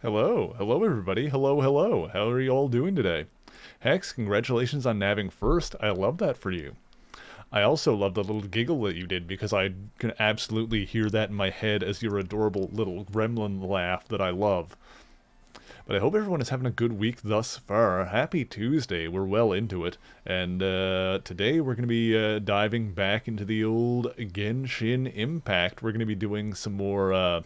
Hello everybody, hello. How are you all doing today? Hex, congratulations on nabbing first, I love that for you. I also love the little giggle that you did because I can absolutely hear that in my head as your adorable little gremlin laugh that I love. But I hope everyone is having a good week thus far. Happy Tuesday, we're well into it. And today we're going to be diving back into the old Genshin Impact. We're going to be doing some more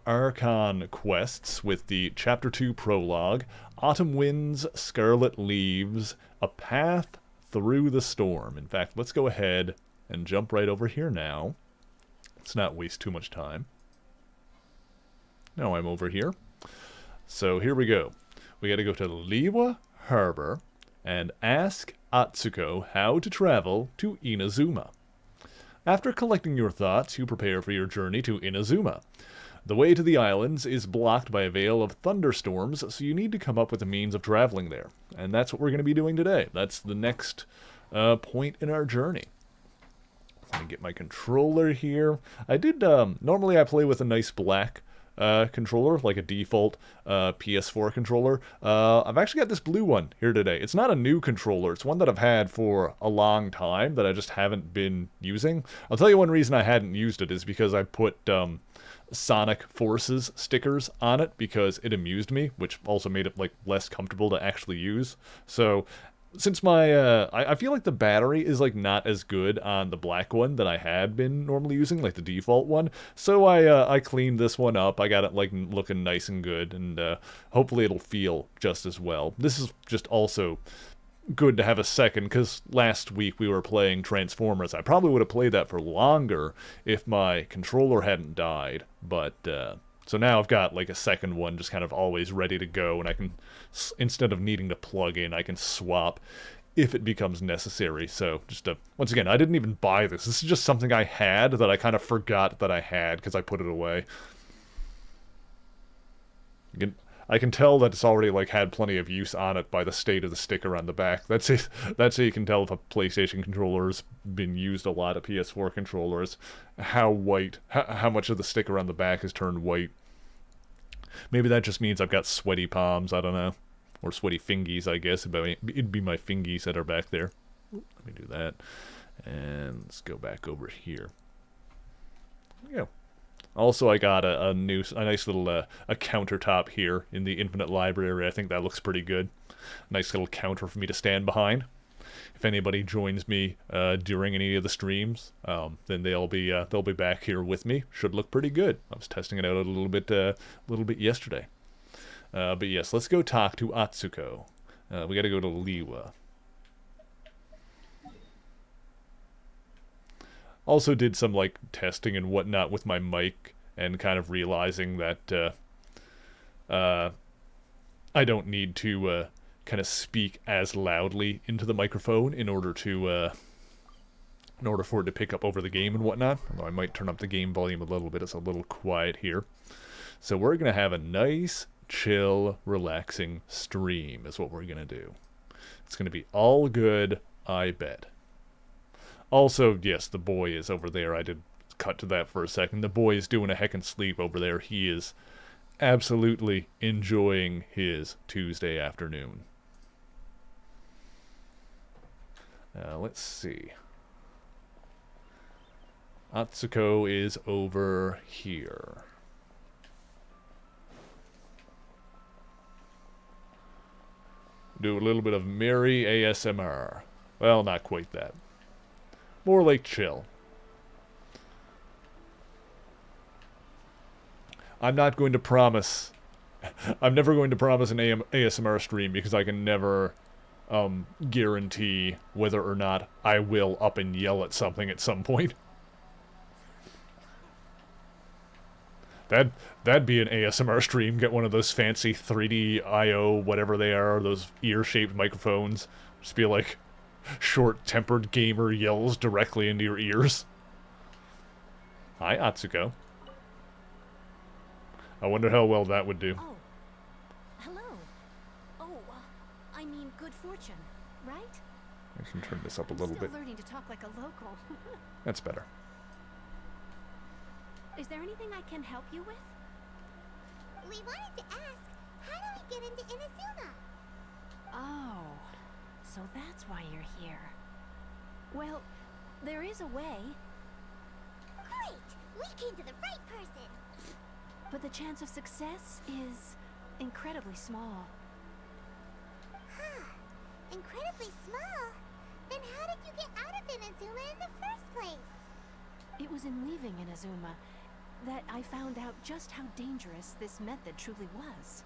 Archon quests with the Chapter 2 prologue, Autumn Winds, Scarlet Leaves, A Path Through the Storm. In fact, let's go ahead and jump right over here now. Let's not waste too much time. Now I'm over here. So here we go. We gotta go to Liwa Harbor and ask Atsuko how to travel to Inazuma. After collecting your thoughts, you prepare for your journey to Inazuma. The way to the islands is blocked by a veil of thunderstorms, so you need to come up with a means of traveling there. And that's what we're going to be doing today. That's the next point in our journey. Let me get my controller here. Normally I play with a nice black controller, like a default PS4 controller. I've actually got this blue one here today. It's not a new controller. It's one that I've had for a long time that I just haven't been using. I'll tell you one reason I hadn't used it is because I put Sonic Forces stickers on it because it amused me, which also made it like less comfortable to actually use. So since I feel like the battery is like not as good on the black one that I had been normally using, like the default one. So I cleaned this one up. I got it like looking nice and good, and hopefully it'll feel just as well. This is just also good to have a second, because last week we were playing Transformers. I probably would have played that for longer if my controller hadn't died, but so now I've got like a second one just kind of always ready to go, and I can, instead of needing to plug in, I can swap if it becomes necessary. So just once again, I didn't even buy this. This is just something I had that I kind of forgot that I had because I put it away. I can tell that it's already like had plenty of use on it by the state of the sticker on the back. That's it. That's how you can tell if a PlayStation controller's been used a lot of PS4 controllers. How much of the sticker on the back has turned white. Maybe that just means I've got sweaty palms. I don't know, or sweaty fingies. I guess it'd be my fingies that are back there. Let me do that, and let's go back over here. There we go. Also, I got a nice little a countertop here in the Infinite Library. I think that looks pretty good. Nice little counter for me to stand behind. If anybody joins me during any of the streams, then they'll be back here with me. Should look pretty good. I was testing it out a little bit yesterday. But yes, let's go talk to Atsuko. We got to go to Liwa. Also did some like testing and whatnot with my mic, and kind of realizing that I don't need to kind of speak as loudly into the microphone in order for it to pick up over the game and whatnot. Although I might turn up the game volume a little bit. It's a little quiet here. So we're gonna have a nice, chill, relaxing stream is what we're gonna do. It's gonna be all good, I bet. Also, yes, the boy is over there. I did cut to that for a second. The boy is doing a heckin' sleep over there. He is absolutely enjoying his Tuesday afternoon. Let's see. Atsuko is over here. Do a little bit of merry ASMR. Well, not quite that. More like chill. I'm not going to promise... I'm never going to promise an ASMR stream because I can never guarantee whether or not I will up and yell at something at some point. That'd be an ASMR stream. Get one of those fancy 3D IO, whatever they are, those ear-shaped microphones. Just be like... short-tempered gamer yells directly into your ears. Hi, Atsuko. I wonder how well that would do. Oh, hello. Oh, I mean good fortune, right? I can turn this up a little bit. Still learning to talk like a local. That's better. Is there anything I can help you with? We wanted to ask, how do we get into Inazuma? Oh, so that's why you're here. Well, there is a way, Great! We came to the right person! but the chance of success is incredibly small. Huh. Incredibly small? Then how did you get out of Inazuma in the first place? It was in leaving Inazuma that I found out just how dangerous this method truly was.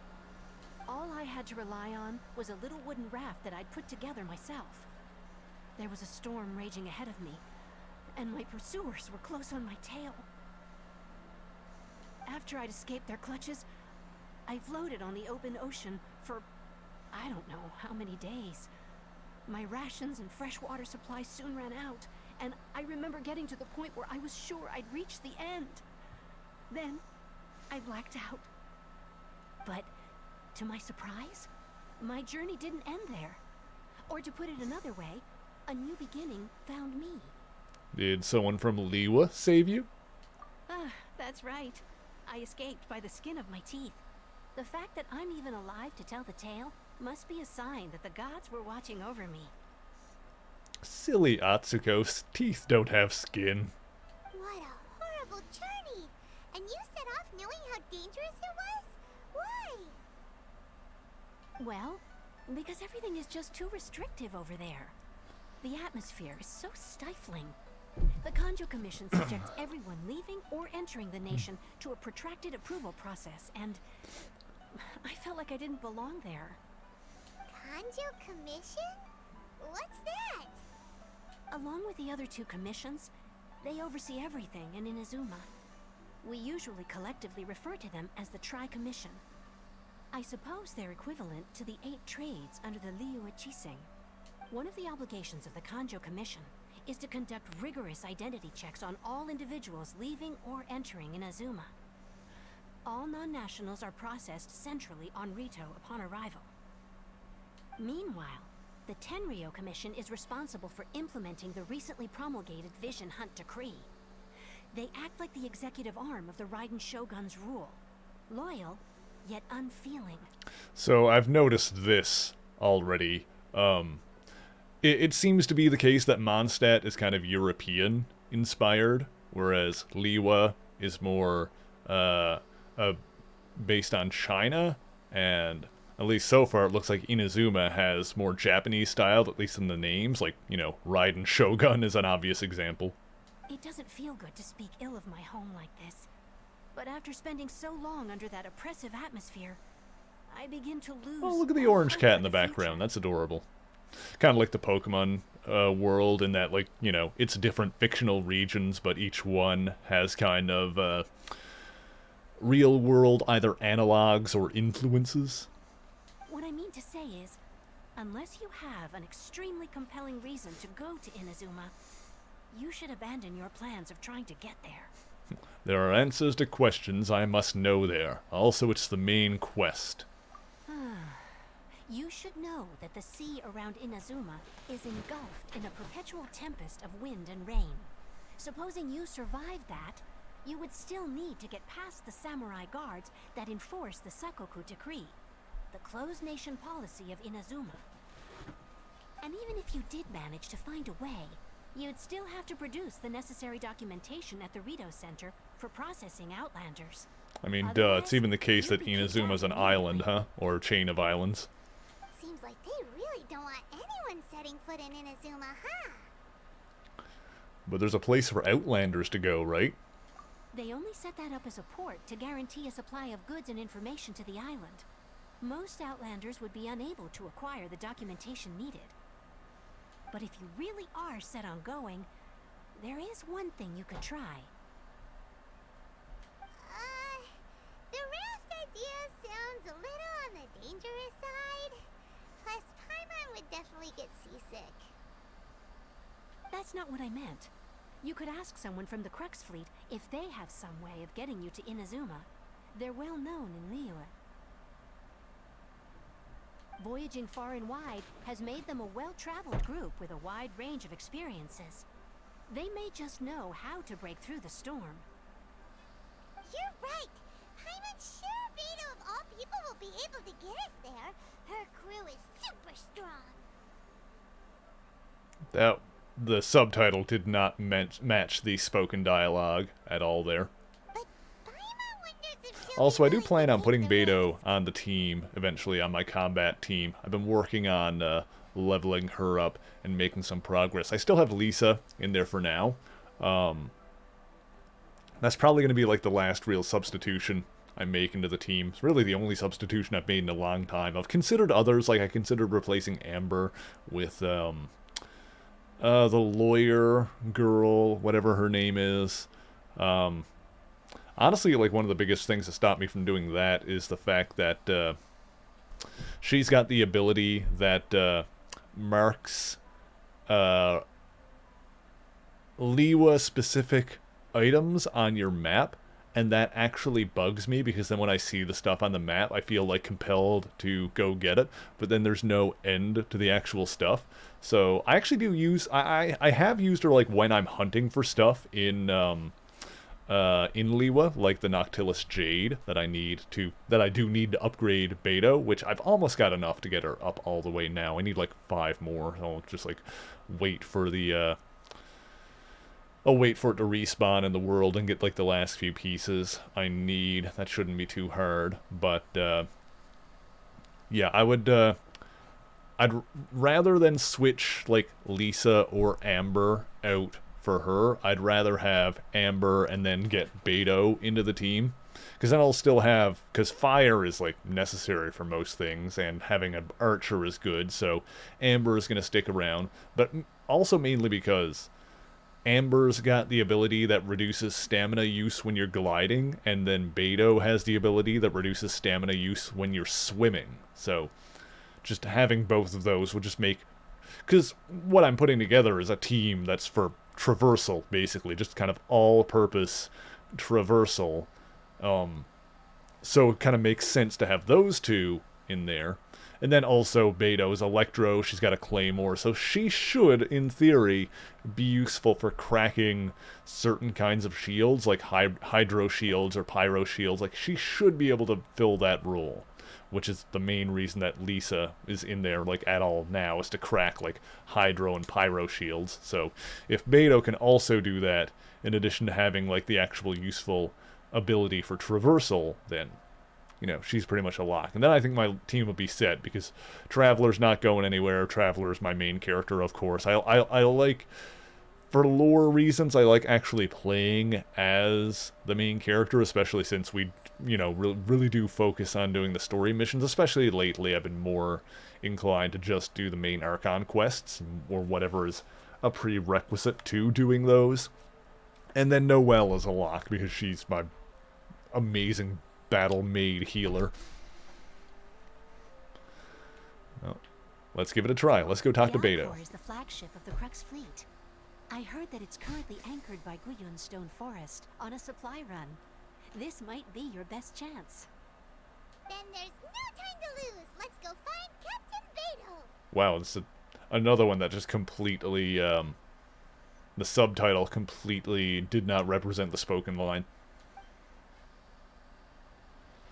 All I had to rely on was a little wooden raft that I'd put together myself. There was a storm raging ahead of me, and my pursuers were close on my tail. After I'd escaped their clutches, I floated on the open ocean for I don't know how many days. My rations and fresh water supplies soon ran out, and I remember getting to the point where I was sure I'd reached the end. Then, I blacked out. But, to my surprise, my journey didn't end there. Or to put it another way, a new beginning found me. Did someone from Liyue save you? Ah, that's right. I escaped by the skin of my teeth. The fact that I'm even alive to tell the tale must be a sign that the gods were watching over me. Silly Atsuko's teeth don't have skin. What a horrible journey! And you set off knowing how dangerous it was? Why? Well, because everything is just too restrictive over there. The atmosphere is so stifling. The Kanjo Commission subjects everyone leaving or entering the nation to a protracted approval process, and I felt like I didn't belong there. Kanjo Commission? What's that? Along with the other two commissions, they oversee everything in Inazuma. We usually collectively refer to them as the Tri-Commission. I suppose they're equivalent to the 8 trades under the Liyue Chising. One of the obligations of the Kanjo Commission is to conduct rigorous identity checks on all individuals leaving or entering Inazuma. All non-nationals are processed centrally on Rito upon arrival. Meanwhile, the Tenryo Commission is responsible for implementing the recently promulgated Vision Hunt Decree. They act like the executive arm of the Raiden Shogun's rule. Loyal, yet unfeeling. So I've noticed this already. It seems to be the case that Mondstadt is kind of European-inspired, whereas Liyue is more based on China, and at least so far it looks like Inazuma has more Japanese style, at least in the names, like, you know, Raiden Shogun is an obvious example. It doesn't feel good to speak ill of my home like this, but after spending so long under that oppressive atmosphere, I begin to lose. Oh, look at the all orange hope cat for in the future. background. That's adorable. Kind of like the Pokemon world in that, like, you know, it's different fictional regions, but each one has kind of real-world either analogs or influences. What I mean to say is, unless you have an extremely compelling reason to go to Inazuma, you should abandon your plans of trying to get there. There are answers to questions I must know there. Also, it's the main quest. You should know that the sea around Inazuma is engulfed in a perpetual tempest of wind and rain. Supposing you survived that, you would still need to get past the samurai guards that enforce the Sakoku Decree, the closed nation policy of Inazuma. And even if you did manage to find a way, you'd still have to produce the necessary documentation at the Rito Center for processing Outlanders. I mean, duh, Otherwise, it's even the case that you'd be kicked Inazuma's out an island, immediately. huh? Or chain of islands. Seems like they really don't want anyone setting foot in Inazuma, huh? But there's a place for Outlanders to go, right? They only set that up as a port to guarantee a supply of goods and information to the island. Most Outlanders would be unable to acquire the documentation needed. But if you really are set on going, there is one thing you could try. The raft idea sounds a little on the dangerous side. Plus, Paimon would definitely get seasick. That's not what I meant. You could ask someone from the Crux Fleet if they have some way of getting you to Inazuma. They're well known in Liyue. Voyaging far and wide has made them a well-traveled group with a wide range of experiences. They may just know how to break through the storm. You're right! Paimon's sure made of won't be able to get us there. Her crew is super strong. The subtitle did not match the spoken dialogue at all there. But Paimon wonders if she'll Also, I be do willing plan to on take putting the Beto risk. on the team eventually, on my combat team. I've been working on leveling her up and making some progress. I still have Lisa in there for now. That's probably going to be like the last real substitution I make into the team. It's really the only substitution I've made in a long time. I've considered others, like I considered replacing Amber with the lawyer girl, whatever her name is. Honestly, like one of the biggest things that stopped me from doing that is the fact that she's got the ability that marks Liwa-specific items on your map, and that actually bugs me because then when I see the stuff on the map, I feel like compelled to go get it, but then there's no end to the actual stuff. So I actually do use I have used her like when I'm hunting for stuff in Liwa, like the Noctilus Jade that I do need to upgrade Beto, which I've almost got enough to get her up all the way now. I need like 5 more. I'll just like wait for the I'll wait for it to respawn in the world and get like the last few pieces I need. That shouldn't be too hard, but yeah, I'd rather than switch like Lisa or Amber out for her, I'd rather have Amber and then get Beto into the team. Because then I'll still have, because fire is like necessary for most things, and having an archer is good, so Amber is going to stick around. But also mainly because Amber's got the ability that reduces stamina use when you're gliding, and then Beto has the ability that reduces stamina use when you're swimming. So just having both of those will just make... Because what I'm putting together is a team that's for traversal, basically. Just kind of all-purpose traversal. So it kind of makes sense to have those two in there. And then also Beto's Electro, she's got a Claymore, so she should, in theory, be useful for cracking certain kinds of shields, like Hydro shields or Pyro shields. Like, she should be able to fill that role, which is the main reason that Lisa is in there, like, at all now, is to crack, like, Hydro and Pyro shields. So if Beto can also do that, in addition to having, like, the actual useful ability for traversal, then... you know, she's pretty much a lock. And then I think my team will be set, because Traveler's not going anywhere. Traveler's my main character, of course. I like, for lore reasons, I like actually playing as the main character, especially since we, you know, really do focus on doing the story missions. Especially lately, I've been more inclined to just do the main Archon quests, or whatever is a prerequisite to doing those. And then Noelle is a lock, because she's my amazing battle-made healer. Well, let's give it a try. Let's go talk to Beto. The is the flagship of the Crux fleet. I heard that it's currently anchored by Guyun Stone Forest on a supply run. This might be your best chance. Then there's no time to lose. Let's go find Captain Beto. Wow, this is another one that just completely, the subtitle completely did not represent the spoken line.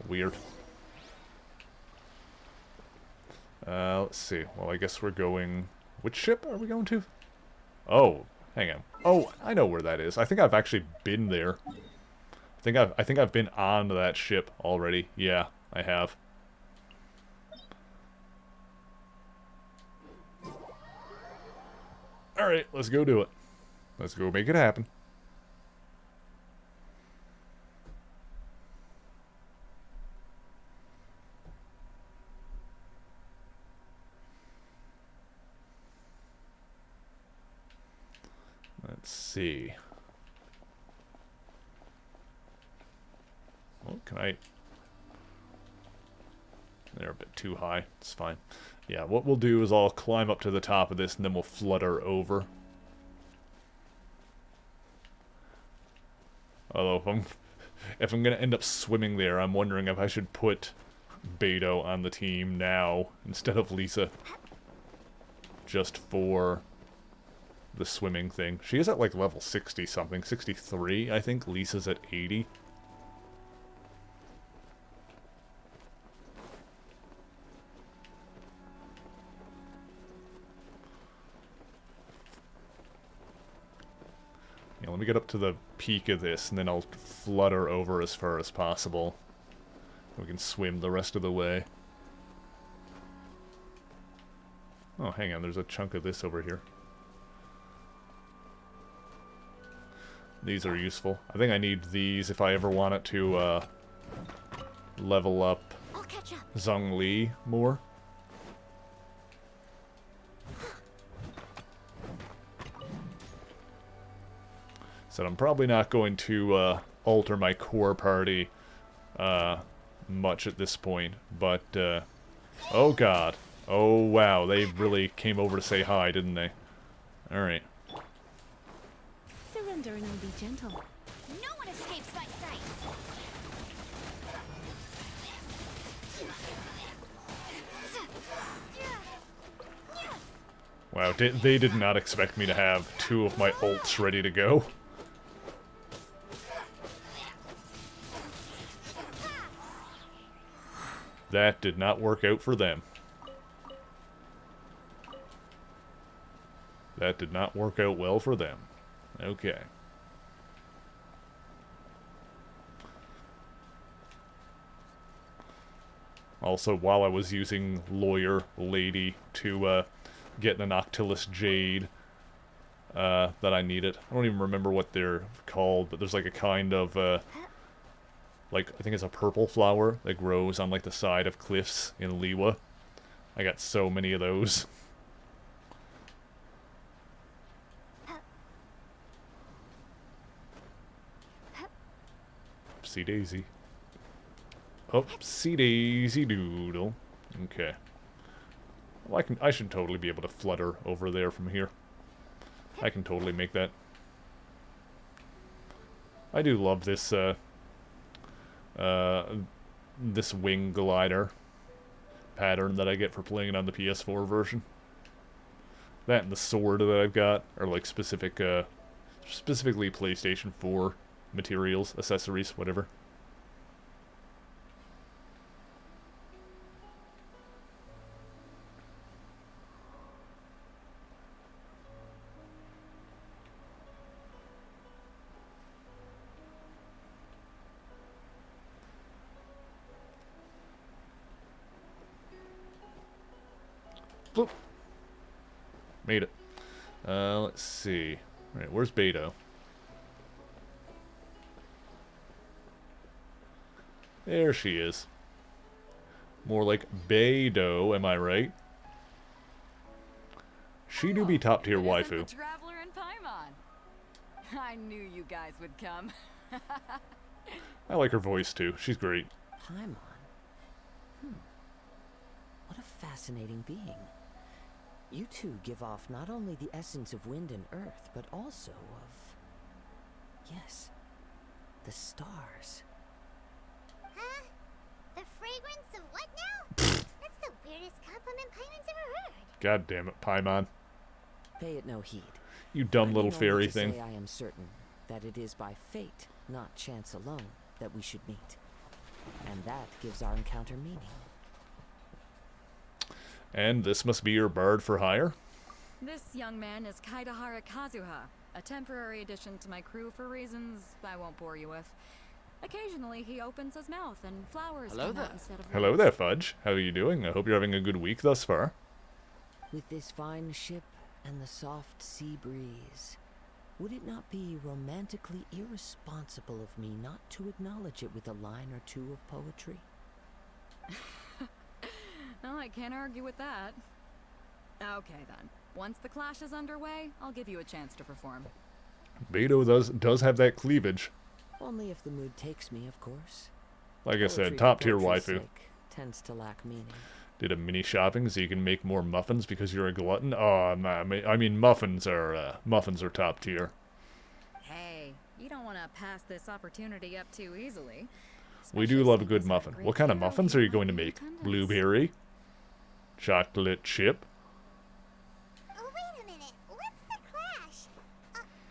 Weird. Let's see. Well, I guess we're going... Which ship are we going to? Oh, hang on. Oh, I know where that is. I think I've actually been there. I think I've been on that ship already. Yeah, I have. Alright, let's go do it. Let's go make it happen. Let's see. Well, can I... They're a bit too high. It's fine. Yeah, what we'll do is I'll climb up to the top of this and then we'll flutter over. Although if I'm gonna end up swimming there, I'm wondering if I should put Beto on the team now instead of Lisa. Just for the swimming thing. She is at like level 60 something, 63 I think. Lisa's at 80. let me get up to the peak of this, and then I'll flutter over as far as possible. We can swim the rest of the way. Oh, hang on, there's a chunk of this over here. These are useful. I think I need these if I ever want it to level up I'll catch up. Zhongli more. So I'm probably not going to alter my core party much at this point, but oh god. Oh wow, they really came over to say hi, didn't they? Alright. Surrender and I'll be gentle. No one escapes my sights. Wow, they did not expect me to have 2 of my ults ready to go. That did not work out for them. That did not work out well for them. Okay. Also, while I was using Lawyer Lady to get an Noctilus Jade that I needed. I don't even remember what they're called, but there's like a kind of, like, I think it's a purple flower that grows on like the side of cliffs in Liwa. I got so many of those. Oopsie daisy. Oopsie daisy doodle. Okay. Well, I should totally be able to flutter over there from here. I can totally make that. I do love this this wing glider pattern that I get for playing it on the PS4 version. That and the sword that I've got are like specific specifically PlayStation 4 materials, accessories, whatever. Bloop. Made it. Let's see. Alright, where's Beto? There she is. More like Beto, am I right? She do be top tier waifu. The Traveler and Paimon. I knew you guys would come. I like her voice too. She's great. Paimon? What a fascinating being. You two give off not only the essence of wind and earth, but also of... yes, the stars. Huh? The fragrance of what now? That's the weirdest compliment Paimon's ever heard. God damn it, Paimon. Pay it no heed. You dumb I little mean only fairy to thing. say I am certain that it is by fate, not chance alone, that we should meet. And that gives our encounter meaning. And this must be your bard for hire? This young man is Kaidahara Kazuha, a temporary addition to my crew for reasons I won't bore you with. Occasionally, he opens his mouth and flowers Hello come there. out instead of Hello leaves. there, Fudge. How are you doing? I hope you're having a good week thus far. With this fine ship and the soft sea breeze, would it not be romantically irresponsible of me not to acknowledge it with a line or two of poetry? Well, I can't argue with that. Okay then. Once the clash is underway, I'll give you a chance to perform. Beto does have that cleavage. Only if the mood takes me, of course. Like I said, Poetry top for tier poetry's waifu. sake tends to lack meaning. Did a mini shopping so you can make more muffins because you're a glutton? Oh, I mean muffins are top tier. Hey, you don't want to pass this opportunity up too easily. We do Especially love a seeing good as our muffin. great What kind of hero muffins here are you might going to be in make? attendance. Blueberry? Chocolate chip? Oh, wait a minute. What's the clash?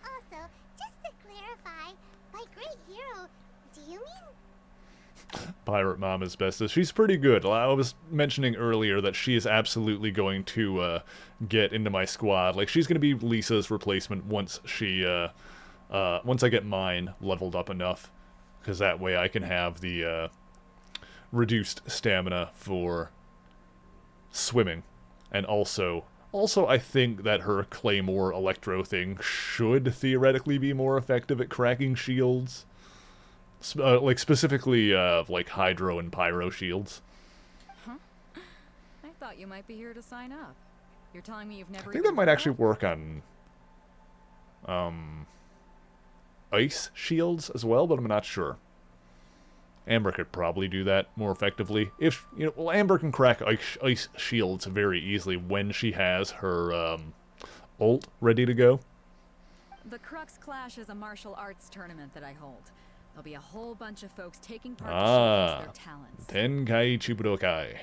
Also, just to clarify, by great hero, do you mean... Pirate Mom is bestest. She's pretty good. I was mentioning earlier that she is absolutely going to get into my squad. Like, she's going to be Lisa's replacement once she once I get mine leveled up enough, because that way I can have the reduced stamina for swimming, and also I think that her Claymore Electro thing should theoretically be more effective at cracking shields, like specifically like Hydro and Pyro shields. Huh? I thought you might be here to sign up. You're telling me you've never I think that even might heard actually of? work on ice shields as well, but I'm not sure. Amber could probably do that more effectively. If, you know, well, Amber can crack ice shields very easily when she has her ult ready to go. The Crux Clash is a martial arts tournament that I hold. There'll be a whole bunch of folks taking part to showcase their talents. Tenkai Chibudokai.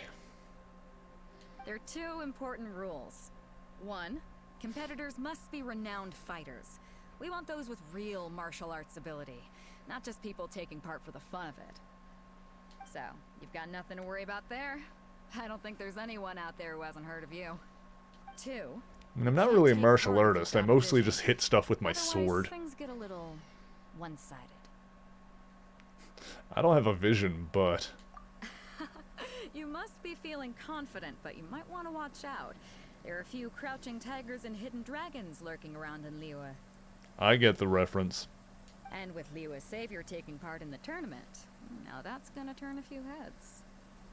There are two important rules. One, competitors must be renowned fighters. We want those with real martial arts ability, not just people taking part for the fun of it. So, you've got nothing to worry about there. I don't think there's anyone out there who hasn't heard of you. Two, I mean, I'm not really a take martial part artist. I without mostly vision. just hit stuff with my Otherwise, sword. things get a little one-sided. I don't have a vision, but You must be feeling confident, but you might want to watch out. There are a few crouching tigers and hidden dragons lurking around in Liyue. I get the reference. And with Liyue's savior taking part in the tournament, now that's gonna turn a few heads.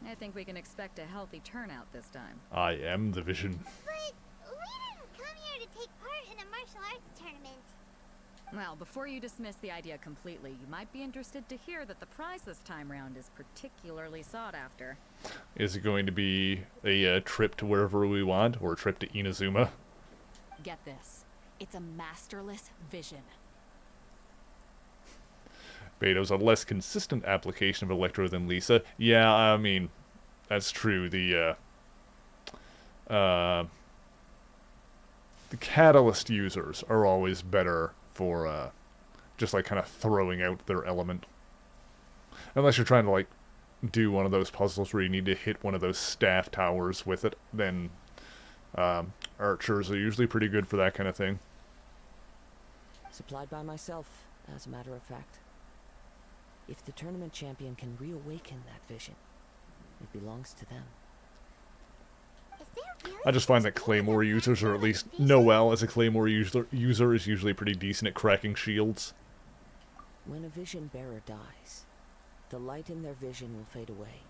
I think we can expect a healthy turnout this time. I am the vision. But we didn't come here to take part in a martial arts tournament. Well, before you dismiss the idea completely, you might be interested to hear that the prize this time round is particularly sought after. Is it going to be a trip to wherever we want, or a trip to Inazuma? Get this. It's a masterless vision. Beto's a less consistent application of Electro than Lisa. Yeah, I mean, that's true. The Catalyst users are always better for just like kind of throwing out their element. Unless you're trying to like do one of those puzzles where you need to hit one of those staff towers with it, then archers are usually pretty good for that kind of thing. Supplied by myself, as a matter of fact. If the tournament champion can reawaken that vision, it belongs to them. Is there really I just find such that thing as a Claymore users, or at masterless least vision? Noelle as a Claymore user is usually pretty decent at cracking shields. When a vision bearer dies, the light in their vision will fade away.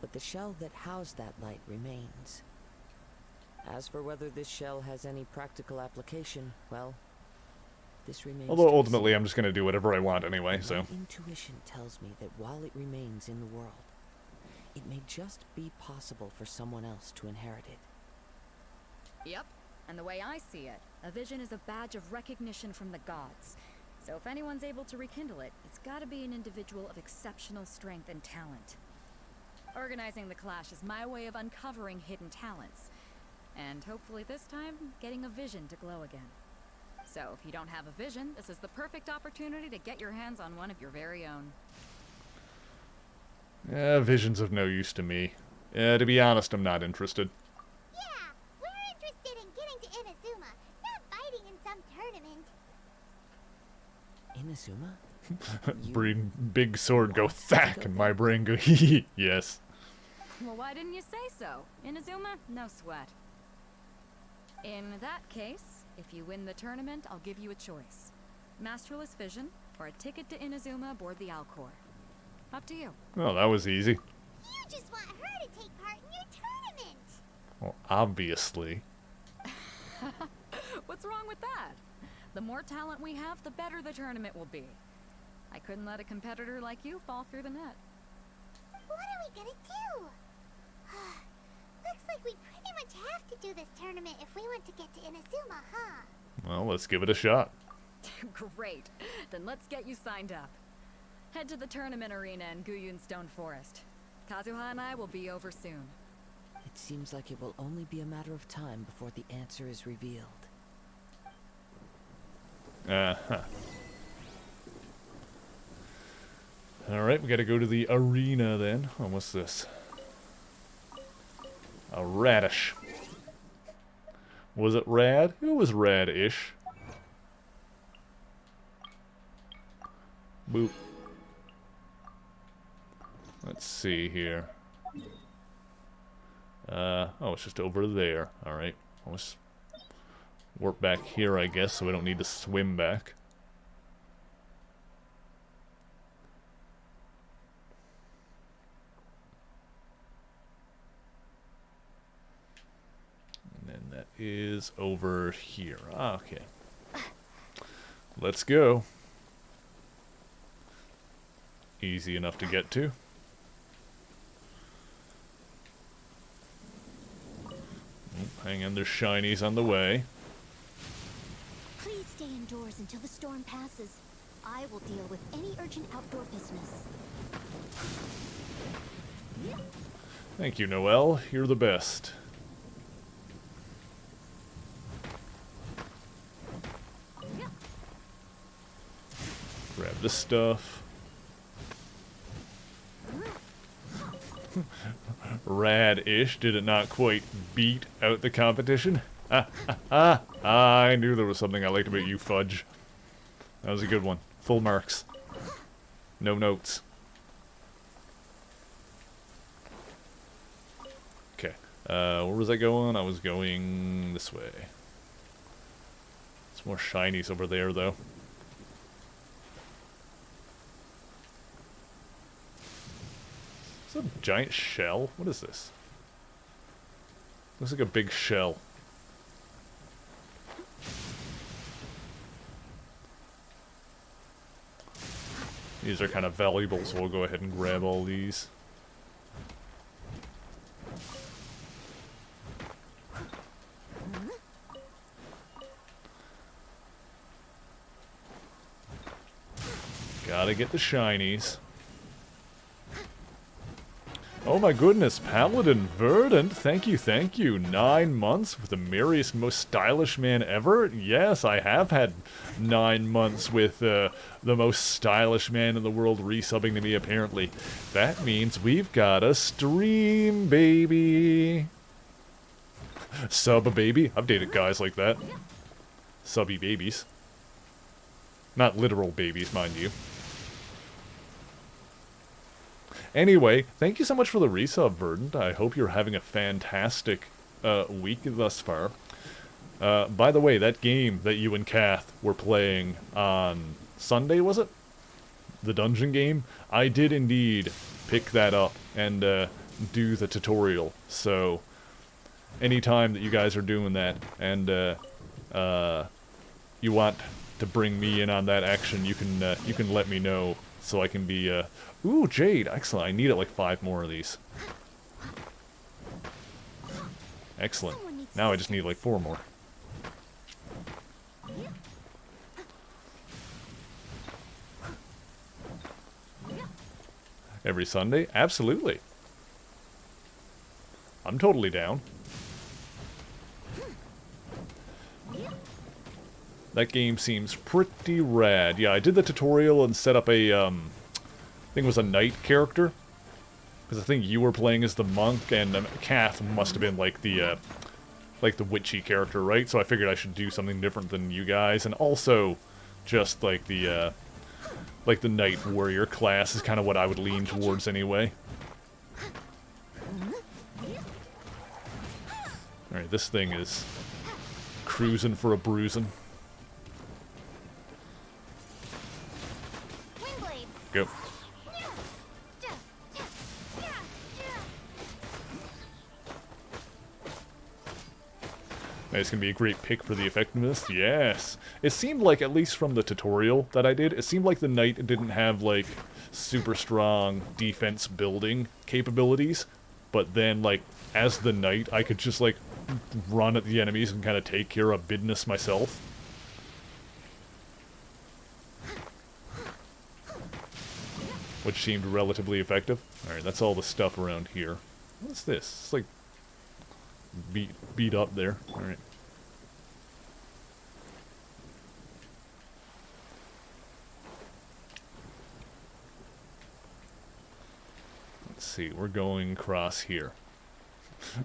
But the shell that housed that light remains. As for whether this shell has any practical application, well, this remains Although to be ultimately seen. I'm just going to do whatever I want anyway, My so... intuition tells me that while it remains in the world, it may just be possible for someone else to inherit it. Yep. And the way I see it, a vision is a badge of recognition from the gods. So if anyone's able to rekindle it, it's gotta be an individual of exceptional strength and talent. Organizing the clash is my way of uncovering hidden talents. And hopefully this time, getting a vision to glow again. So if you don't have a vision, this is the perfect opportunity to get your hands on one of your very own. Vision's of no use to me. To be honest, I'm not interested. Yeah, we're interested in getting to Inazuma, not fighting in some tournament. Inazuma? Brain, big sword go thack, and my brain go hee hee. Yes. Well, why didn't you say so? Inazuma? No sweat. In that case, if you win the tournament, I'll give you a choice. Masterless Vision, or a ticket to Inazuma aboard the Alcor. Up to you. Oh, that was easy. You just want her to take part in your tournament. Well, obviously. What's wrong with that? The more talent we have, the better the tournament will be. I couldn't let a competitor like you fall through the net. What are we gonna do? Looks like we pretty much have to do this tournament if we want to get to Inazuma, huh? Well, let's give it a shot. Great. Then let's get you signed up. Head to the tournament arena in Guyun Stone Forest. Kazuha and I will be over soon. It seems like it will only be a matter of time before the answer is revealed. Uh-huh. Alright, we gotta go to the arena then. Oh, what's this? A radish. Was it rad? It was rad-ish. Boop. Let's see here. Oh, it's just over there. Alright. Let's warp back here, I guess, so we don't need to swim back. And then that is over here. Okay. Let's go. Easy enough to get to. Hang on, there's shinies on the way. Please stay indoors until the storm passes. I will deal with any urgent outdoor business. Thank you, Noelle. You're the best. Grab this stuff. Rad-ish. Did it not quite beat out the competition? I knew there was something I liked about you, Fudge. That was a good one. Full marks. No notes. Okay. Where was I going? I was going this way. There's more shinies over there, though. Is that a giant shell? What is this? Looks like a big shell. These are kind of valuable, so we'll go ahead and grab all these. Gotta get the shinies. Oh my goodness, Paladin Verdant, thank you, thank you. 9 months with the merriest, most stylish man ever? Yes, I have had 9 months with the most stylish man in the world resubbing to me, apparently. That means we've got a stream, baby. Sub a baby? I've dated guys like that. Subby babies. Not literal babies, mind you. Anyway, thank you so much for the resub, Verdant. I hope you're having a fantastic week thus far. By the way, that game that you and Kath were playing on Sunday, was it? The dungeon game? I did indeed pick that up and do the tutorial. So, anytime that you guys are doing that and you want to bring me in on that action, you can let me know so I can be... Ooh, Jade! Excellent. I need like 5 more of these. Excellent. Now I just need like 4 more. Every Sunday? Absolutely. I'm totally down. That game seems pretty rad. Yeah, I did the tutorial and set up a, I think it was a knight character. Because I think you were playing as the monk, and Kath must have been like the witchy character, right? So I figured I should do something different than you guys, and also just like the knight warrior class is kind of what I would lean towards anyway. Alright, this thing is cruising for a bruising. Go. It's going to be a great pick for the effectiveness. Yes. It seemed like, at least from the tutorial that I did, it seemed like the knight didn't have, like, super strong defense building capabilities. But then, like, as the knight, I could just, like, run at the enemies and kind of take care of business myself. Which seemed relatively effective. Alright, that's all the stuff around here. What's this? It's like beat up there. Alright. Let's see, we're going across here.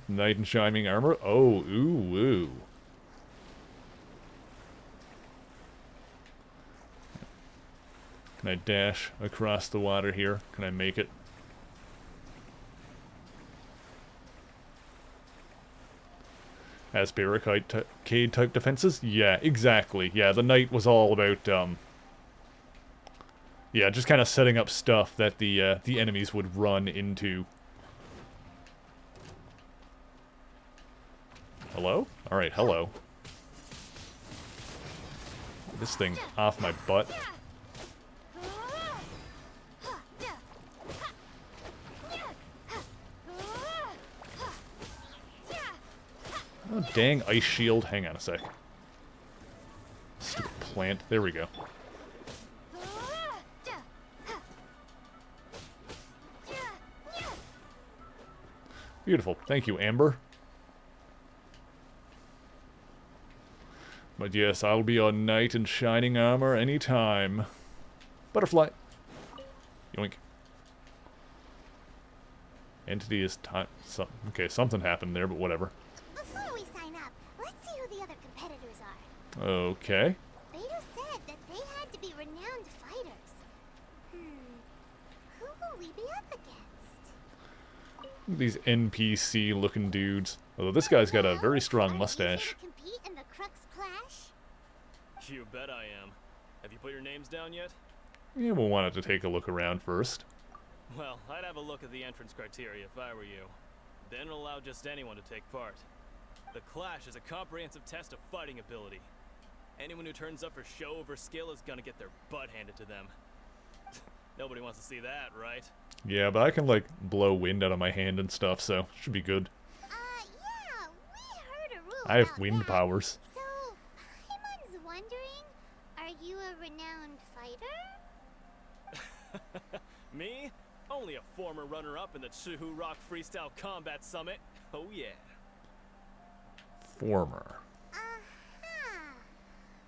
Knight in shining armor. Oh, ooh, ooh. Can I dash across the water here? Can I make it? Has barricade type defenses? Yeah, exactly. Yeah, the knight was all about, yeah, just kind of setting up stuff that the enemies would run into. Hello? Alright, hello. This thing off my butt. Oh, dang ice shield. Hang on a sec. Stupid plant. There we go. Beautiful. Thank you, Amber. But yes, I'll be a knight in shining armor anytime. Butterfly. Yoink. Entity is time. Okay, something happened there, but whatever. Before we sign up, let's see who the other competitors are. Okay. Beta said that they had to be renowned fighters. Who will we be up against? These NPC-looking dudes. Although this guy's got a very strong mustache. Are you here to compete in the Crux Clash? You bet I am. Have you put your names down yet? Yeah, we'll want to take a look around first. Well, I'd have a look at the entrance criteria if I were you. Then allow just anyone to take part. The Clash is a comprehensive test of fighting ability. Anyone who turns up for show over skill is gonna get their butt handed to them. Nobody wants to see that, right? Yeah, but I can, like, blow wind out of my hand and stuff, so should be good. Yeah, we heard a rule I have about wind that. powers. So, Paimon's wondering, are you a renowned fighter? Me? Only a former runner-up in the Chihu Rock Freestyle Combat Summit. Oh yeah. Former.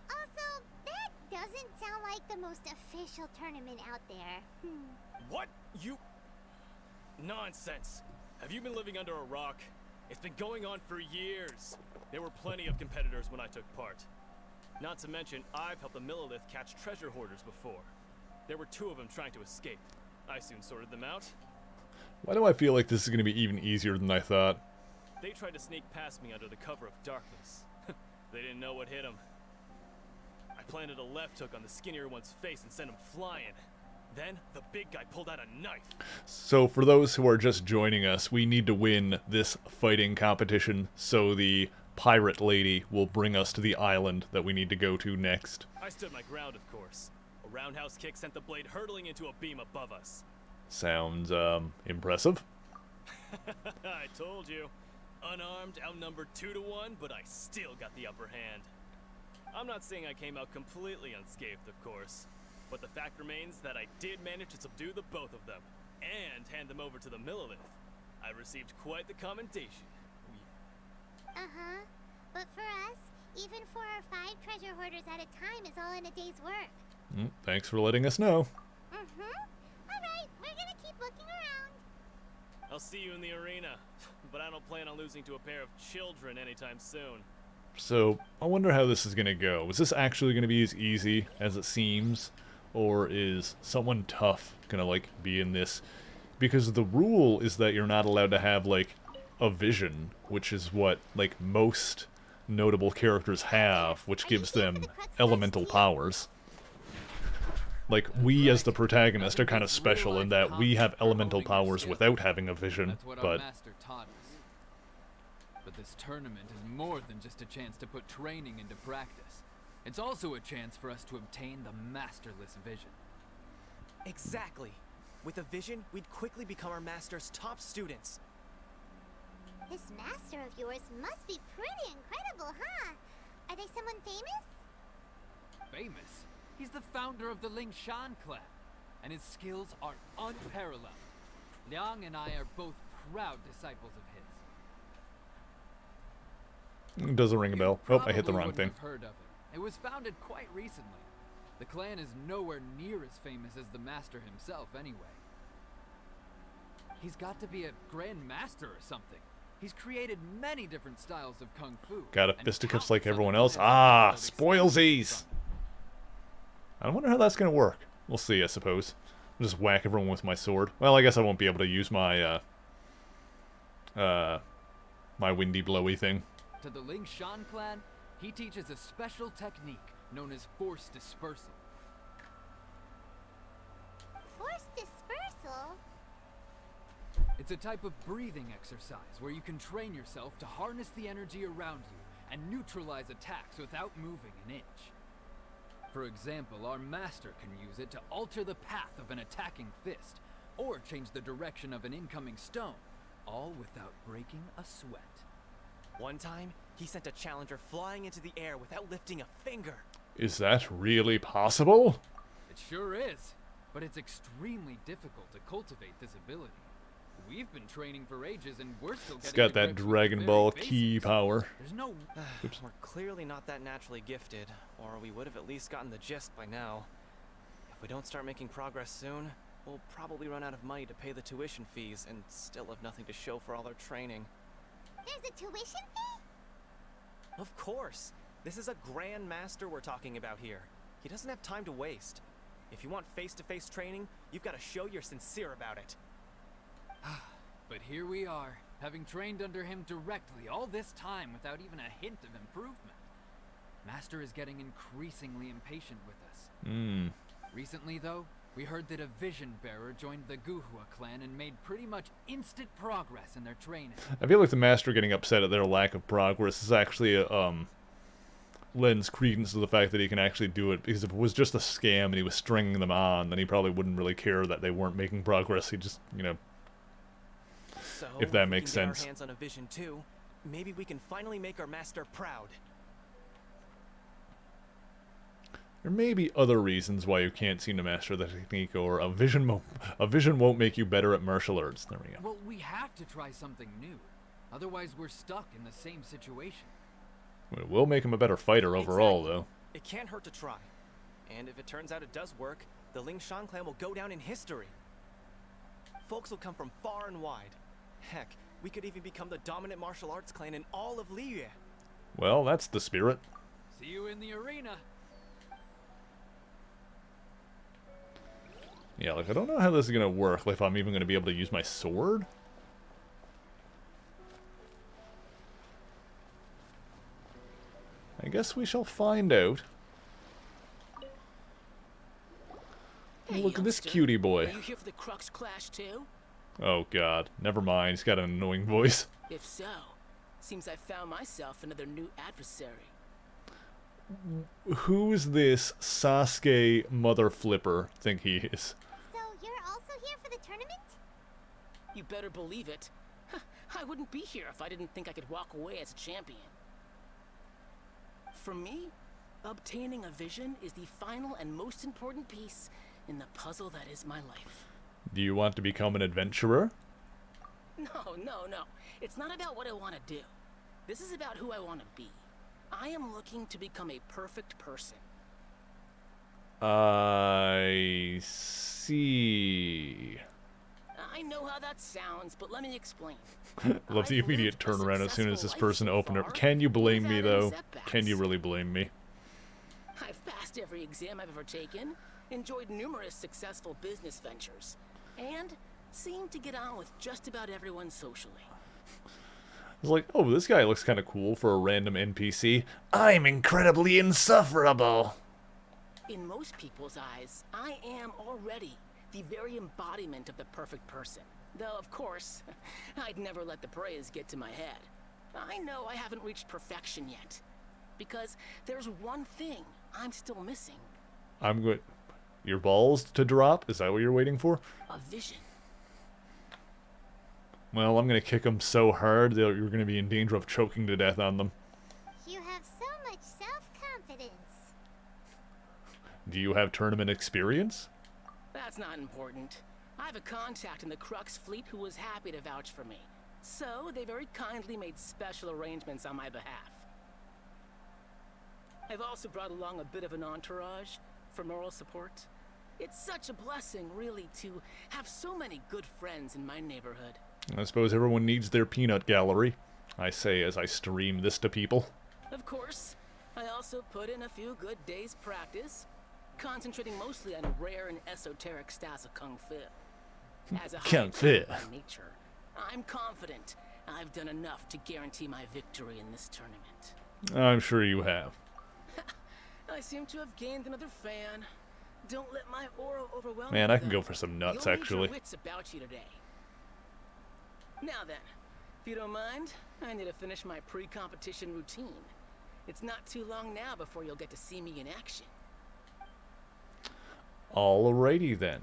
Also, that doesn't sound like the most official tournament out there. What? You... Nonsense. Have you been living under a rock? It's been going on for years. There were plenty of competitors when I took part. Not to mention, I've helped the Millilith catch treasure hoarders before. There were 2 of them trying to escape. I soon sorted them out. Why do I feel like this is going to be even easier than I thought? They tried to sneak past me under the cover of darkness. They didn't know what hit them. I planted a left hook on the skinnier one's face and sent him flying. Then, the big guy pulled out a knife. So for those who are just joining us, we need to win this fighting competition, so the pirate lady will bring us to the island that we need to go to next. I stood my ground, of course. A roundhouse kick sent the blade hurtling into a beam above us. Sounds, impressive. I told you. Unarmed, outnumbered 2 to 1, but I still got the upper hand. I'm not saying I came out completely unscathed, of course. But the fact remains that I did manage to subdue the both of them, and hand them over to the Millilith. I received quite the commendation. But for us, even 4 or 5 treasure hoarders at a time is all in a day's work. Thanks for letting us know. Alright, we're gonna keep looking around. I'll see you in the arena, but I don't plan on losing to a pair of children anytime soon. So, I wonder how this is going to go. Is this actually going to be as easy as it seems? Or is someone tough going to, like, be in this? Because the rule is that you're not allowed to have, like, a vision, which is what, like, most notable characters have, which gives them elemental powers. Like, we as the protagonist are kind of special in that we have elemental powers without having a vision, That's what our but... master taught us. But this tournament is more than just a chance to put training into practice. It's also a chance for us to obtain the masterless vision. Exactly. With a vision, we'd quickly become our master's top students. This master of yours must be pretty incredible, huh? Are they someone famous? Famous? He's the founder of the Lingshan clan, and his skills are unparalleled. Liang and I are both proud disciples of his. Doesn't ring a bell. Oh, I hit the Probably wrong wouldn't thing. have heard of it. It was founded quite recently. The clan is nowhere near as famous as the master himself, anyway. He's got to be a grand master or something. He's created many different styles of kung fu. Got a and fisticuffs countless like other everyone else. clans Ah, have experience spoilsies! from him. I wonder how that's going to work. We'll see, I suppose. I'll just whack everyone with my sword. Well, I guess I won't be able to use my, my windy blowy thing. To the Ling Shan clan, he teaches a special technique known as force dispersal. Force dispersal? It's a type of breathing exercise where you can train yourself to harness the energy around you and neutralize attacks without moving an inch. For example, our master can use it to alter the path of an attacking fist, or change the direction of an incoming stone, all without breaking a sweat. One time, he sent a challenger flying into the air without lifting a finger. Is that really possible? It sure is, but it's extremely difficult to cultivate this ability. We've been training for ages and we're still getting It's got to that grips with the Dragon very Ball basics. key power. There's no... We're clearly not that naturally gifted, or we would have at least gotten the gist by now. If we don't start making progress soon, we'll probably run out of money to pay the tuition fees and still have nothing to show for all our training. There's a tuition fee? Of course! This is a Grand Master we're talking about here. He doesn't have time to waste. If you want face-to-face training, you've got to show you're sincere about it. But here we are, having trained under him directly all this time without even a hint of improvement. Master is getting increasingly impatient with us. Recently, though, we heard that a Vision Bearer joined the Guhua clan and made pretty much instant progress in their training. I feel like the Master getting upset at their lack of progress is actually, lends credence to the fact that he can actually do it, because if it was just a scam and he was stringing them on, then he probably wouldn't really care that they weren't making progress. He just, you know, So, if that we makes can get sense. our hands on a Vision too, maybe we can finally make our master proud. There may be other reasons why you can't seem to master the technique, or a vision won't make you better at martial arts. There we go. Well, we have to try something new. Otherwise, we're stuck in the same situation. It will make him a better fighter overall, Exactly. though. It can't hurt to try. And if it turns out it does work, the Ling Shan clan will go down in history. Folks will come from far and wide. Heck, we could even become the dominant martial arts clan in all of Liyue. Well, that's the spirit. See you in the arena. Yeah, like, I don't know how this is gonna work, like, if I'm even gonna be able to use my sword. I guess we shall find out. Hey, Look at this youngster. cutie boy. Are you here for the Crux Clash too? Oh god, never mind, he's got an annoying voice. If so, seems I found myself another new adversary. Who's this Sasuke mother flipper think he is? So you're also here for the tournament? You better believe it. I wouldn't be here if I didn't think I could walk away as a champion. For me, obtaining a vision is the final and most important piece in the puzzle that is my life. Do you want to become an adventurer? No. It's not about what I want to do. This is about who I want to be. I am looking to become a perfect person. I see. I know how that sounds, but let me explain. Love the I've immediate lived a turnaround as soon as this successful person life so opened it. far, Can you blame me, without any though? setbacks. Can you really blame me? I've passed every exam I've ever taken, enjoyed numerous successful business ventures, and seem to get on with just about everyone socially. It's like, oh, this guy looks kind of cool for a random NPC. I'm incredibly insufferable. In most people's eyes, I am already the very embodiment of the perfect person. Though, of course, I'd never let the praise get to my head. I know I haven't reached perfection yet, because there's one thing I'm still missing. I'm good. Your balls to drop? Is that what you're waiting for? A vision. Well, I'm gonna kick them so hard that you're gonna be in danger of choking to death on them. You have so much self-confidence. Do you have tournament experience? That's not important. I have a contact in the Crux fleet who was happy to vouch for me. So, they very kindly made special arrangements on my behalf. I've also brought along a bit of an entourage for moral support. It's such a blessing, really, to have so many good friends in my neighborhood. I suppose everyone needs their peanut gallery. I say as I stream this to people. Of course, I also put in a few good days' practice. concentrating mostly on rare and esoteric styles of Kung Fu. As a Kung Fu. high by nature, I'm confident I've done enough to guarantee my victory in this tournament. I'm sure you have. I seem to have gained another fan. Don't let my aura overwhelm Man, you, I can though. go for some nuts, You'll need actually. your wits about you today. Now then, if you don't mind, I need to finish my pre-competition routine. It's not too long now before you'll get to see me in action. Alrighty then.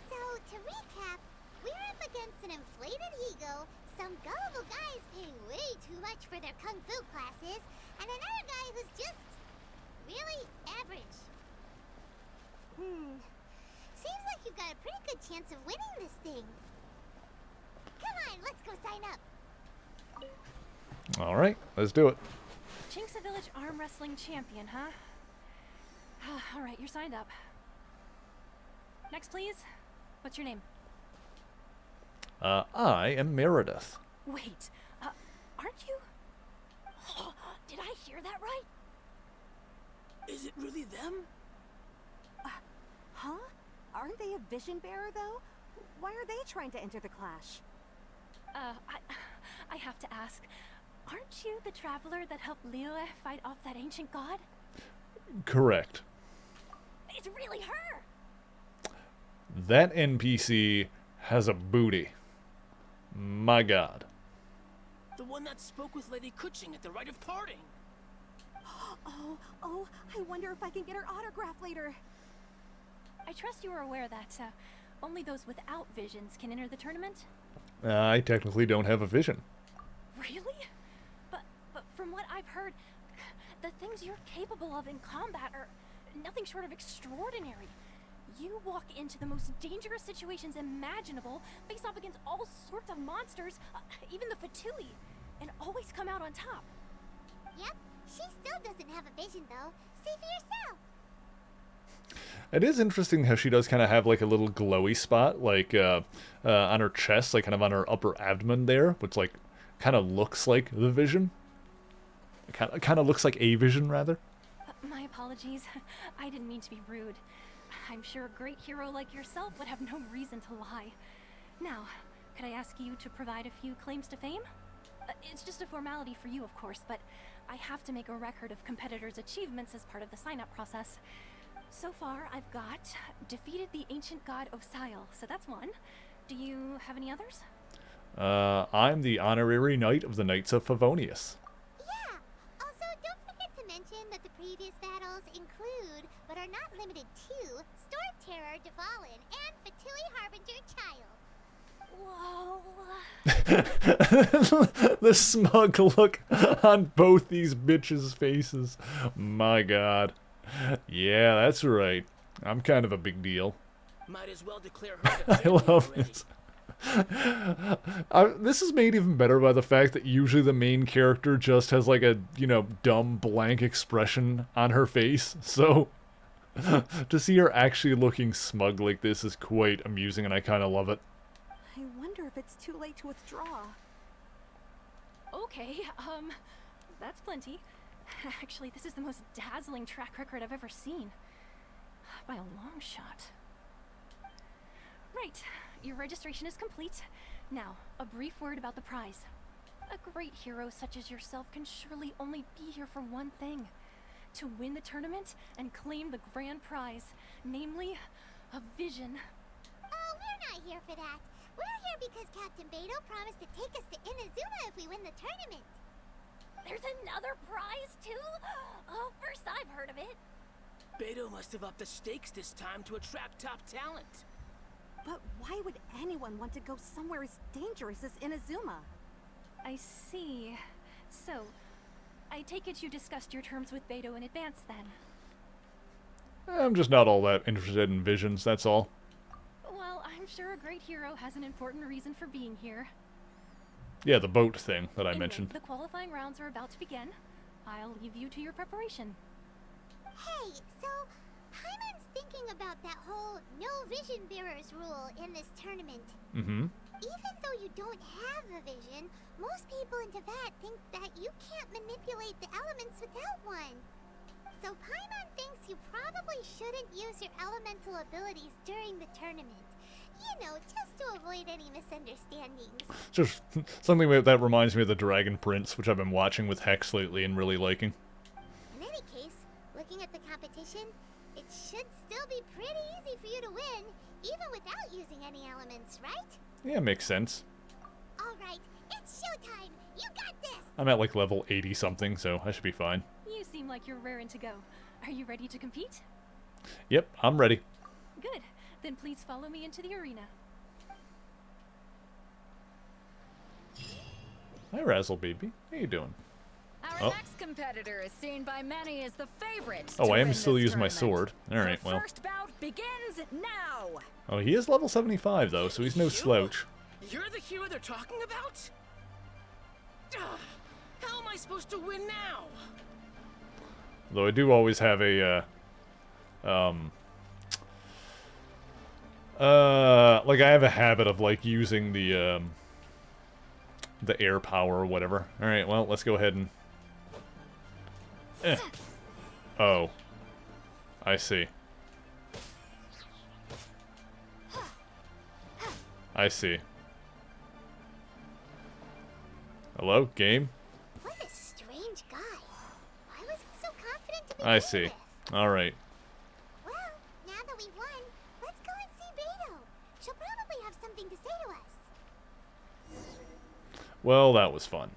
So, to recap, we're up against an inflated ego, some gullible guys paying way too much for their kung fu classes, and another guy who's just really average. Seems like you've got a pretty good chance of winning this thing. Come on, let's go sign up. Alright, let's do it. Chinksa Village arm wrestling champion, huh? Alright, you're signed up. Next, please. What's your name? I am Meredith. Wait, aren't you? Did I hear that right? Is it really them? Huh? Aren't they a vision bearer, though? Why are they trying to enter the clash? I have to ask, aren't you the traveler that helped Liyue fight off that ancient god? Correct. It's really her! That NPC has a booty. My god. The one that spoke with Lady Kuching at the rite of parting. Oh, I wonder if I can get her autograph later. I trust you are aware that only those without visions can enter the tournament? I technically don't have a vision. Really? But from what I've heard, the things you're capable of in combat are nothing short of extraordinary. You walk into the most dangerous situations imaginable, face off against all sorts of monsters, even the Fatui, and always come out on top. Yep, she still doesn't have a vision though. See for yourself. It is interesting how she does kind of have like a little glowy spot, like on her chest, like kind of on her upper abdomen there, which like kind of looks like the vision. It kind of looks like a vision, rather. My apologies. I didn't mean to be rude. I'm sure a great hero like yourself would have no reason to lie. Now, could I ask you to provide a few claims to fame? It's just a formality for you, of course, but I have to make a record of competitors' achievements as part of the sign-up process. So far, I've got defeated the ancient god Osail, so that's one. Do you have any others? I'm the honorary knight of the Knights of Favonius. Yeah. Also, don't forget to mention that the previous battles include, but are not limited to, Storm Terror, Devalin, and Fatui Harbinger Child. Whoa. The smug look on both these bitches' faces. My god. Yeah, that's right. I'm kind of a big deal. Might as well declare her the I champion love already. this. This is made even better by the fact that usually the main character just has like a, dumb blank expression on her face. So to see her actually looking smug like this is quite amusing, and I kind of love it. I wonder if it's too late to withdraw. Okay, that's plenty. Actually, this is the most dazzling track record I've ever seen. By a long shot. Right, your registration is complete. Now, a brief word about the prize. A great hero such as yourself can surely only be here for one thing. To win the tournament and claim the grand prize, namely, a vision. Oh, we're not here for that. We're here because Captain Beto promised to take us to Inazuma if we win the tournament. There's another prize, too? Oh, first I've heard of it. Beto must have upped the stakes this time to attract top talent. But why would anyone want to go somewhere as dangerous as Inazuma? I see. So, I take it you discussed your terms with Beto in advance, then? I'm just not all that interested in visions, that's all. Well, I'm sure a great hero has an important reason for being here. Yeah, the boat thing that I Anyway, mentioned. the qualifying rounds are about to begin. I'll leave you to your preparation. Hey, so Paimon's thinking about that whole no vision bearers rule in this tournament. Mm-hmm. Even though you don't have a vision, most people in Teyvat think that you can't manipulate the elements without one. So Paimon thinks you probably shouldn't use your elemental abilities during the tournament. You know, just to avoid any misunderstandings. Just something that reminds me of the Dragon Prince, which I've been watching with Hex lately and really liking. In any case, looking at the competition, it should still be pretty easy for you to win, even without using any elements, right? Yeah, makes sense. Alright, it's showtime! You got this! I'm at like level 80 something, so I should be fine. You seem like you're raring to go. Are you ready to compete? Yep, I'm ready. Good. Then please follow me into the arena. Hi, Razzle Baby. How you doing? Our next competitor is seen by many as the favorite. Oh, to I am win still this using my tournament. sword. Alright, The well. first bout begins now. Oh, he is level 75, though, so he's no slouch. You're the hero they're talking about? Ugh, how am I supposed to win now? Though I do always have a, like I have a habit of, like, using the air power or whatever. Alright, well, let's go ahead and... Oh. I see. I see. Hello, game? What a strange guy. Why was he so confident to be I see. Alright. Well, now that we've won, let's go and see Beto. She'll probably have something to say to us. Well, that was fun.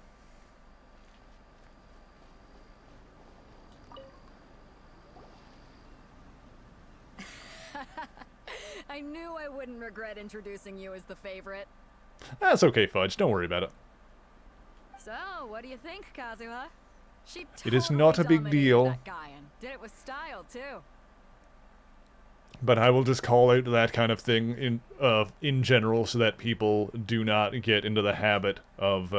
I knew I wouldn't regret introducing you as the favorite. That's okay, Fudge. Don't worry about it. So, what do you think, Kazuha? She It is not a big dominated deal. That guy and did it with style too. But I will just call out that kind of thing in general so that people do not get into the habit of,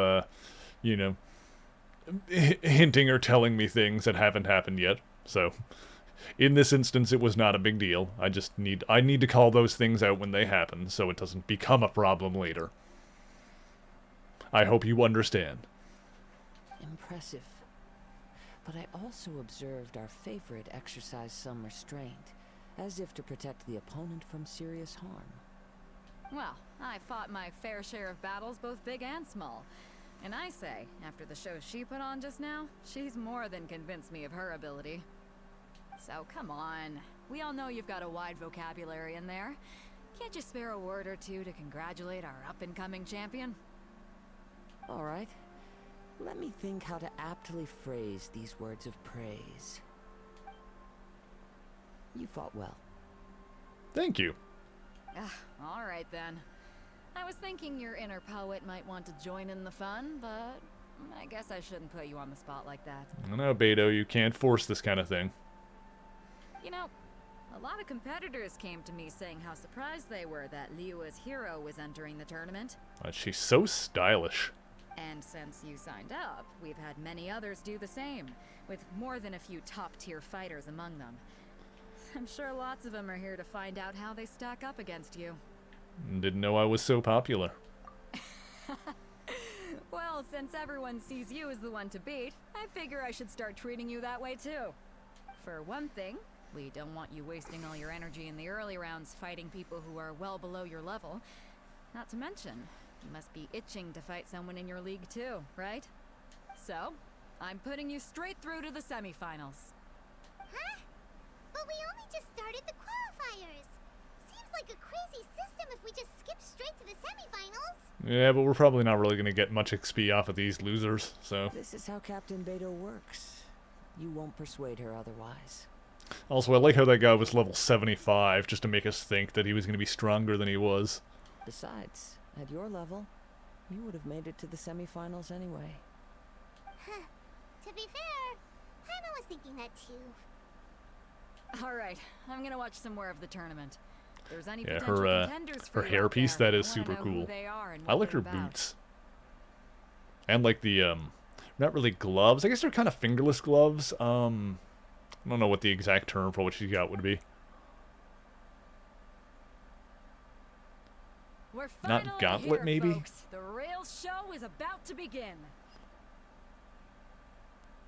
you know, hinting or telling me things that haven't happened yet. So, in this instance, it was not a big deal. I need to call those things out when they happen so it doesn't become a problem later. I hope you understand. Impressive. But I also observed our favorite exercise some restraint, as if to protect the opponent from serious harm. Well, I fought my fair share of battles, both big and small. And I say, after the show she put on just now, she's more than convinced me of her ability. So come on. We all know you've got a wide vocabulary in there. Can't you spare a word or two to congratulate our up-and-coming champion? All right. Let me think how to aptly phrase these words of praise. You fought well. Thank you. All right then. I was thinking your inner poet might want to join in the fun, but I guess I shouldn't put you on the spot like that. No, Beto, you can't force this kind of thing. You know, a lot of competitors came to me saying how surprised they were that Liyue's hero was entering the tournament. She's so stylish. And since you signed up, we've had many others do the same, with more than a few top-tier fighters among them. I'm sure lots of them are here to find out how they stack up against you. Didn't know I was so popular. Well, since everyone sees you as the one to beat, I figure I should start treating you that way too. For one thing, we don't want you wasting all your energy in the early rounds fighting people who are well below your level. Not to mention, you must be itching to fight someone in your league too, right? So, I'm putting you straight through to the semifinals. Huh? But we only just started the qualifiers. Seems like a crazy system if we just skip straight to the semifinals. Yeah, but we're probably not really going to get much XP off of these losers, so... This is how Captain Beto works. You won't persuade her otherwise. Also, I like how that guy was level 75, just to make us think that he was going to be stronger than he was. Besides, at your level, you would have made it to the semifinals anyway. Huh. To be fair, Paimon was thinking that too. Alright, I'm gonna watch some more of the tournament. If there's any Yeah, potential contenders for her you out hairpiece, there, that is I wanna super know who cool. they are and I what like they're her about. boots. And like the, not really gloves. I guess they're kind of fingerless gloves. I don't know what the exact term for what she's got would be. We're Not finally gauntlet, here, maybe? folks. The real show is about to begin.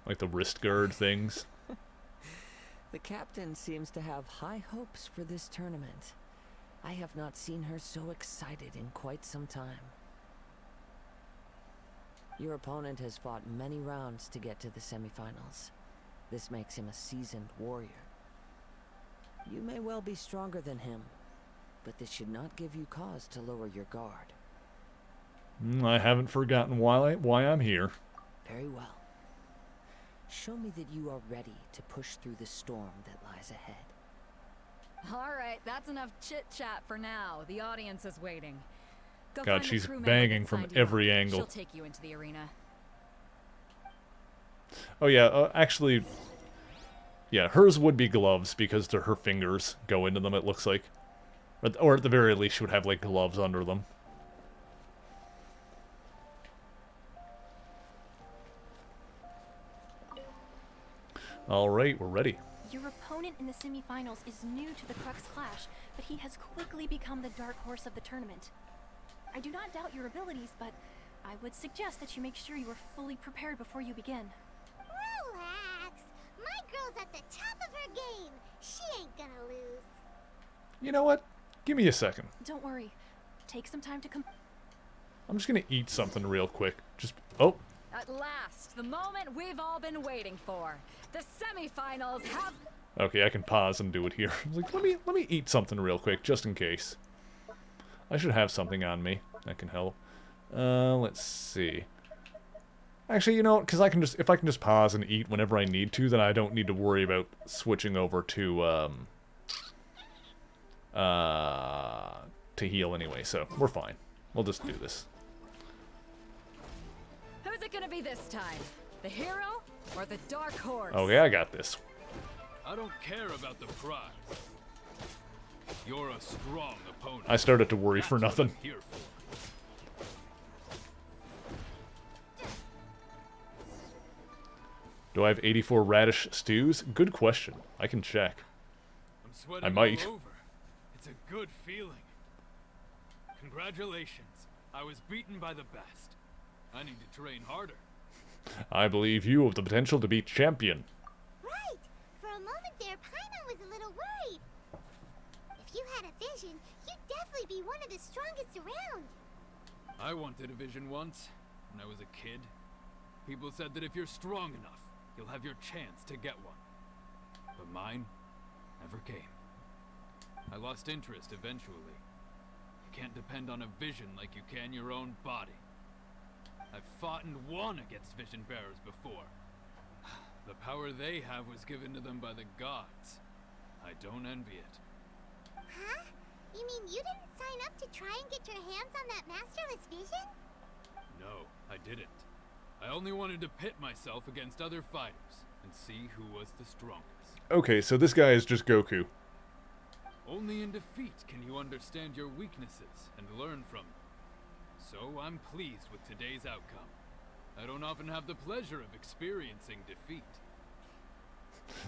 Like the wrist guard things. The captain seems to have high hopes for this tournament. I have not seen her so excited in quite some time. Your opponent has fought many rounds to get to the semifinals. This makes him a seasoned warrior. You may well be stronger than him, but this should not give you cause to lower your guard. I haven't forgotten why I'm here. Very well. Show me that you are ready to push through the storm that lies ahead. Alright, that's enough chit-chat for now. The audience is waiting. Go God, find the she's crew member banging that from signed you every up. angle. She'll take you into the arena. Oh yeah, actually, yeah, hers would be gloves because her fingers go into them, it looks like. Or at the very least, she would have, like, gloves under them. Alright, we're ready. Your opponent in the semifinals is new to the Crux Clash, but he has quickly become the dark horse of the tournament. I do not doubt your abilities, but I would suggest that you make sure you are fully prepared before you begin. Relax. My girl's at the top of her game. She ain't gonna lose. You know what? Give me a second. Don't worry. Take some time to I'm just gonna eat something real quick. Oh. At last, the moment we've all been waiting for. The semifinals have... Okay, I can pause and do it here. Like, let me eat something real quick, just in case. I should have something on me that can help. Let's see. Actually, you know what? Because if I can just pause and eat whenever I need to, then I don't need to worry about switching over to heal anyway. So we're fine. We'll just do this. Who's it gonna be this time? The hero or the dark horse? Okay, I got this. I don't care about the prize. You're a strong opponent. I started to worry for nothing. That's what I'm here for. Do I have 84 radish stews? Good question. I can check. I'm sweating I might. all over. It's a good feeling. Congratulations. I was beaten by the best. I need to train harder. I believe you have the potential to be champion. Right. For a moment there, Paimon was a little worried. If you had a vision, you'd definitely be one of the strongest around. I wanted a vision once, when I was a kid. People said that if you're strong enough, you'll have your chance to get one. But mine never came. I lost interest eventually. You can't depend on a vision like you can your own body. I've fought and won against vision bearers before. The power they have was given to them by the gods. I don't envy it. Huh? You mean you didn't sign up to try and get your hands on that masterless vision? No, I didn't. I only wanted to pit myself against other fighters and see who was the strongest. Okay, so this guy is just Goku. Only in defeat can you understand your weaknesses and learn from them. So I'm pleased with today's outcome. I don't often have the pleasure of experiencing defeat.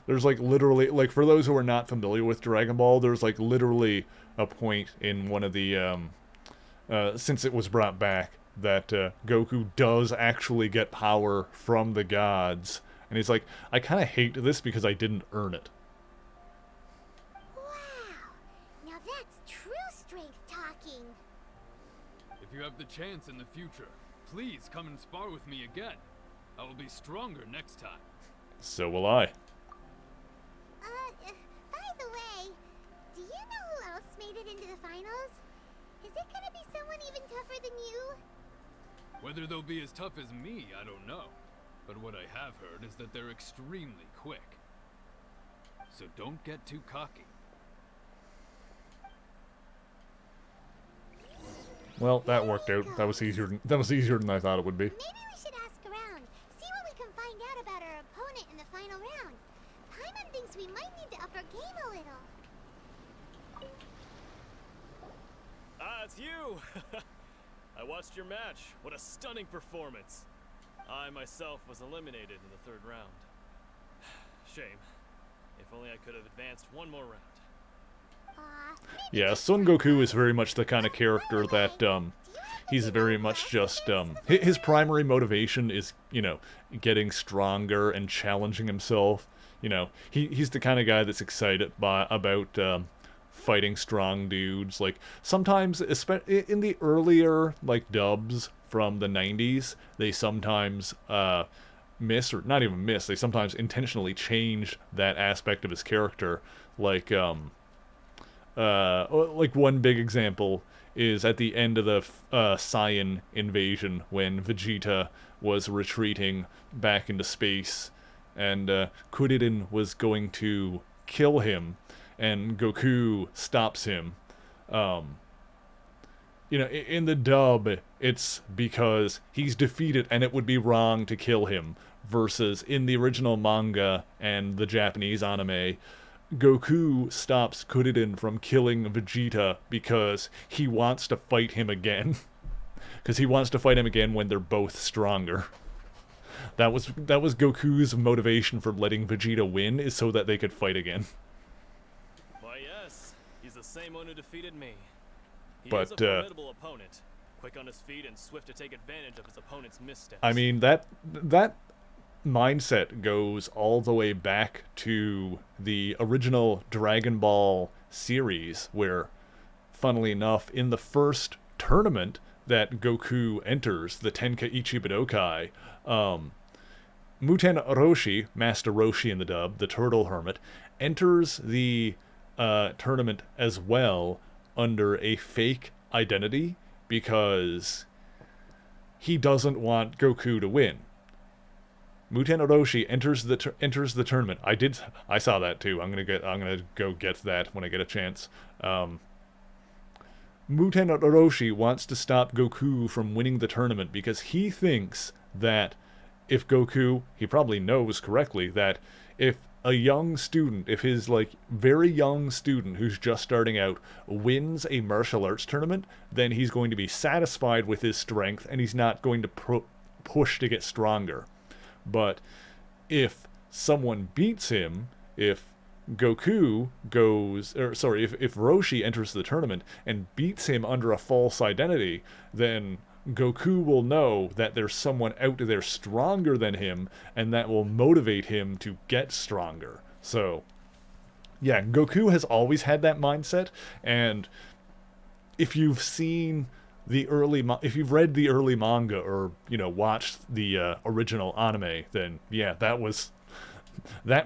There's like literally, like for those who are not familiar with Dragon Ball, there's like literally a point in one of the, since it was brought back, that Goku does actually get power from the gods. And he's like, I kind of hate this because I didn't earn it. Wow. Now that's true strength talking. If you have the chance in the future, please come and spar with me again. I will be stronger next time. So will I. By the way, do you know who else made it into the finals? Is it gonna be someone even tougher than you? Whether they'll be as tough as me, I don't know. But what I have heard is that they're extremely quick. So don't get too cocky. Well, that worked out. That was easier than I thought it would be. Maybe we should ask around, see what we can find out about our opponent in the final round. Paimon thinks we might need to up our game a little. Ah, it's you! I watched your match. What a stunning performance. I myself was eliminated in the third round. Shame. If only I could have advanced one more round. Yeah, Son Goku is very much the kind of character that, he's very much just, his primary motivation is, you know, getting stronger and challenging himself. You know, he's the kind of guy that's excited about fighting strong dudes. Like, sometimes, in the earlier, like, dubs from the 90s, they sometimes miss, or not even miss, they sometimes intentionally change that aspect of his character. Like, one big example is at the end of the Saiyan invasion, when Vegeta was retreating back into space, and Kuririn was going to kill him, and Goku stops him. You know, in the dub, it's because he's defeated and it would be wrong to kill him, versus in the original manga and the Japanese anime, Goku stops Kuririn from killing Vegeta because he wants to fight him again. Because he wants to fight him again when they're both stronger. That was Goku's motivation for letting Vegeta win, is so that they could fight again. Why, yes. He's the same one who defeated me. He But, is a formidable opponent. Quick on his feet and swift to take advantage of his opponent's missteps. I mean, that mindset goes all the way back to the original Dragon Ball series, where, funnily enough, in the first tournament that Goku enters, the Tenkaichi Budokai, Muten Roshi, Master Roshi in the dub, the Turtle Hermit, enters the tournament as well under a fake identity, because he doesn't want Goku to win. Muten Orochi enters the tournament. I saw that too. I'm gonna go get that when I get a chance. Muten Orochi wants to stop Goku from winning the tournament because he thinks that if Goku, he probably knows correctly, that if a young student, if his, like, very young student who's just starting out wins a martial arts tournament, then he's going to be satisfied with his strength and he's not going to push to get stronger. But if someone beats him, if Goku goes, if Roshi enters the tournament and beats him under a false identity, then Goku will know that there's someone out there stronger than him, and that will motivate him to get stronger. So, yeah, Goku has always had that mindset, and if you've seen if you've read the early manga, or, you know, watched the original anime, then yeah, that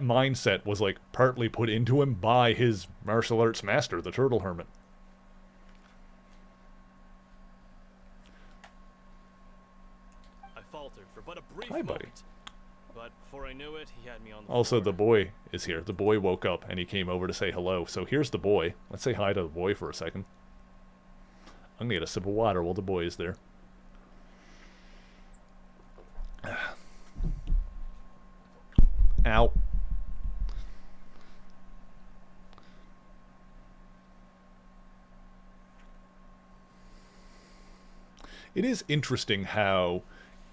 mindset was, like, partly put into him by his martial arts master, the Turtle Hermit. I faltered for but a brief Hi, buddy. moment. But before I knew it, he had me on the Also, floor. the boy is here. The boy woke up and he came over to say hello. So here's the boy. Let's say hi to the boy for a second. I'm gonna get a sip of water while the boy is there. Ow. It is interesting how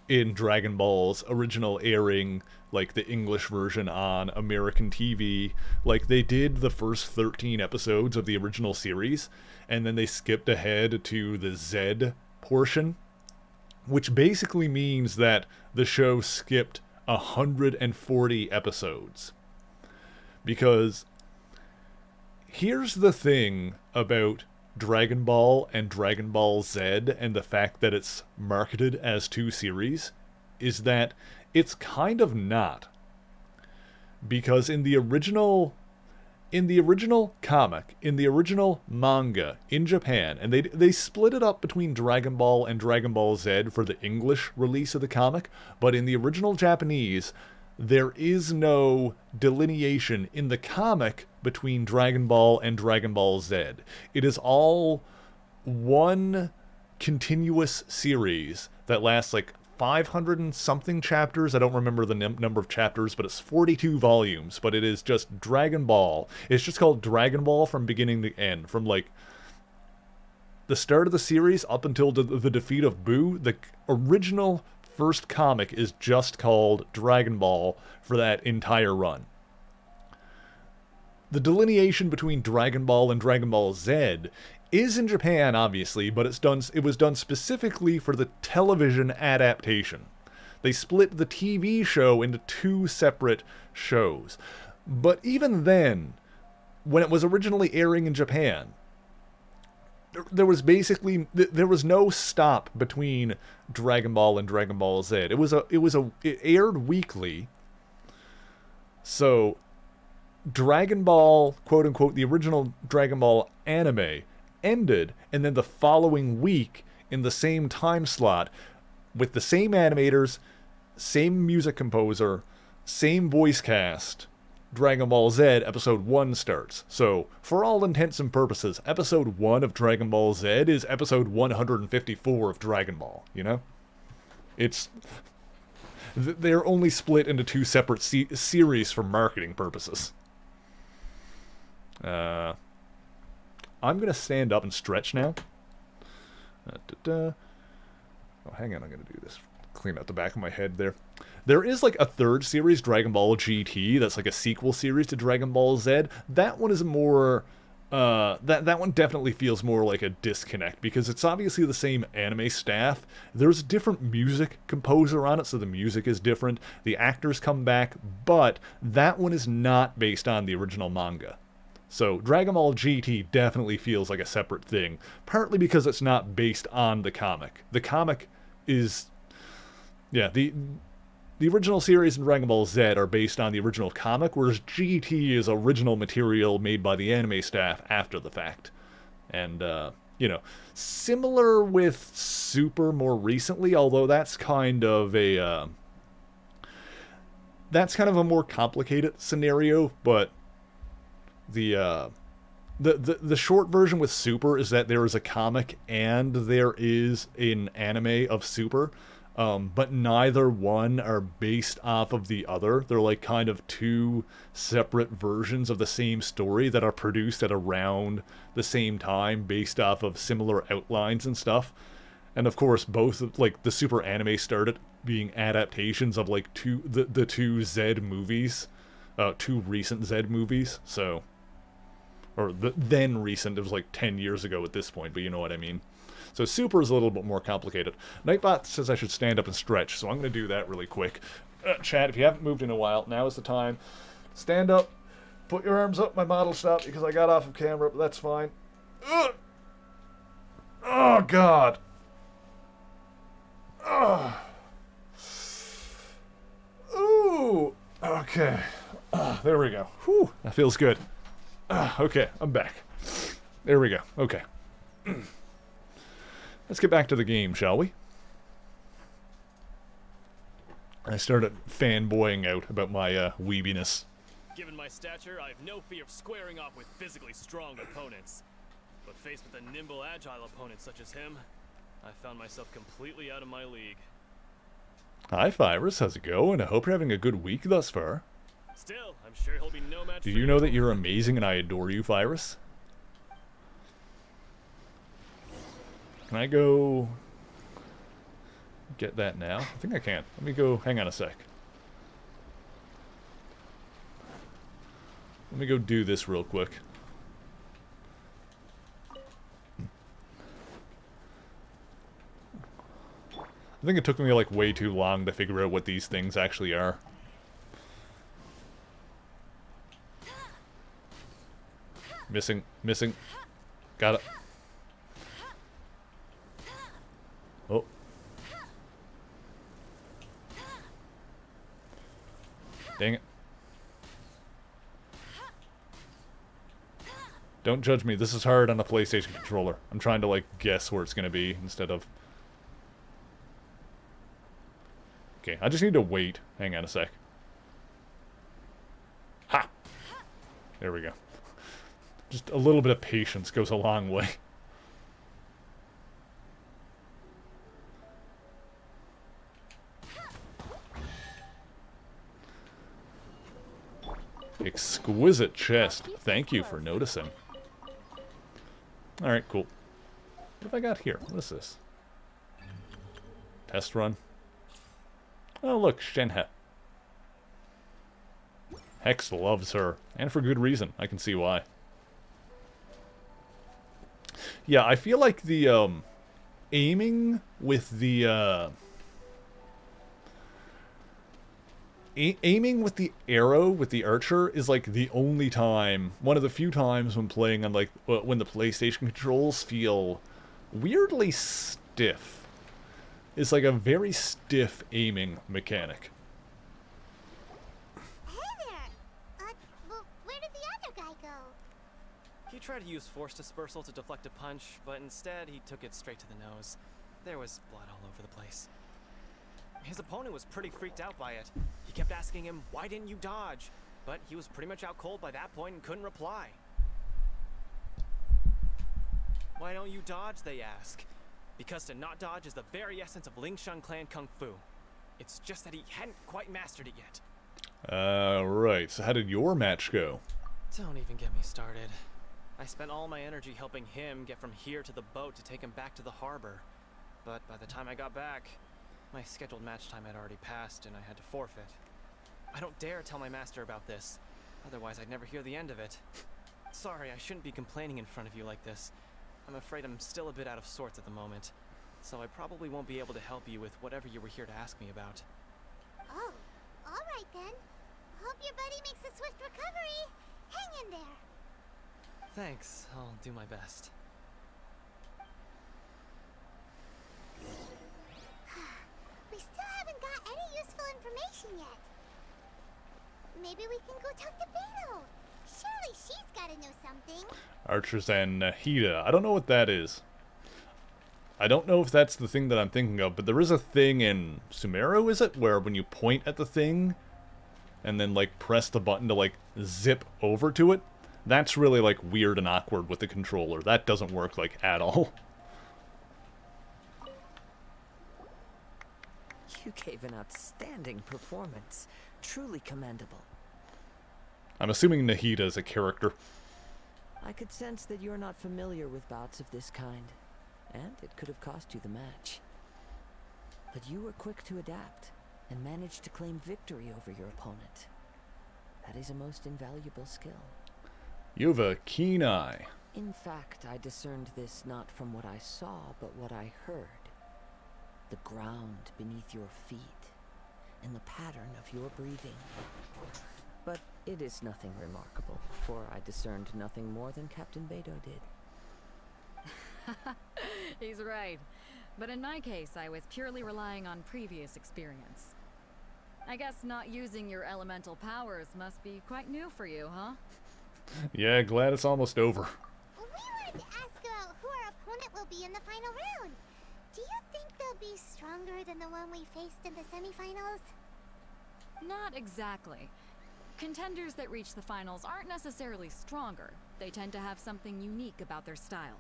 in Dragon Ball's original airing, like the English version on American TV, like they did the first 13 episodes of the original series, and then they skipped ahead to the Z portion, which basically means that the show skipped 140 episodes. Because here's the thing about Dragon Ball and Dragon Ball Z and the fact that it's marketed as two series, is that it's kind of not. Because in the original comic, in the original manga in Japan, and they split it up between Dragon Ball and Dragon Ball Z for the English release of the comic, but in the original Japanese, there is no delineation in the comic between Dragon Ball and Dragon Ball Z. It is all one continuous series that lasts like 500 and something chapters. I don't remember the number of chapters, but it's 42 volumes. But it is just Dragon Ball. It's just called Dragon Ball from beginning to end. From like the start of the series up until the defeat of Buu, the original first comic is just called Dragon Ball for that entire run. The delineation between Dragon Ball and Dragon Ball Z is in Japan, obviously, but it was done specifically for the television adaptation. They split the TV show into two separate shows. But even then, when it was originally airing in Japan, there was basically there was no stop between Dragon Ball and Dragon Ball Z. It aired weekly. So Dragon Ball, quote unquote, the original Dragon Ball anime ended, and then the following week in the same time slot with the same animators, same music composer, same voice cast, Dragon Ball Z episode 1 starts. So, for all intents and purposes, episode 1 of Dragon Ball Z is episode 154 of Dragon Ball, you know? It's... They're only split into 2 separate series for marketing purposes. I'm gonna stand up and stretch now. Oh, hang on, I'm gonna do this. Clean out the back of my head there. There is like a third series, Dragon Ball GT, that's like a sequel series to Dragon Ball Z. That one is more... that one definitely feels more like a disconnect, because it's obviously the same anime staff. There's a different music composer on it, so the music is different. The actors come back, but that one is not based on the original manga. So Dragon Ball GT definitely feels like a separate thing, partly because it's not based on the comic. The comic is... Yeah, the original series in Dragon Ball Z are based on the original comic, whereas GT is original material made by the anime staff after the fact. And, you know, similar with Super more recently, although that's kind of a more complicated scenario, but the short version with Super is that there is a comic and there is an anime of Super. But neither one are based off of the other. They're like kind of 2 separate versions of the same story that are produced at around the same time based off of similar outlines and stuff. And of course, both, like, the Super anime started being adaptations of, like, the 2 Z movies. 2 recent Z movies, so... Or the then recent, it was like 10 years ago at this point, but you know what I mean. So Super is a little bit more complicated. Nightbot says I should stand up and stretch, so I'm going to do that really quick. Chat, if you haven't moved in a while, now is the time. Stand up, put your arms up. My model stopped because I got off of camera, but that's fine. Ugh. Oh, God. Ugh. Ooh. Okay. There we go. Whew, that feels good. Okay, I'm back. There we go. Okay. Let's get back to the game, shall we? I started fanboying out about my weebiness. Given my stature, I have no fear of squaring off with physically strong opponents. But faced with a nimble, agile opponent such as him, I found myself completely out of my league. Hi, Virus. How's it going? I hope you're having a good week thus far. Still, I'm sure he'll be no match for Do you know that you're amazing and I adore you, Virus? Can I go get that now? I think I can. Let me go, hang on a sec. Let me go do this real quick. I think it took me like way too long to figure out what these things actually are. Missing. Got it. Oh. Dang it. Don't judge me. This is hard on a PlayStation controller. I'm trying to, like, guess where it's gonna be instead of... Okay, I just need to wait. Hang on a sec. Ha! There we go. Just a little bit of patience goes a long way. Exquisite chest. Thank you for noticing. Alright, cool. What have I got here? What is this? Test run. Oh, look, Shenhe. Hex loves her. And for good reason. I can see why. Yeah, I feel like the, aiming with the, aiming with the arrow with the archer is like the only time, one of the few times when playing on like when the PlayStation controls feel weirdly stiff. It's like a very stiff aiming mechanic. Hey there! Well, where did the other guy go? He tried to use force dispersal to deflect a punch, but instead he took it straight to the nose. There was blood all over the place. His opponent was pretty freaked out by it. He kept asking him, "Why didn't you dodge?" But he was pretty much out cold by that point and couldn't reply. "Why don't you dodge?" they ask. Because to not dodge is the very essence of Lingshan clan kung fu. It's just that he hadn't quite mastered it yet. Right. So how did your match go? Don't even get me started. I spent all my energy helping him get from here to the boat to take him back to the harbor. But by the time I got back, my scheduled match time had already passed and I had to forfeit. I don't dare tell my master about this, otherwise I'd never hear the end of it. Sorry, I shouldn't be complaining in front of you like this. I'm afraid I'm still a bit out of sorts at the moment, so I probably won't be able to help you with whatever you were here to ask me about. Oh, alright then. Hope your buddy makes a swift recovery. Hang in there. Thanks, I'll do my best. We still haven't got any useful information yet. Maybe we can go talk to Beto. Surely she's gotta know something. Archers and Nahida. I don't know what that is. I don't know if that's the thing that I'm thinking of, but there is a thing in Sumeru, is it? Where when you point at the thing and then like press the button to like zip over to it, that's really like weird and awkward with the controller. That doesn't work like at all. You gave an outstanding performance. Truly commendable. I'm assuming Nahida is a character. I could sense that you're not familiar with bouts of this kind, and it could have cost you the match. But you were quick to adapt, and managed to claim victory over your opponent. That is a most invaluable skill. You have a keen eye. In fact, I discerned this not from what I saw, but what I heard. The ground beneath your feet, and the pattern of your breathing. But it is nothing remarkable, for I discerned nothing more than Captain Beto did. He's right. But in my case, I was purely relying on previous experience. I guess not using your elemental powers must be quite new for you, huh? Yeah, glad it's almost over. We wanted to ask about who our opponent will be in the final round. Do you think they'll be stronger than the one we faced in the semifinals? Not exactly. Contenders that reach the finals aren't necessarily stronger. They tend to have something unique about their style.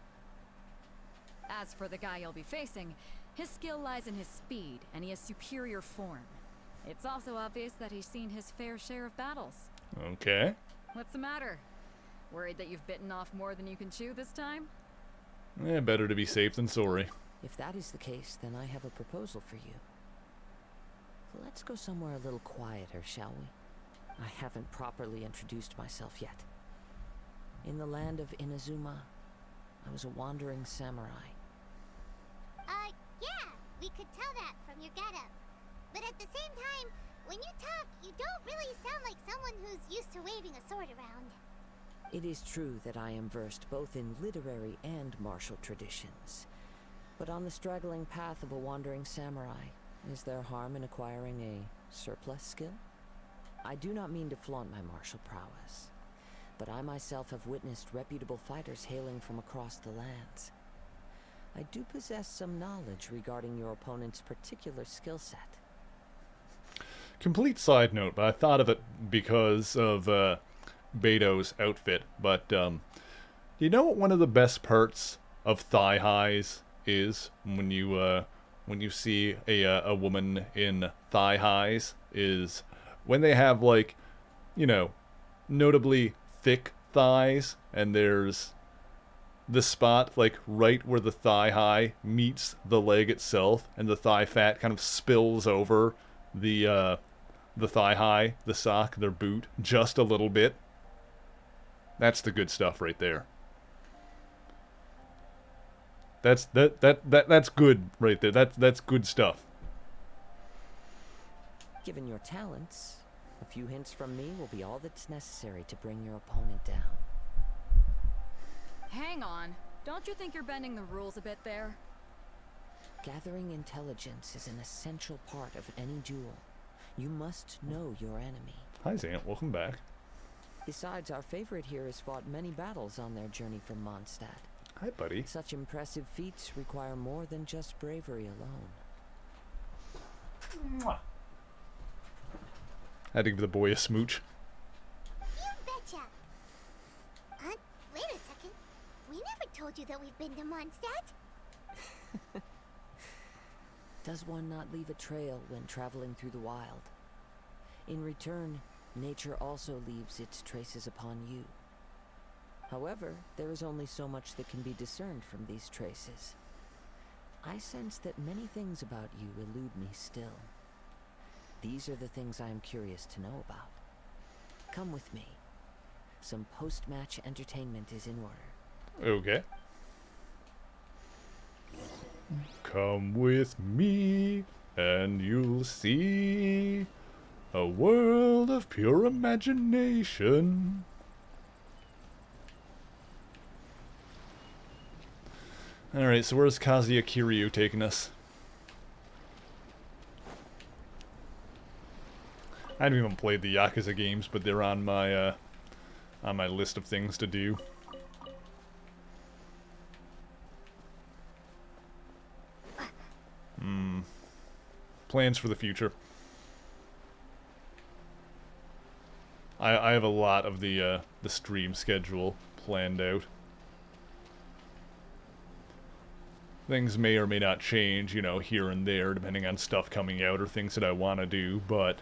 As for the guy you'll be facing, his skill lies in his speed, and he has superior form. It's also obvious that he's seen his fair share of battles. Okay. What's the matter? Worried that you've bitten off more than you can chew this time? Better to be safe than sorry. If that is the case, then I have a proposal for you. Let's go somewhere a little quieter, shall we? I haven't properly introduced myself yet. In the land of Inazuma, I was a wandering samurai. Yeah, we could tell that from your getup. But at the same time, when you talk, you don't really sound like someone who's used to waving a sword around. It is true that I am versed both in literary and martial traditions. But on the straggling path of a wandering samurai, is there harm in acquiring a surplus skill? I do not mean to flaunt my martial prowess, but I myself have witnessed reputable fighters hailing from across the lands. I do possess some knowledge regarding your opponent's particular skill set. Complete side note, but I thought of it because of Beto's outfit. But you know what one of the best parts of thigh highs is when you see a woman in thigh highs is when they have, like, you know, notably thick thighs, and there's the spot, like, right where the thigh high meets the leg itself, and the thigh fat kind of spills over the thigh high, the sock, their boot, just a little bit. That's the good stuff right there. That's good right there. That's good stuff. Given your talents, few hints from me will be all that's necessary to bring your opponent down. Hang on. Don't you think you're bending the rules a bit there? Gathering intelligence is an essential part of any duel. You must know your enemy. Hi, Zant. Welcome back. Besides, our favorite here has fought many battles on their journey from Mondstadt. Hi, buddy. Such impressive feats require more than just bravery alone. Mwah. Had to give the boy a smooch. You betcha. Wait a second. We never told you that we've been to Mondstadt. Does one not leave a trail when traveling through the wild? In return, nature also leaves its traces upon you. However, there is only so much that can be discerned from these traces. I sense that many things about you elude me still. These are the things I am curious to know about. Come with me. Some post-match entertainment is in order. Okay. Come with me, and you'll see a world of pure imagination. Alright, so where's Kazuya Kiryu taking us? I haven't even played the Yakuza games, but they're on my list of things to do. Plans for the future. I have a lot of the stream schedule planned out. Things may or may not change, you know, here and there, depending on stuff coming out or things that I want to do, but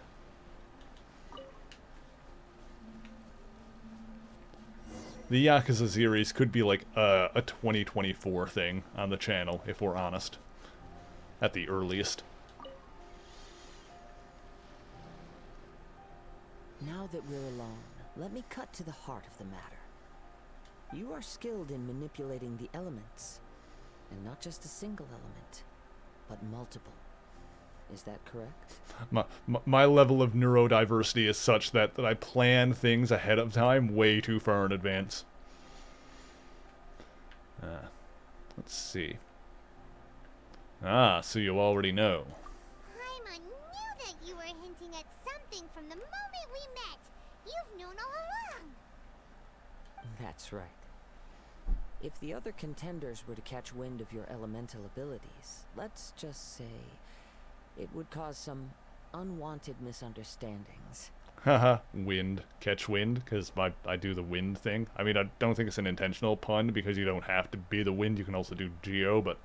the Yakuza series could be like a 2024 thing on the channel, if we're honest. At the earliest. Now that we're alone, let me cut to the heart of the matter. You are skilled in manipulating the elements. And not just a single element, but multiple. Is that correct? My level of neurodiversity is such that I plan things ahead of time way too far in advance. Let's see. So you already know. Paimon knew that you were hinting at something from the moment we met. You've known all along. That's right. If the other contenders were to catch wind of your elemental abilities, let's just say it would cause some unwanted misunderstandings. Haha, wind. Catch wind, because I do the wind thing. I mean, I don't think it's an intentional pun, because you don't have to be the wind, you can also do Geo, but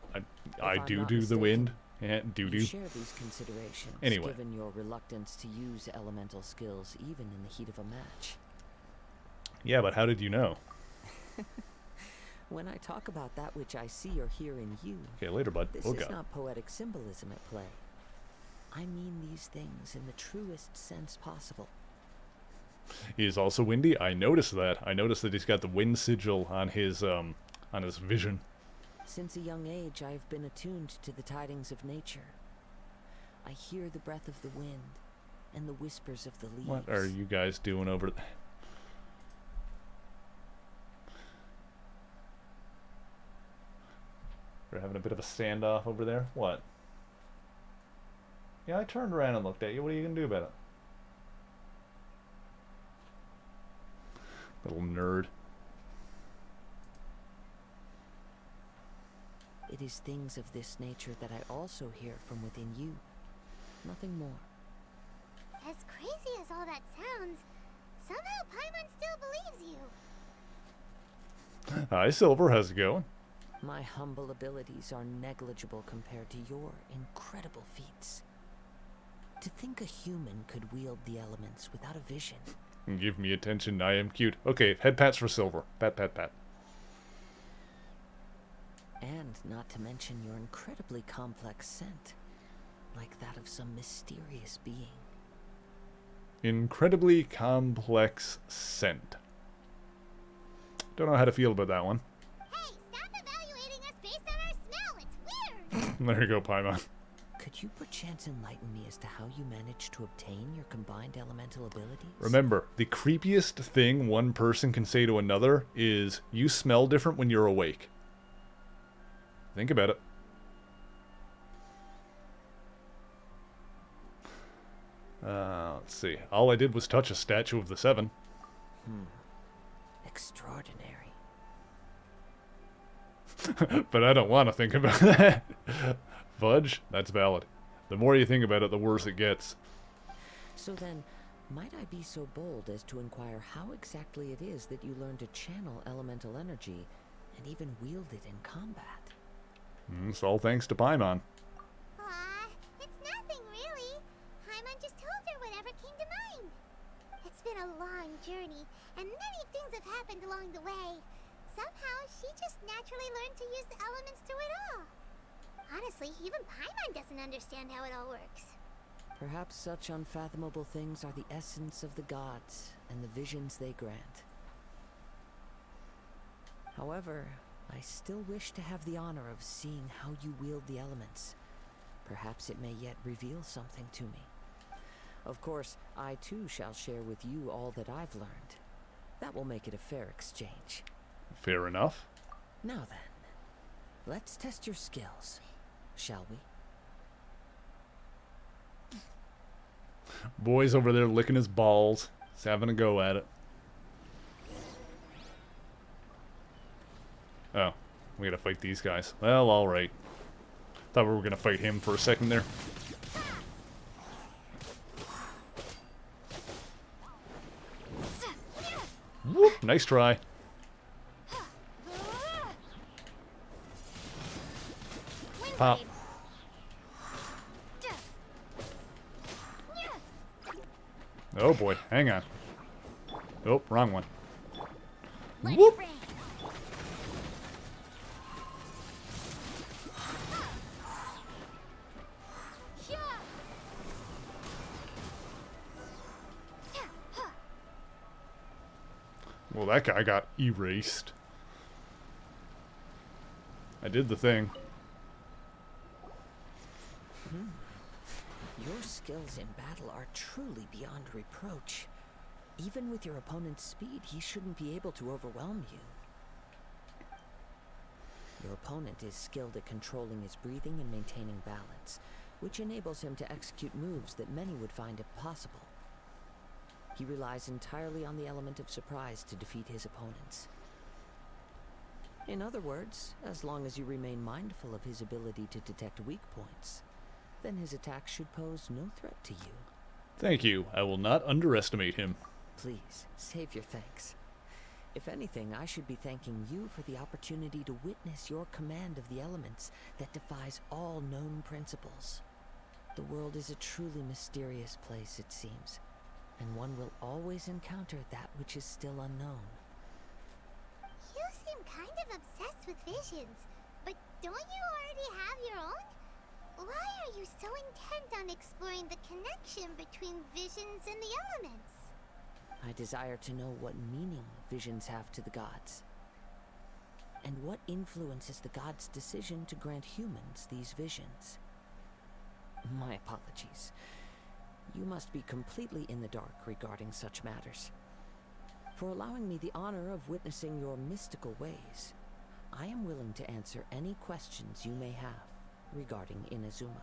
I do the wind. Yeah, You share these considerations, Anyway. given your reluctance to use elemental skills even in the heat of a match. Yeah, but how did you know? When I talk about that which I see or hear in you, Okay, later, bud. this Oh, is God. not poetic symbolism at play. I mean these things in the truest sense possible. He is also windy. I noticed that. I noticed that he's got the wind sigil on his vision. Since a young age, I have been attuned to the tidings of nature. I hear the breath of the wind and the whispers of the leaves. What are you guys doing over there? We're having a bit of a standoff over there. What? Yeah, I turned around and looked at you. What are you gonna do about it? Little nerd. It is things of this nature that I also hear from within you. Nothing more. As crazy as all that sounds, somehow Paimon still believes you. Hi, Silver. How's it going? My humble abilities are negligible compared to your incredible feats. To think a human could wield the elements without a vision. Give me attention. I am cute. Okay, head pats for Silver. Pat, pat, pat. And not to mention your incredibly complex scent. Like that of some mysterious being. Incredibly complex scent. Don't know how to feel about that one. Hey, stop evaluating us based on our smell. It's weird. There you go, Paimon. Could you perchance enlighten me as to how you managed to obtain your combined elemental abilities? Remember, the creepiest thing one person can say to another is, you smell different when you're awake. Think about it. Let's see. All I did was touch a statue of the Seven. Extraordinary. But I don't want to think about that. Fudge, that's valid. The more you think about it, the worse it gets. So then, might I be so bold as to inquire how exactly it is that you learn to channel elemental energy and even wield it in combat? It's all thanks to Paimon. Aw, it's nothing really. Paimon just told her whatever came to mind. It's been a long journey, and many things have happened along the way. Somehow, she just naturally learned to use the elements through it all. Honestly, even Paimon doesn't understand how it all works. Perhaps such unfathomable things are the essence of the gods and the visions they grant. However, I still wish to have the honor of seeing how you wield the elements. Perhaps it may yet reveal something to me. Of course, I too shall share with you all that I've learned. That will make it a fair exchange. Fair enough. Now then, let's test your skills, shall we? Boy's over there licking his balls. He's having a go at it. Oh, we gotta fight these guys. Well, alright. Thought we were gonna fight him for a second there. Whoop, nice try. Pop. Oh boy, hang on. Oh, wrong one. Whoop! Well, that guy got erased. I did the thing. Your skills in battle are truly beyond reproach. Even with your opponent's speed, he shouldn't be able to overwhelm you. Your opponent is skilled at controlling his breathing and maintaining balance, which enables him to execute moves that many would find impossible. He relies entirely on the element of surprise to defeat his opponents. In other words, as long as you remain mindful of his ability to detect weak points, then his attack should pose no threat to you. Thank you. I will not underestimate him. Please, save your thanks. If anything, I should be thanking you for the opportunity to witness your command of the elements that defies all known principles. The world is a truly mysterious place, it seems, and one will always encounter that which is still unknown. You seem kind of obsessed with visions, but don't you already have your own? Why are you so intent on exploring the connection between visions and the elements? I desire to know what meaning visions have to the gods, and what influences the gods' decision to grant humans these visions. My apologies. You must be completely in the dark regarding such matters. For allowing me the honor of witnessing your mystical ways, I am willing to answer any questions you may have regarding Inazuma.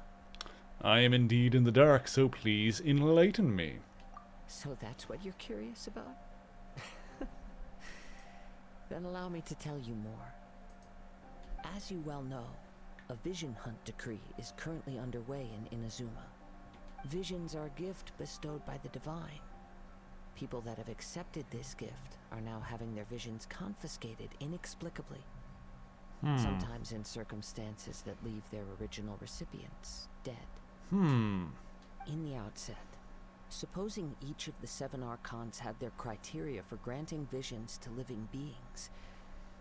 I am indeed in the dark, so please enlighten me. So that's what you're curious about? Then allow me to tell you more. As you well know, a vision hunt decree is currently underway in Inazuma. Visions are a gift bestowed by the divine. People that have accepted this gift are now having their visions confiscated inexplicably. Sometimes in circumstances that leave their original recipients dead. In the outset, supposing each of the 7 Archons had their criteria for granting visions to living beings,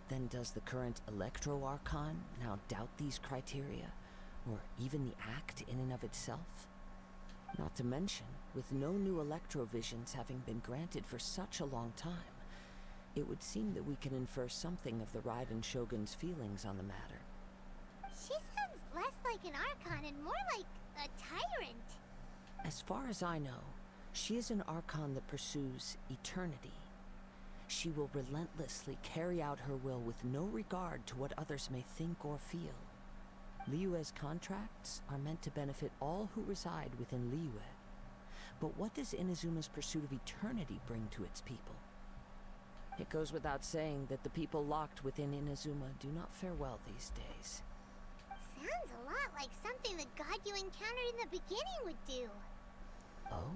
then does the current Electro Archon now doubt these criteria, or even the act in and of itself? Not to mention, with no new Electro visions having been granted for such a long time, it would seem that we can infer something of the Raiden Shogun's feelings on the matter. She sounds less like an Archon and more like a tyrant. As far as I know, she is an Archon that pursues eternity. She will relentlessly carry out her will with no regard to what others may think or feel. Liyue's contracts are meant to benefit all who reside within Liyue. But what does Inazuma's pursuit of eternity bring to its people? It goes without saying that the people locked within Inazuma do not fare well these days. Sounds a lot like something the god you encountered in the beginning would do. Oh?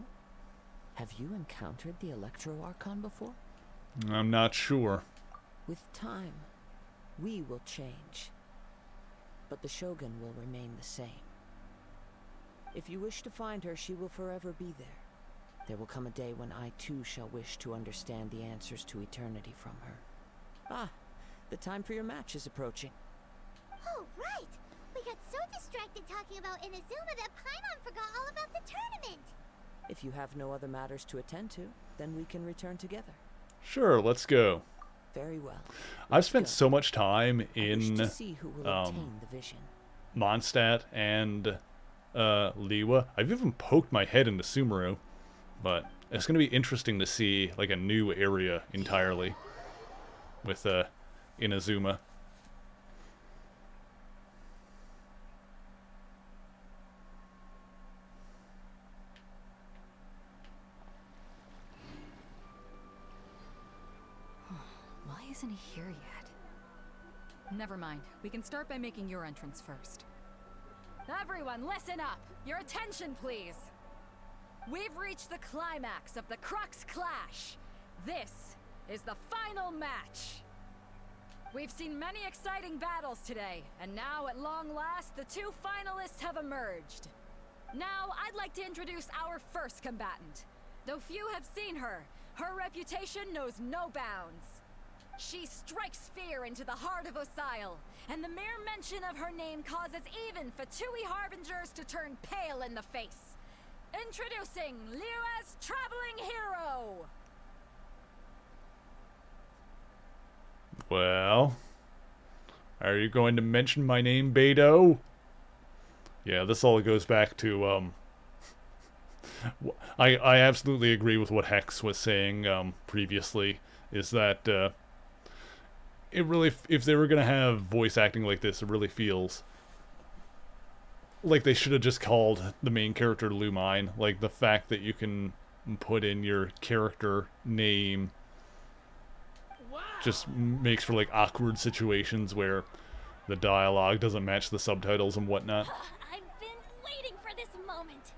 Have you encountered the Electro Archon before? I'm not sure. With time, we will change. But the Shogun will remain the same. If you wish to find her, she will forever be there. There will come a day when I too shall wish to understand the answers to eternity from her. Ah, the time for your match is approaching. Oh, right! We got so distracted talking about Inazuma that Paimon forgot all about the tournament! If you have no other matters to attend to, then we can return together. Sure, let's go. Very well. I've spent so much time I wish in to see who will obtain the vision. Mondstadt and Liyue. I've even poked my head into Sumeru, but it's going to be interesting to see like a new area entirely with Inazuma. Why isn't he here yet? Never mind. We can start by making your entrance first. Everyone, listen up! Your attention, please! We've reached the climax of the Crux Clash! This is the final match! We've seen many exciting battles today, and now at long last, the two finalists have emerged. Now, I'd like to introduce our first combatant. Though few have seen her, her reputation knows no bounds. She strikes fear into the heart of Osile, and the mere mention of her name causes even Fatui Harbingers to turn pale in the face. Introducing Liyue's traveling hero! Well, are you going to mention my name, Beidou? Yeah, this all goes back to, I absolutely agree with what Hex was saying, previously, is that, it really, if they were going to have voice acting like this, it really feels like they should have just called the main character Lumine. Like, the fact that you can put in your character name just makes for, like, awkward situations where the dialogue doesn't match the subtitles and whatnot. I've been waiting for this moment.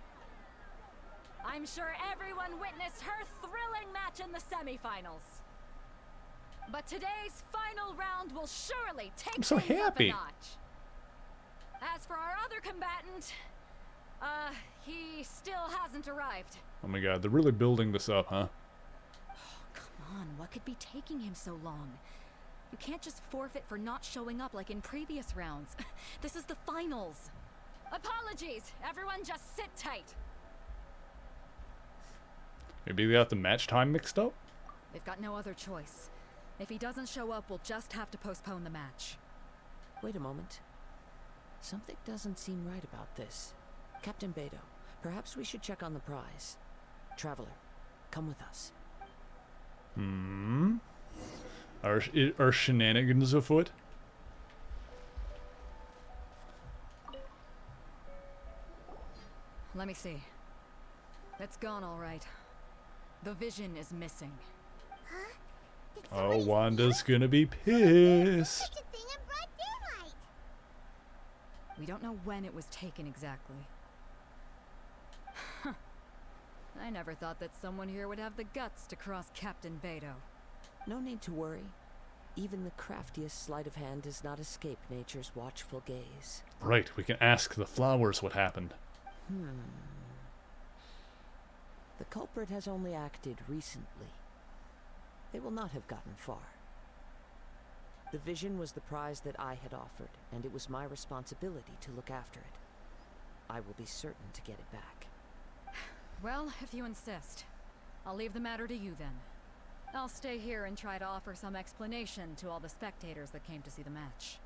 I'm sure everyone witnessed her thrilling match in the semifinals. But today's final round will surely take I'm so things happy. up a notch. As for our other combatant, he still hasn't arrived. Oh my god, they're really building this up, huh? Come on, what could be taking him so long? You can't just forfeit for not showing up like in previous rounds. This is the finals. Apologies, everyone just sit tight. Maybe they got the match time mixed up? They've got no other choice. If he doesn't show up, we'll just have to postpone the match. Wait a moment. Something doesn't seem right about this. Captain Beidou, perhaps we should check on the prize. Traveler, come with us. Are shenanigans afoot? Let me see. It's gone all right. The vision is missing. Huh? Did Oh, somebody Wanda's steal it? gonna be Such pissed. a thing in broad daylight. We don't know when it was taken exactly. I never thought that someone here would have the guts to cross Captain Beidou. No need to worry. Even the craftiest sleight of hand does not escape nature's watchful gaze. Right, we can ask the flowers what happened. The culprit has only acted recently. They will not have gotten far. The vision was the prize that I had offered, and it was my responsibility to look after it. I will be certain to get it back. Well, if you insist. I'll leave the matter to you then. I'll stay here and try to offer some explanation to all the spectators that came to see the match.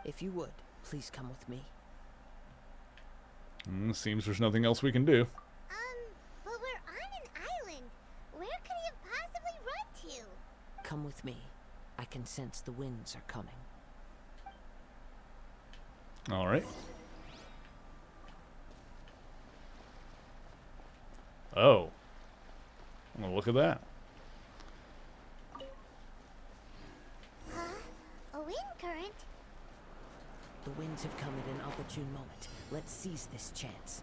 If you would, please come with me. Seems there's nothing else we can do. But we're on an island. Where could he have possibly run to? Come with me. I can sense the winds are coming. All right. Oh. Well, look at that. Huh? A wind current? The winds have come at an opportune moment. Let's seize this chance.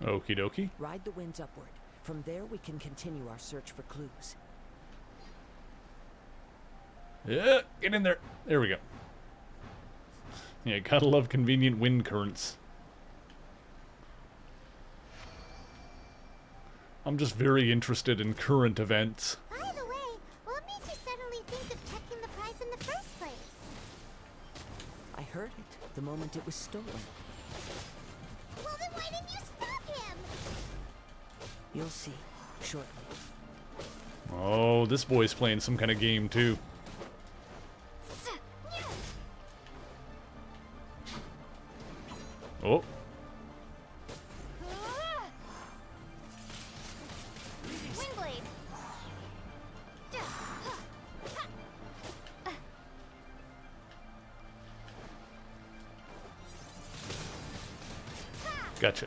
Okie dokie. Ride the winds upward. From there, we can continue our search for clues. Yeah, get in there. There we go. Yeah, gotta love convenient wind currents. I'm just very interested in current events. By the way, what made you suddenly think of checking the prize in the first place? I heard it the moment it was stolen. Well, then why didn't you stop him? You'll see shortly. Oh, this boy's playing some kind of game too. Oh. Windblade. Gotcha.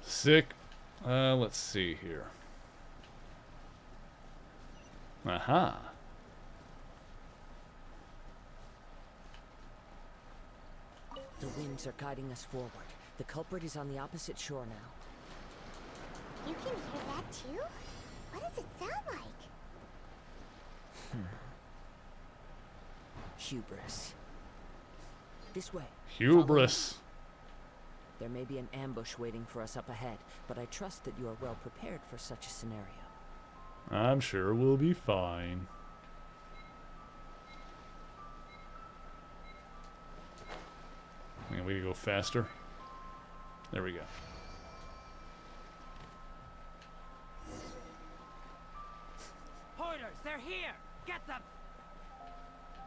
Sick. Let's see here. Aha. The winds are guiding us forward. The culprit is on the opposite shore now. You can hear that too? What does it sound like? Hubris. This way. Hubris. There may be an ambush waiting for us up ahead, but I trust that you are well prepared for such a scenario. I'm sure we'll be fine. Yeah, we go faster. There we go. Hoarders, they're here! Get them!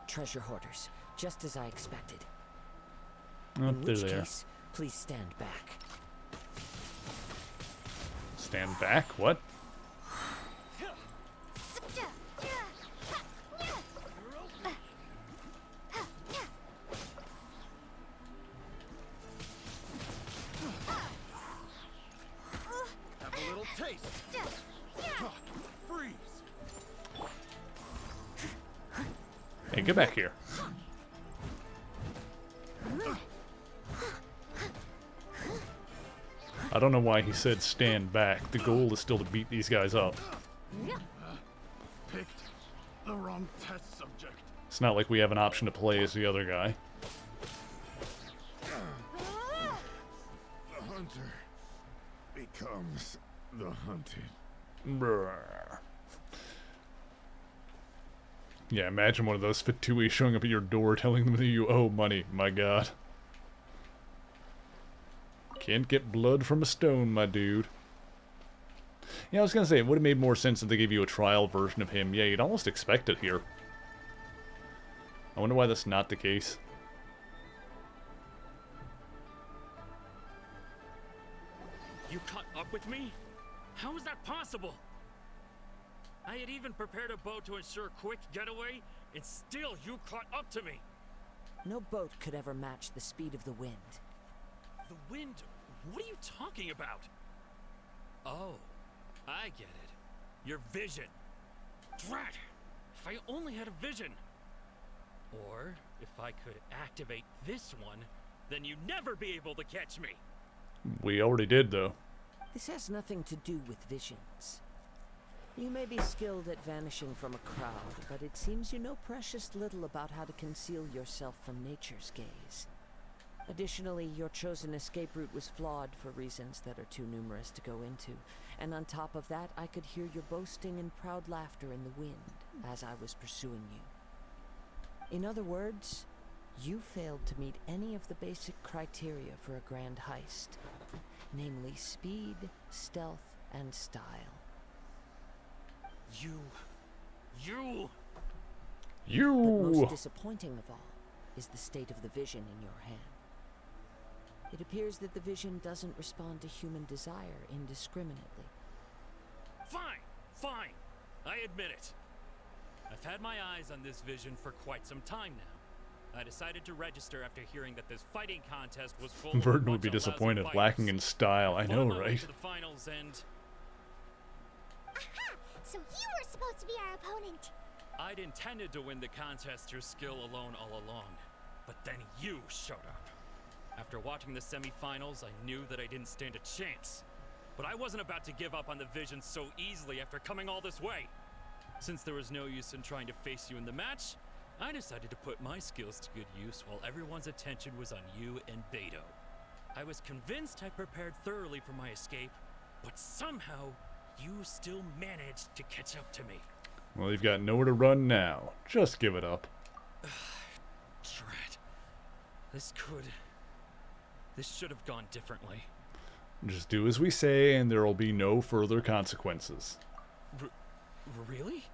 Treasure hoarders, just as I expected. Oh, In there which they are. case, please stand back. Stand back? What? Have a little taste. Freeze. Hey, get back here. I don't know why he said stand back. The goal is still to beat these guys up. Picked the wrong test subject. It's not like we have an option to play as the other guy. The hunter becomes the hunted. Brr. Yeah, imagine one of those Fatui showing up at your door telling them that you owe money. My god. Can't get blood from a stone, my dude. Yeah, I was gonna say, it would have made more sense if they gave you a trial version of him. Yeah, you'd almost expect it here. I wonder why that's not the case. You caught up with me? How is that possible? I had even prepared a boat to ensure a quick getaway, and still you caught up to me. No boat could ever match the speed of the wind. The wind? What are you talking about? Oh, I get it. Your vision. Drat! If I only had a vision. Or, if I could activate this one, then you'd never be able to catch me. We already did, though. This has nothing to do with visions. You may be skilled at vanishing from a crowd, but it seems you know precious little about how to conceal yourself from nature's gaze. Additionally, your chosen escape route was flawed for reasons that are too numerous to go into. And on top of that, I could hear your boasting and proud laughter in the wind as I was pursuing you. In other words, you failed to meet any of the basic criteria for a grand heist. Namely speed, stealth, and style. You... But most disappointing of all, is the state of the vision in your hand. It appears that the vision doesn't respond to human desire indiscriminately. Fine, fine. I admit it. I've had my eyes on this vision for quite some time now. I decided to register after hearing that this fighting contest was full of a Verdon would bunch be of lousy disappointed, fighters. lacking in style. I know, Fought my way right? to the finals and Aha! So you were supposed to be our opponent. I'd intended to win the contest through skill alone all along, but then you showed up. After watching the semifinals, I knew that I didn't stand a chance. But I wasn't about to give up on the vision so easily after coming all this way. Since there was no use in trying to face you in the match, I decided to put my skills to good use while everyone's attention was on you and Beto. I was convinced I prepared thoroughly for my escape, but somehow you still managed to catch up to me. Well, you've got nowhere to run now. Just give it up. Drat. This should have gone differently. Just do as we say, and there will be no further consequences. Really?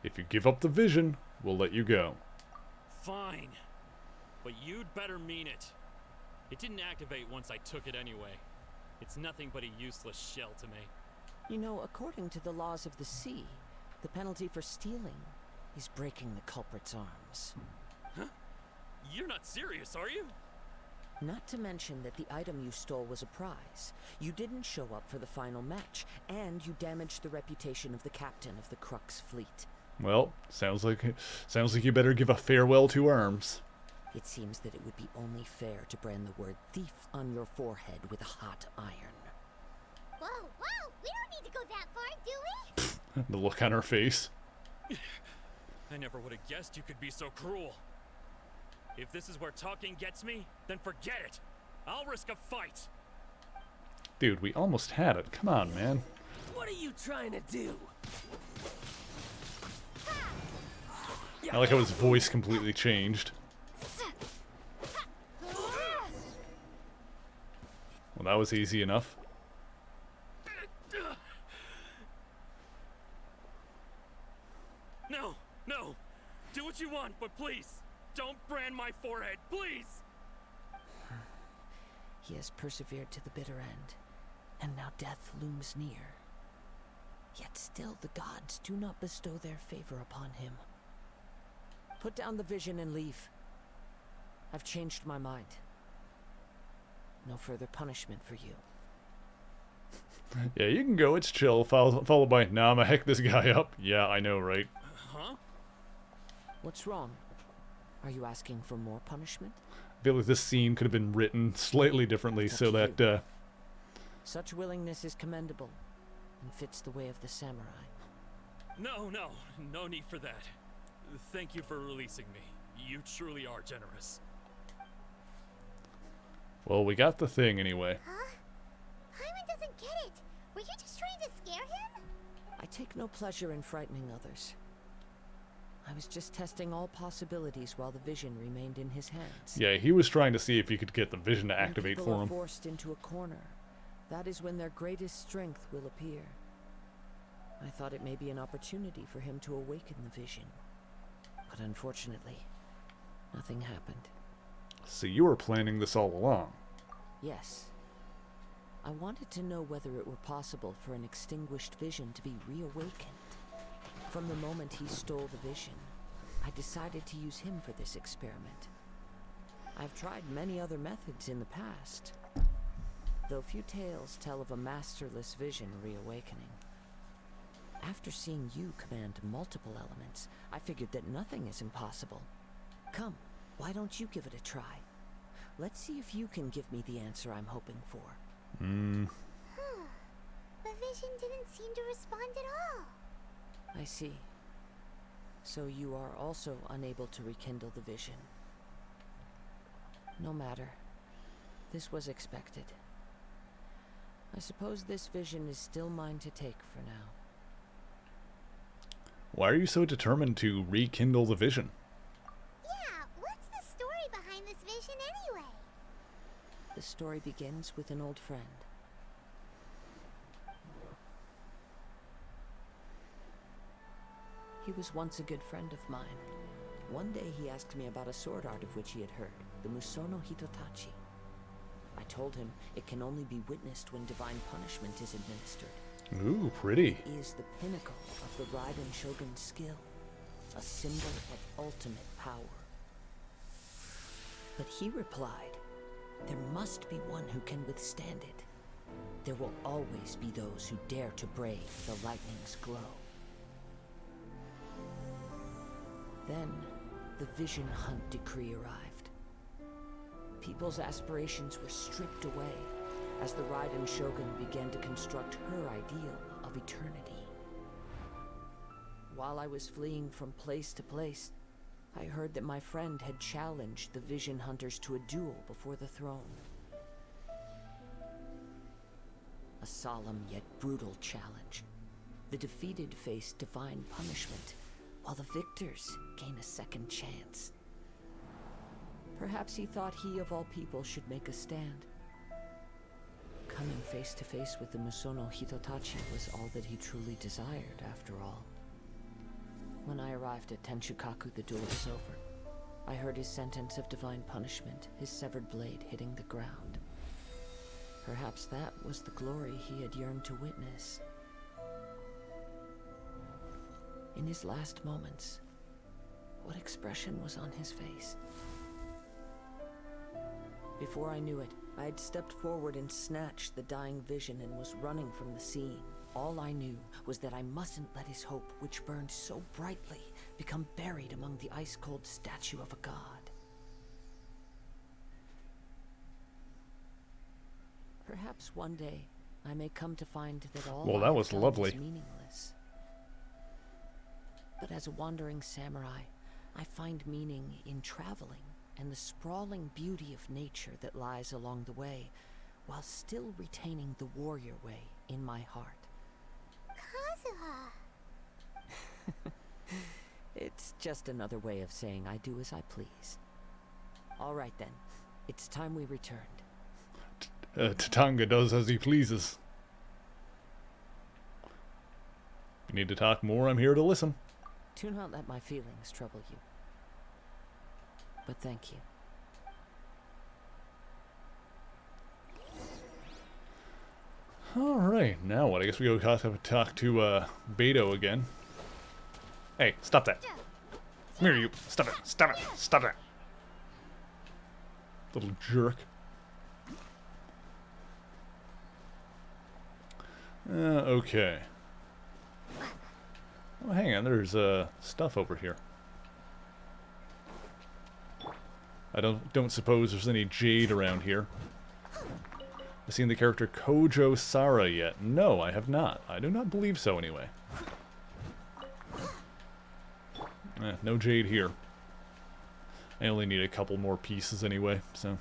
If you give up the vision, we'll let you go. Fine. But you'd better mean it. It didn't activate once I took it anyway. It's nothing but a useless shell to me. You know, according to the laws of the sea, the penalty for stealing is breaking the culprit's arms. Huh? You're not serious, are you? Not to mention that the item you stole was a prize. You didn't show up for the final match, and you damaged the reputation of the captain of the Crux fleet. Well, sounds like you better give a farewell to arms. It seems that it would be only fair to brand the word thief on your forehead with a hot iron. Whoa, whoa! We don't need to go that far, do we? The look on her face. I never would have guessed you could be so cruel. If this is where talking gets me, then forget it. I'll risk a fight. Dude, we almost had it. Come on, man. What are you trying to do? I like how his voice completely changed. Well, that was easy enough. No, no. Do what you want, but please, don't brand my forehead, please! He has persevered to the bitter end, and now death looms near. Yet still the gods do not bestow their favor upon him. Put down the vision and leave. I've changed my mind. No further punishment for you. Yeah, you can go. It's chill. Followed by, nah, I'ma heck this guy up. Yeah, I know, right? Huh? What's wrong? Are you asking for more punishment? I feel like this scene could have been written slightly differently so that, Such willingness is commendable, and fits the way of the samurai. No need for that. Thank you for releasing me. You truly are generous. well, we got the thing anyway. Huh? Paimon doesn't get it. Were you just trying to scare him? I take no pleasure in frightening others. I was just testing all possibilities while the vision remained in his hands. Yeah, he was trying to see if he could get the vision to activate when for people him. are forced into a corner, that is when their greatest strength will appear. I thought it may be an opportunity for him to awaken the vision. But unfortunately, nothing happened. So you were planning this all along. Yes. I wanted to know whether it were possible for an extinguished vision to be reawakened. From the moment he stole the vision, I decided to use him for this experiment. I've tried many other methods in the past, though few tales tell of a masterless vision reawakening. After seeing you command multiple elements, I figured that nothing is impossible. Come, why don't you give it a try? Let's see if you can give me the answer I'm hoping for. The vision didn't seem to respond at all. I see. So you are also unable to rekindle the vision. No matter. This was expected. I suppose this vision is still mine to take for now. Why are you so determined to rekindle the vision? Yeah, what's the story behind this vision anyway? The story begins with an old friend. He was once a good friend of mine. One day he asked me about a sword art of which he had heard, the Musono Hitotachi. I told him it can only be witnessed when divine punishment is administered. Ooh, pretty. It is the pinnacle of the Raiden Shogun's skill, a symbol of ultimate power. But he replied, there must be one who can withstand it. There will always be those who dare to brave the lightning's glow. Then, the Vision Hunt decree arrived. People's aspirations were stripped away as the Raiden Shogun began to construct her ideal of eternity. While I was fleeing from place to place, I heard that my friend had challenged the Vision Hunters to a duel before the throne. A solemn yet brutal challenge. The defeated face divine punishment, while the victors gain a second chance. Perhaps he thought he of all people should make a stand. Coming face to face with the Musono Hitotachi was all that he truly desired, after all. When I arrived at Tenshukaku, the duel was over. I heard his sentence of divine punishment, his severed blade hitting the ground. Perhaps that was the glory he had yearned to witness. In his last moments, what expression was on his face? Before I knew it, I had stepped forward and snatched the dying vision and was running from the scene. All I knew was that I mustn't let his hope, which burned so brightly, become buried among the ice-cold statue of a god. Perhaps one day I may come to find that all Well, I that have was done lovely. is meaningless. But as a wandering samurai, I find meaning in traveling and the sprawling beauty of nature that lies along the way, while still retaining the warrior way in my heart. Kazuha. It's just another way of saying I do as I please. All right then, it's time we returned. Tatanga does as he pleases. If you need to talk more, I'm here to listen. Do not let my feelings trouble you. But thank you. Alright, now what? I guess we go talk to Beto again. Hey, stop that. Come here, you. Stop it. Stop it. Stop it. Little jerk. Okay. Oh, hang on. There's stuff over here. I don't suppose there's any jade around here. I've seen the character Kojo Sara yet. No, I have not. I do not believe so anyway. No jade here. I only need a couple more pieces anyway, so.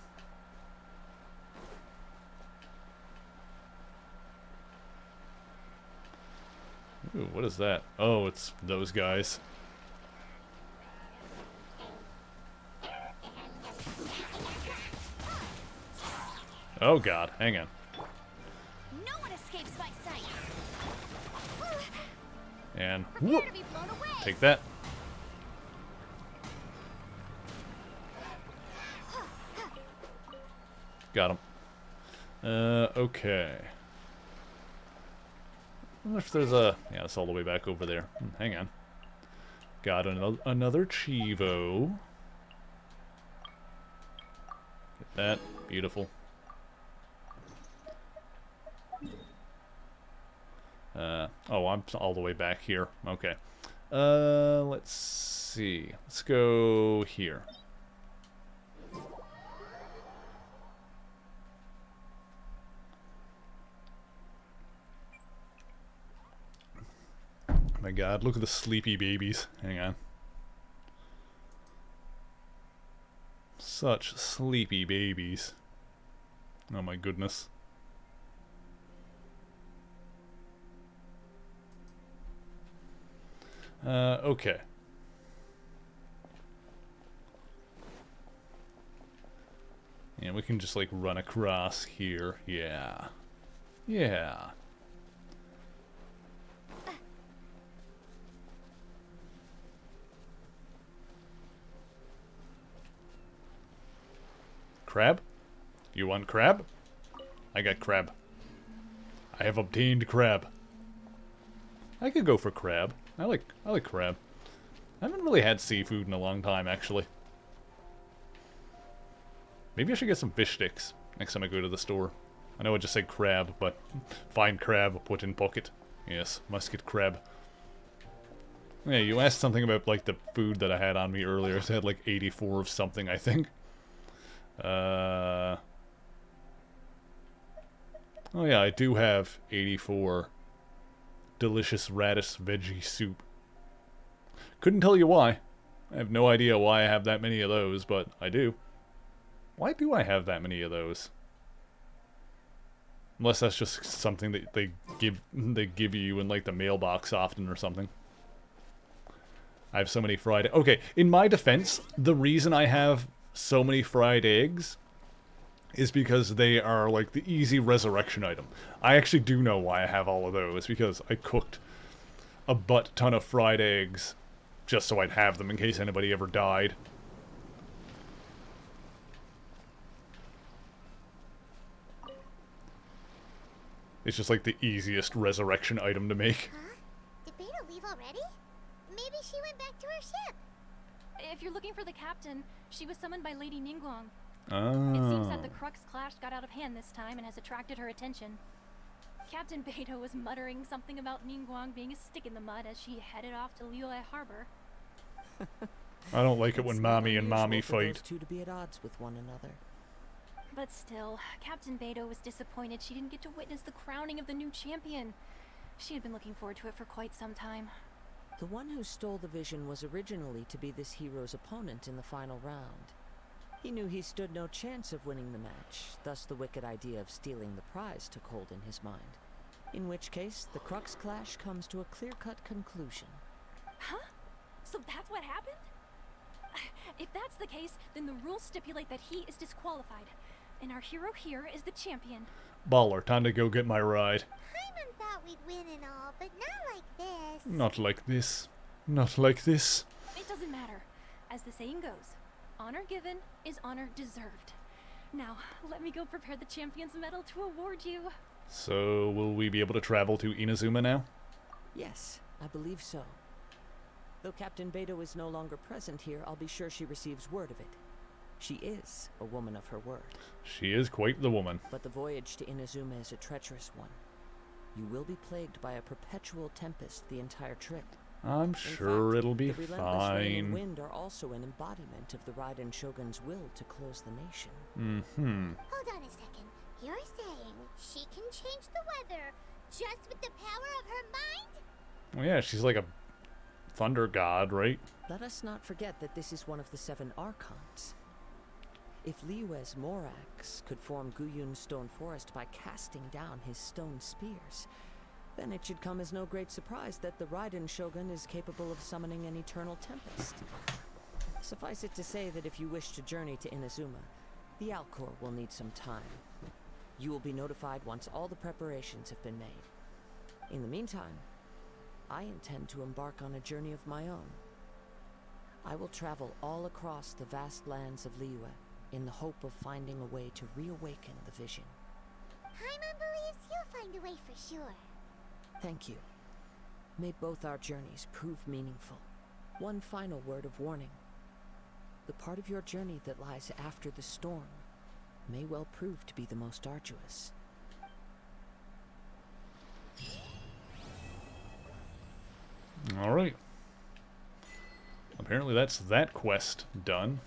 Ooh, what is that? Oh, it's those guys. Oh god, hang on. No one escapes my sight. And Prepare whoop, to be blown away. take that. Got him. Okay. I wonder if there's a... Yeah, it's all the way back over there. Hang on. Got another Chivo. Get that. Beautiful. Oh, I'm all the way back here. Okay. Let's see. Let's go here. My god, look at the sleepy babies. Hang on. Such sleepy babies. Oh my goodness. Okay. Yeah, we can just like run across here. Yeah. Yeah. crab? You want crab? I got crab. I have obtained crab. I could go for crab. I like crab. I haven't really had seafood in a long time, actually. Maybe I should get some fish sticks next time I go to the store. I know I just said crab, but find crab, put in pocket. Yes, must get crab. Yeah, you asked something about, like, the food that I had on me earlier. I had, like, 84 of something, I think. Oh yeah, I do have 84 delicious radish veggie soup. Couldn't tell you why. I have no idea why I have that many of those, but I do. Why do I have that many of those? Unless that's just something that they give you in like the mailbox often or something. I have so many fried... Okay, in my defense, the reason I have so many fried eggs is because they are like the easy resurrection item. I actually do know why I have all of those, because I cooked a butt ton of fried eggs just so I'd have them in case anybody ever died. It's just like the easiest resurrection item to make. Huh? Did Beta leave already? Maybe she went back to her ship. If you're looking for the captain, she was summoned by Lady Ningguang. Oh. It seems that the Crux Clash got out of hand this time and has attracted her attention. Captain Beto was muttering something about Ningguang being a stick in the mud as she headed off to Liyue Harbor. I don't like it when mommy and mommy for fight. those two to be at odds with one another. But still, Captain Beto was disappointed she didn't get to witness the crowning of the new champion. She had been looking forward to it for quite some time. The one who stole the vision was originally to be this hero's opponent in the final round. He knew he stood no chance of winning the match, thus the wicked idea of stealing the prize took hold in his mind. In which case, the Crux Clash comes to a clear-cut conclusion. Huh? So that's what happened? If that's the case, then the rules stipulate that he is disqualified. And our hero here is the champion. Baller, time to go get my ride. Hyman thought we'd win and all, but not like this. Not like this. Not like this. It doesn't matter. As the saying goes, honor given is honor deserved. Now, let me go prepare the champion's medal to award you. So, will we be able to travel to Inazuma now? Yes, I believe so. Though Captain Beto is no longer present here, I'll be sure she receives word of it. She is a woman of her word. She is quite the woman. But the voyage to Inazuma is a treacherous one. You will be plagued by a perpetual tempest the entire trip. I'm sure it'll be the relentless rain and fine. wind are also an embodiment of the Raiden Shogun's will to close the nation. Mm-hmm. Hold on a second. You're saying she can change the weather just with the power of her mind? Well, yeah, she's like a thunder god, right? Let us not forget that this is one of the 7 Archons. If Liyue's Morax could form Guyun's stone forest by casting down his stone spears, then it should come as no great surprise that the Raiden Shogun is capable of summoning an eternal tempest. Suffice it to say that if you wish to journey to Inazuma, the Alcor will need some time. You will be notified once all the preparations have been made. In the meantime, I intend to embark on a journey of my own. I will travel all across the vast lands of Liyue in the hope of finding a way to reawaken the vision. Hyman believes you'll find a way for sure. Thank you. May both our journeys prove meaningful. One final word of warning. The part of your journey that lies after the storm may well prove to be the most arduous. Alright. Apparently that's that quest done.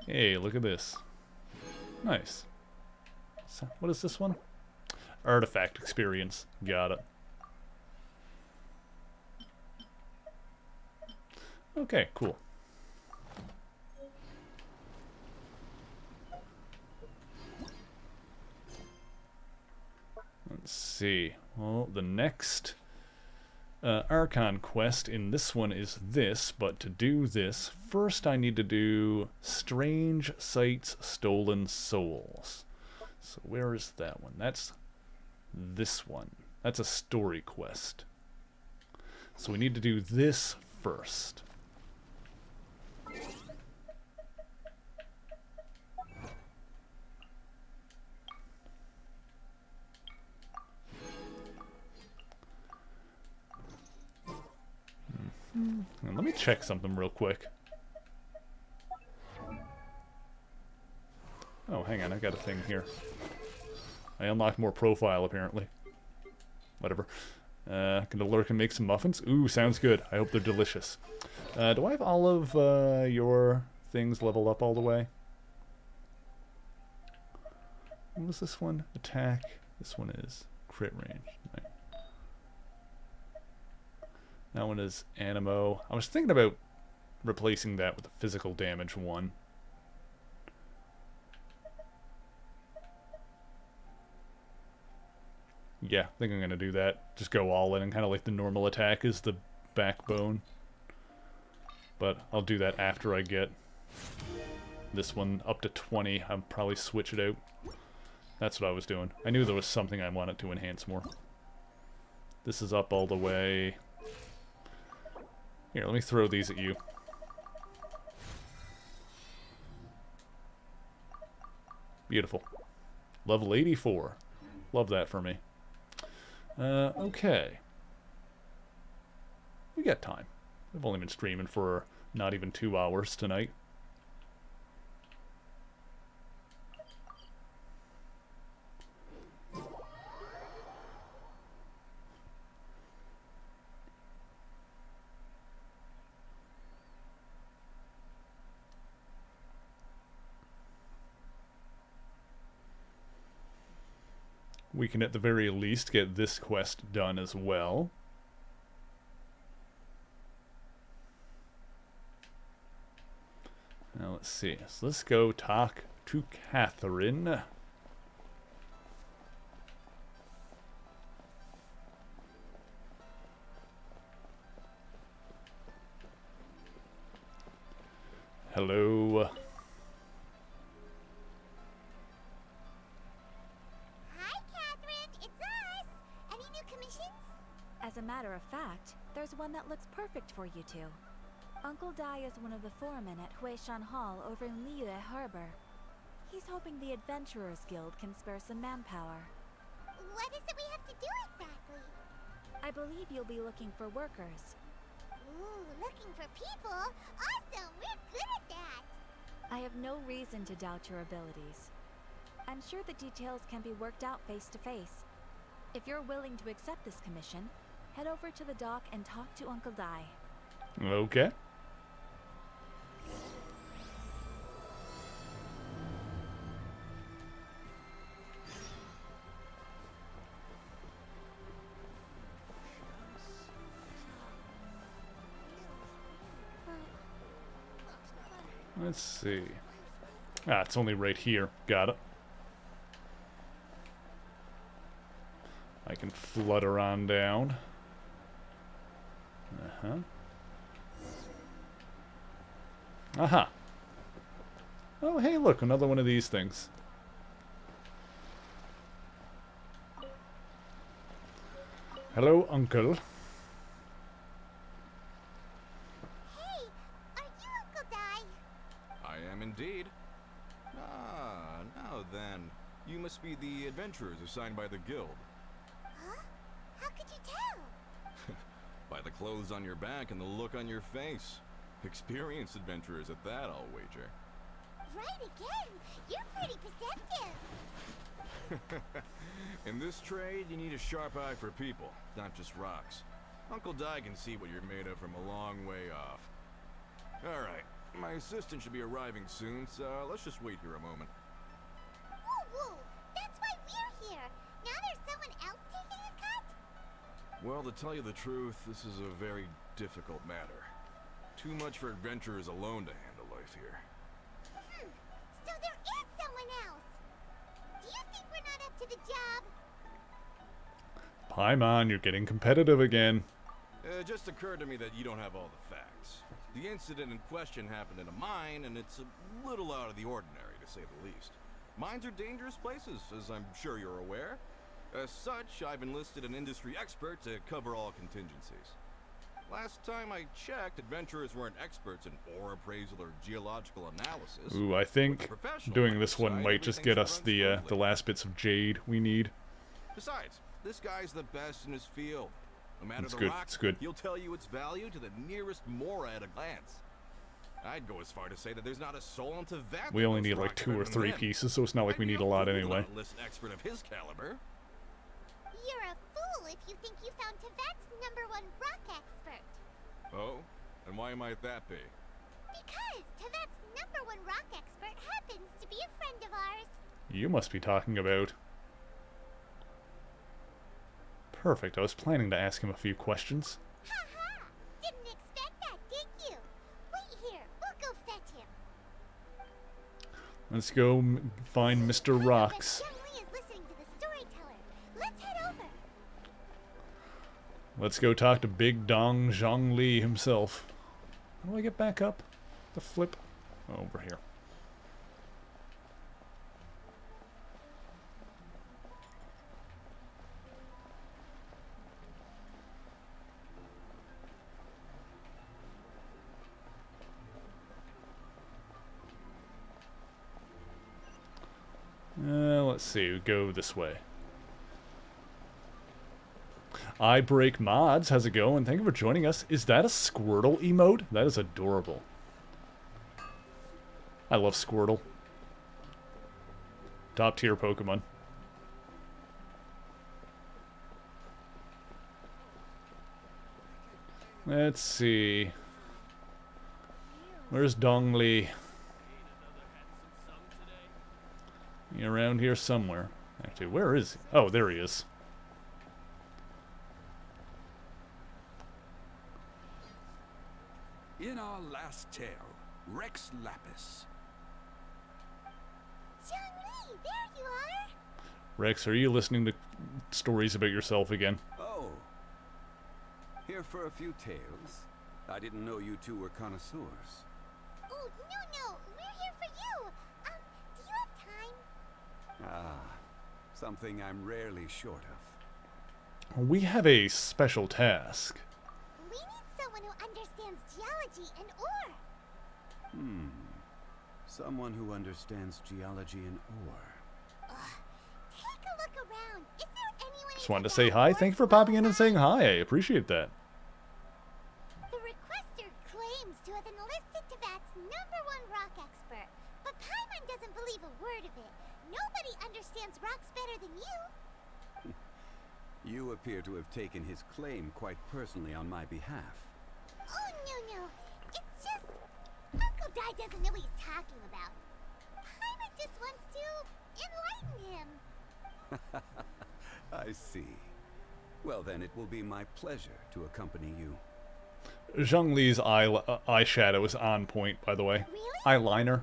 Hey, look at this. Nice. So, what is this one? Artifact experience. Got it. Okay, cool. Let's see. Well, the next Archon quest in this one is this, but to do this, first I need to do Strange Sights, Stolen Souls. So where is that one? That's this one. That's a story quest. So we need to do this first. And let me check something real quick. Oh, hang on, I got a thing here. I unlocked more profile, apparently. Whatever. Gonna lurk and make some muffins? Ooh, sounds good. I hope they're delicious. Do I have all of your things leveled up all the way? What was this one? Attack. This one is crit range. Right. That one is Animo. I was thinking about replacing that with the physical damage one. Yeah, I think I'm going to do that. Just go all in and kind of like the normal attack is the backbone. But I'll do that after I get this one up to 20. I'll probably switch it out. That's what I was doing. I knew there was something I wanted to enhance more. This is up all the way. Here, let me throw these at you. Beautiful. Level 84. Love that for me. Okay. We got time. I've only been streaming for not even 2 hours tonight. We can at the very least get this quest done as well. Now let's see. So let's go talk to Catherine. Hello. As a matter of fact, there's one that looks perfect for you two. Uncle Dai is one of the foremen at Huishan Hall over in Liyue Harbor. He's hoping the Adventurers Guild can spare some manpower. What is it we have to do exactly? I believe you'll be looking for workers. Ooh, looking for people? Awesome! We're good at that! I have no reason to doubt your abilities. I'm sure the details can be worked out face to face. If you're willing to accept this commission, head over to the dock and talk to Uncle Dai. Okay. Let's see. Ah, it's only right here. Got it. I can flutter on down. Uh-huh. Aha. Oh, hey, look, another one of these things. Hello, Uncle. Hey, are you Uncle Dai? I am indeed. Ah, now then. You must be the adventurers assigned by the guild. Huh? How could you tell? By the clothes on your back and the look on your face. Experienced adventurers at that, I'll wager. Right again! You're pretty perceptive! In this trade, you need a sharp eye for people, not just rocks. Uncle Dai can see what you're made of from a long way off. Alright, my assistant should be arriving soon, so let's just wait here a moment. Woo woo! That's why we're here! Now there's someone else taking a cut? Well, to tell you the truth, this is a very difficult matter. Too much for adventurers alone to handle life here. So there is someone else! Do you think we're not up to the job? Paimon, you're getting competitive again. It just occurred to me that you don't have all the facts. The incident in question happened in a mine, and it's a little out of the ordinary, to say the least. Mines are dangerous places, as I'm sure you're aware. As such, I've enlisted an industry expert to cover all contingencies. Last time I checked, adventurers weren't experts in ore appraisal or geological analysis. Ooh, I think doing this one might just get us the last bits of jade we need. Besides, this guy's the best in his field. No matter It's the good, rock, it's good. he'll tell you its value to the nearest mora at a glance. I'd go as far to say that there's not a soul on Teyvat. We only need like 2 or 3 pieces, so it's not like we need a lot anyway. List expert of his caliber. You're a fool if you think you found Teyvat's #1 rock expert. Oh? And why might that be? Because Teyvat's #1 rock expert happens to be a friend of ours. You must be talking about... Perfect, I was planning to ask him a few questions. Ha! Didn't expect that, did you? Wait here, we'll go fetch him. Let's go find Mr. Rocks. Zhongli is listening to the storyteller. Let's head over. Let's go talk to Big Dong Zhongli himself. How do I get back up? The flip? Oh, over here. Let's see, we go this way. I Break Mods, how's it going? Thank you for joining us. Is that a Squirtle emote? That is adorable. I love Squirtle. Top tier Pokemon. Let's see. Where's Dongli? Around here somewhere. Actually, where is he? Oh, there he is. In our last tale, Rex Lapis. Zhongli, there you are. Rex, are you listening to stories about yourself again? Oh. Here for a few tales. I didn't know you two were connoisseurs. Oh, no, we're here for you. Do you have time? Ah, something I'm rarely short of. We have a special task. We need someone who understands geology and ore. Someone who understands geology and ore. Take a look around. Is there anyone? Just wanted to say hi. Thank you for popping in and saying hi. I appreciate that. The requester claims to have enlisted Teyvat's #1 rock expert, but Paimon doesn't believe a word of it. Nobody understands rocks better than you. You appear to have taken his claim quite personally on my behalf. Oh, no. It's just... Uncle Dai doesn't know what he's talking about. Paimon just wants to enlighten him. I see. Well then, it will be my pleasure to accompany you. Zhongli's eyeshadow is on point, by the way. Really? Eyeliner.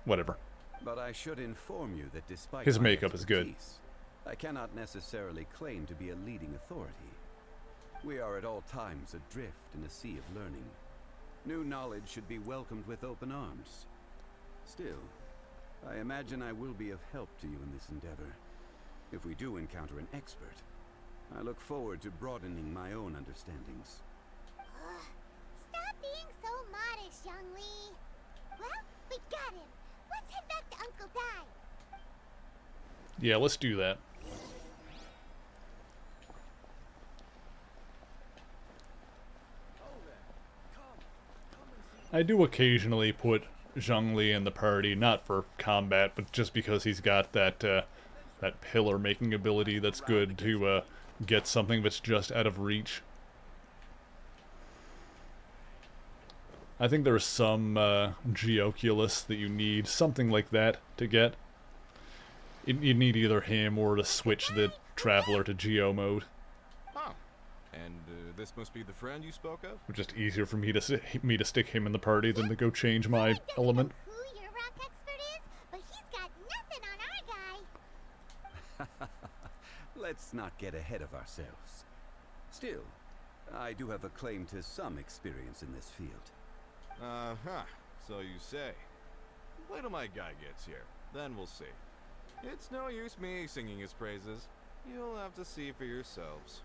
Whatever. But I should inform you that despite His my makeup is good. expertise, I cannot necessarily claim to be a leading authority. We are at all times adrift in a sea of learning. New knowledge should be welcomed with open arms. Still, I imagine I will be of help to you in this endeavor. If we do encounter an expert, I look forward to broadening my own understandings. Stop being so modest, Zhongli. Well, we got him. Let's head back to Uncle Dai. Yeah, let's do that. I do occasionally put Zhongli in the party, not for combat, but just because he's got that that pillar making ability that's good to get something that's just out of reach. I think there's some Geoculus that you need, something like that, to get. You need either him or to switch the Traveler to Geo mode. Oh. And this must be the friend you spoke of? It's just easier for me to stick him in the party than to go change my element. Who your rock expert is, but he's got nothing on our guy. Let's not get ahead of ourselves. Still, I do have a claim to some experience in this field. Uh-huh. So you say. Wait till my guy gets here. Then we'll see. It's no use me singing his praises. You'll have to see for yourselves.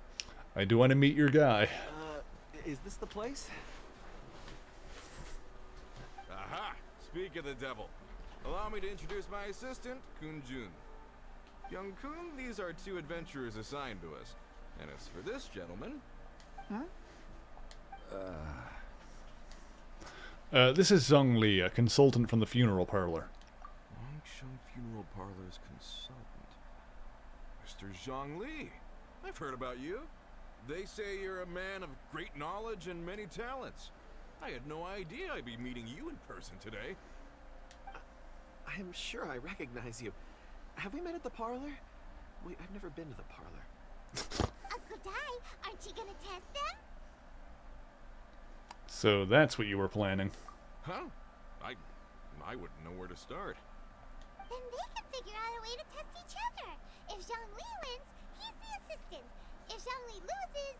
I do want to meet your guy. Is this the place? Aha! Speak of the devil. Allow me to introduce my assistant, Kun Jun. Young Kun, these are 2 adventurers assigned to us. And as for this gentleman... This is Zhong Li, a consultant from the funeral parlor. Longsheng Funeral Parlor's consultant. Mr. Zhang Li. I've heard about you. They say you're a man of great knowledge and many talents. I had no idea I'd be meeting you in person today. I'm sure I recognize you. Have we met at the parlor? Wait, I've never been to the parlor. Uncle Dai, aren't you gonna test them? So that's what you were planning. Huh? I wouldn't know where to start. Then they can figure out a way to test each other. If Zhang Li wins, he's the assistant. If Zhang Li loses...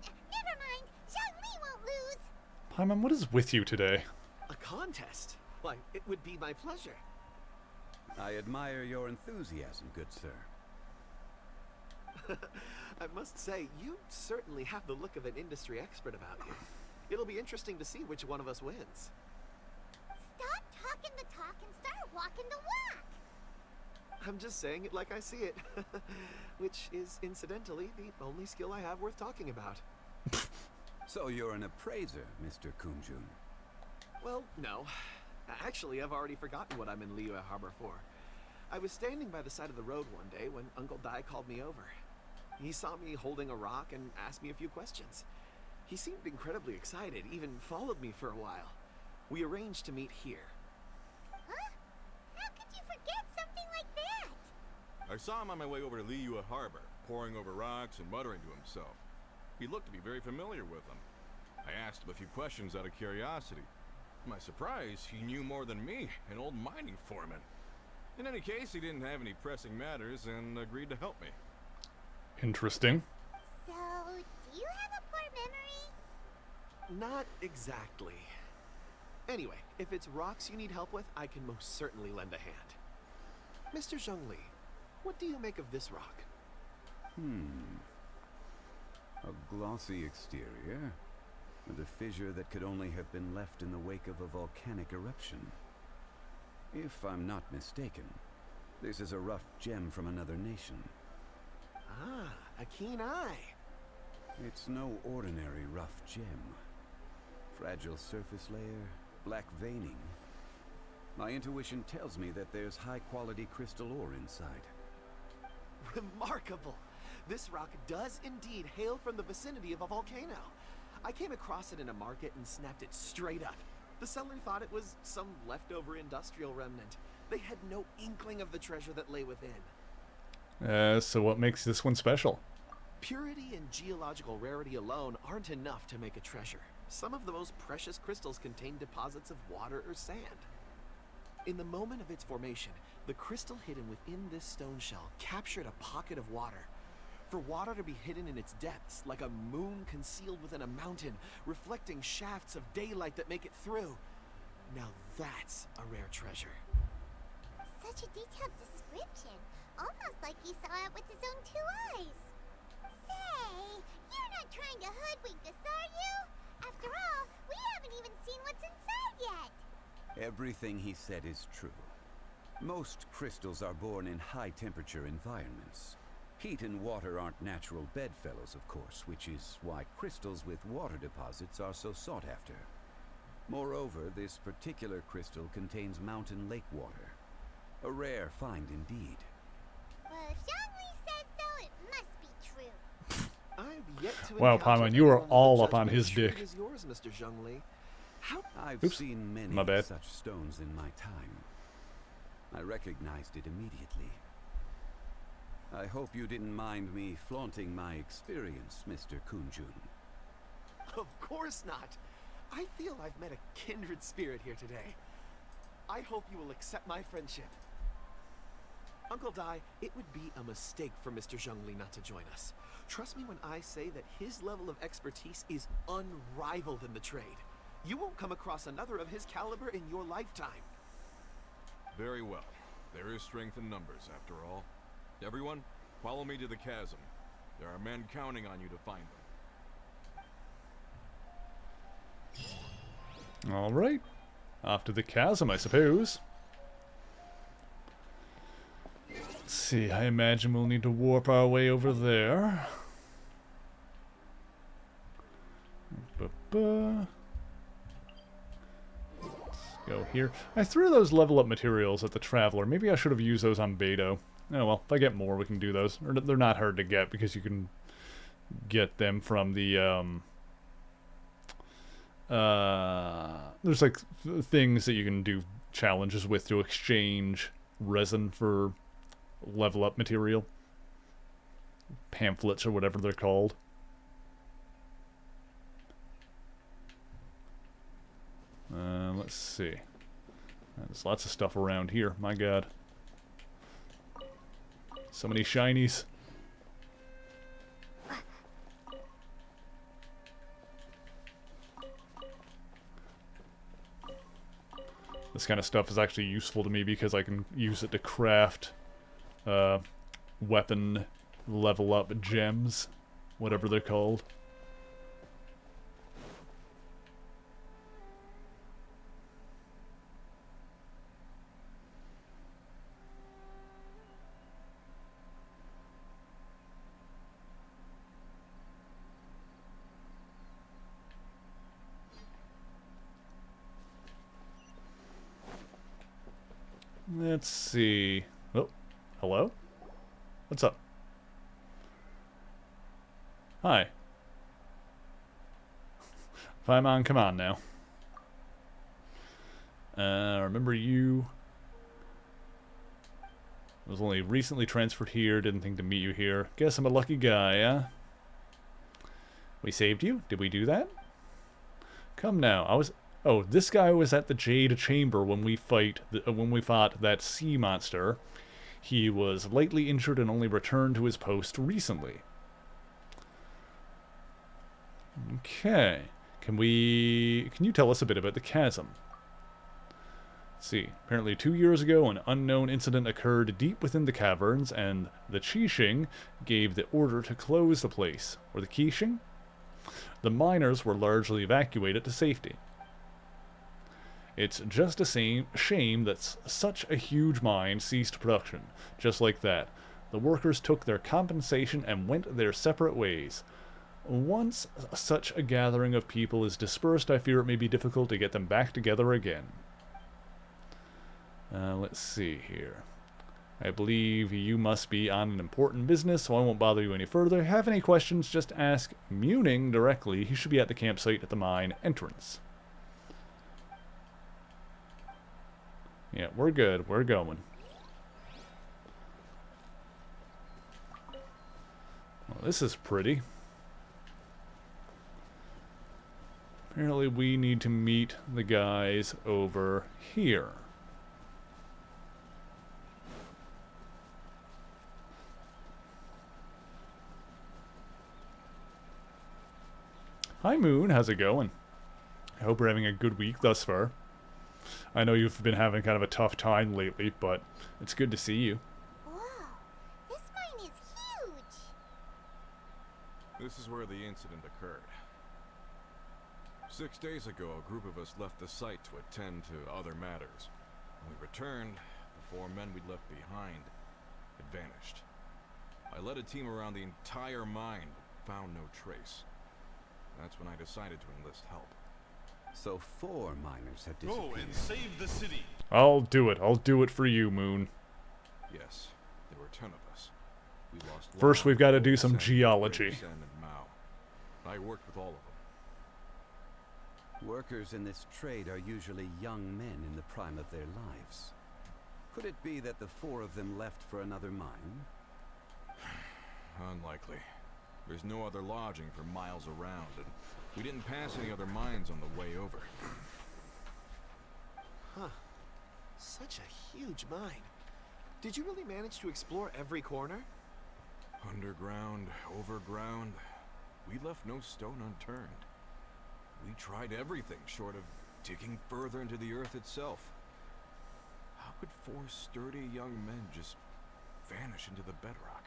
never mind. Zhang Li won't lose. Paimon, what is with you today? A contest? Why, it would be my pleasure. I admire your enthusiasm, good sir. I must say, you certainly have the look of an industry expert about you. It'll be interesting to see which one of us wins. Stop talking the talk and start walking the walk. I'm just saying it like I see it. Which is, incidentally, the only skill I have worth talking about. So you're an appraiser, Mr. Kunjun. Well, no. Actually, I've already forgotten what I'm in Liyue Harbor for. I was standing by the side of the road one day when Uncle Dai called me over. He saw me holding a rock and asked me a few questions. He seemed incredibly excited, even followed me for a while. We arranged to meet here. Huh? How could you forget something like that? I saw him on my way over to Liyue Harbor, poring over rocks and muttering to himself. He looked to be very familiar with them. I asked him a few questions out of curiosity. To my surprise, he knew more than me, an old mining foreman. In any case, he didn't have any pressing matters and agreed to help me. Interesting. So, do you have a poor memory? Not exactly. Anyway, if it's rocks you need help with, I can most certainly lend a hand. Mr. Zhongli, what do you make of this rock? A glossy exterior, and a fissure that could only have been left in the wake of a volcanic eruption. If I'm not mistaken, this is a rough gem from another nation. Ah, a keen eye. It's no ordinary rough gem. Fragile surface layer, black veining. My intuition tells me that there's high-quality crystal ore inside. Remarkable! This rock does indeed hail from the vicinity of a volcano. I came across it in a market and snapped it straight up. The seller thought it was some leftover industrial remnant. They had no inkling of the treasure that lay within. So what makes this one special? Purity and geological rarity alone aren't enough to make a treasure. Some of the most precious crystals contain deposits of water or sand. In the moment of its formation, the crystal hidden within this stone shell captured a pocket of water. For water to be hidden in its depths, like a moon concealed within a mountain, reflecting shafts of daylight that make it through. Now that's a rare treasure. Such a detailed description. Almost like he saw it with his own 2 eyes. Say, you're not trying to hoodwink us, are you? After all, we haven't even seen what's inside yet. Everything he said is true. Most crystals are born in high-temperature environments. Heat and water aren't natural bedfellows, of course, which is why crystals with water deposits are so sought after. Moreover, this particular crystal contains mountain lake water. A rare find indeed. Well, if Zhongli said so, it must be true. I've yet to Wow, encounter Paimon, you are anyone with all a up on judgment his as shrewd dick. as yours, Mr. Zhongli. How? I've seen many My bad. such stones in my time. I recognized it immediately. I hope you didn't mind me flaunting my experience, Mr. Kunjun. Of course not. I feel I've met a kindred spirit here today. I hope you will accept my friendship. Uncle Dai, it would be a mistake for Mr. Zhongli not to join us. Trust me when I say that his level of expertise is unrivaled in the trade. You won't come across another of his caliber in your lifetime. Very well. There is strength in numbers, after all. Everyone, follow me to the chasm. There are men counting on you to find them. Alright. Off to the chasm, I suppose. Let's see, I imagine we'll need to warp our way over there. Let's go here. I threw those level up materials at the Traveler. Maybe I should have used those on Beto. Oh well, if I get more, we can do those. Or they're not hard to get because you can get them from the, there's like things that you can do challenges with to exchange resin for level up material. Pamphlets or whatever they're called. Let's see. There's lots of stuff around here. My god. So many shinies. This kind of stuff is actually useful to me because I can use it to craft weapon level up gems, whatever they're called. Let's see. Oh, hello? What's up? Hi. Paimon, come on now. Remember you? I was only recently transferred here, didn't think to meet you here. Guess I'm a lucky guy, huh? We saved you? Did we do that? Come now, Oh, this guy was at the Jade Chamber when we fought that sea monster. He was lightly injured and only returned to his post recently. Okay. Can you tell us a bit about the chasm? Let's see. Apparently 2 years ago, an unknown incident occurred deep within the caverns, and the Qixing gave the order to close the place. Or the Qixing? The miners were largely evacuated to safety. It's just a shame that such a huge mine ceased production. Just like that. The workers took their compensation and went their separate ways. Once such a gathering of people is dispersed, I fear it may be difficult to get them back together again. Let's see here. I believe you must be on an important business, so I won't bother you any further. Have any questions, just ask Muning directly. He should be at the campsite at the mine entrance. Yeah, we're good. We're going. Well, this is pretty. Apparently we need to meet the guys over here. Hi Moon, how's it going? I hope we're having a good week thus far. I know you've been having kind of a tough time lately, but it's good to see you. Whoa, this mine is huge! This is where the incident occurred. 6 days ago, a group of us left the site to attend to other matters. When we returned, the 4 men we'd left behind had vanished. I led a team around the entire mine, but found no trace. That's when I decided to enlist help. So 4 miners have disappeared. Go and save the city. I'll do it. I'll do it for you, Moon. Yes, there were 10 of us. We lost First, we've got to do some Sam, geology. Sam, and Mao. I worked with all of them. Workers in this trade are usually young men in the prime of their lives. Could it be that the 4 of them left for another mine? Unlikely. There's no other lodging for miles around, and we didn't pass any other mines on the way over. Huh. Such a huge mine. Did you really manage to explore every corner? Underground, overground, we left no stone unturned. We tried everything short of digging further into the earth itself. How could 4 sturdy young men just vanish into the bedrock?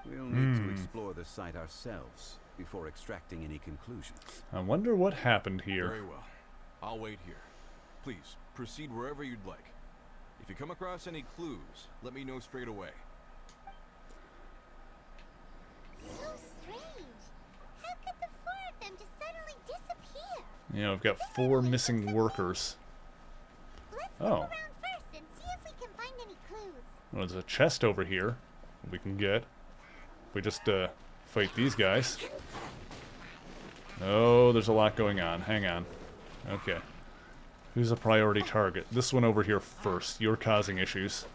We'll need to explore the site ourselves before extracting any conclusions. I wonder what happened here. Very well. I'll wait here. Please, proceed wherever you'd like. If you come across any clues, let me know straight away. So strange. How could the four of them just suddenly disappear? Yeah, we've got 4 missing workers. Let's look Oh. around first and see if we can find any clues. Well, there's a chest over here we can get. We just fight these guys. Oh, there's a lot going on. Hang on. Okay. Who's a priority target? This one over here first. You're causing issues.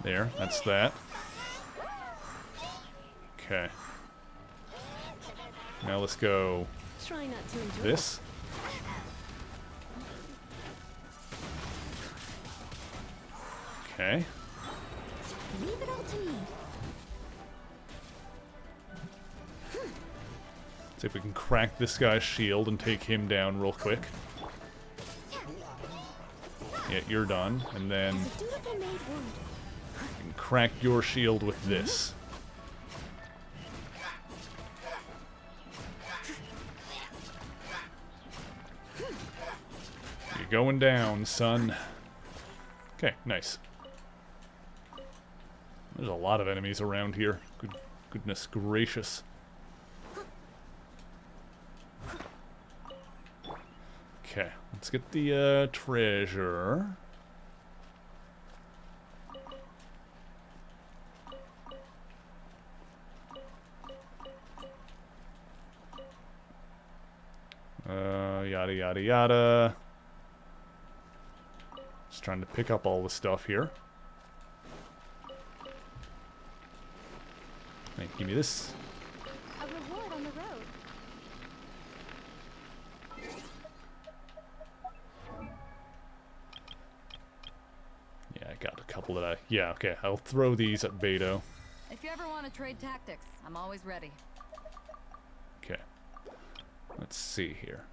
There, that's that. Okay. Now let's go Try not to enjoy this. Okay. Leave it all to me. See if we can crack this guy's shield and take him down real quick. Yeah, you're done. And then you can crack your shield with this. You're going down, son. Okay, nice. There's a lot of enemies around here. Goodness gracious. Okay, let's get the treasure. Yada yada yada. Just trying to pick up all the stuff here. Hey, give me this. A reward on the road. Yeah, I got a couple that I... Yeah, okay, I'll throw these at Beto. If you ever want to trade tactics, I'm always ready. Okay. Let's see here.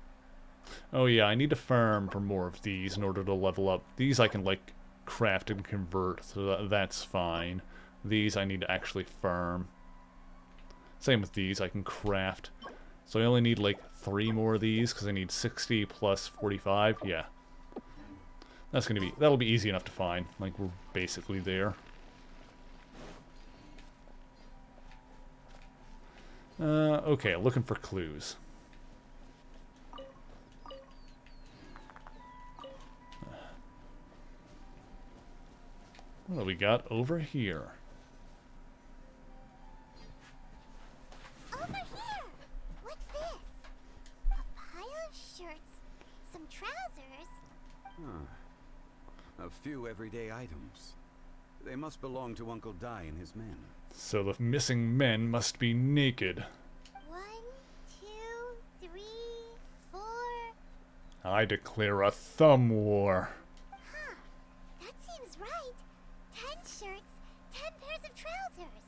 Oh yeah, I need to farm for more of these in order to level up. These I can, like, craft and convert, so that's fine. These I need to actually farm. Same with these, I can craft. So I only need, like, 3 more of these, because I need 60 plus 45. Yeah. That's gonna be... That'll be easy enough to find. Like, we're basically there. Okay, looking for clues. What do we got over here? Over here! What's this? A pile of shirts, some trousers. A few everyday items. They must belong to Uncle Dai and his men. So the missing men must be naked. 1, 2, 3, 4. I declare a thumb war. Huh. That seems right. 10 shirts, 10 pairs of trousers.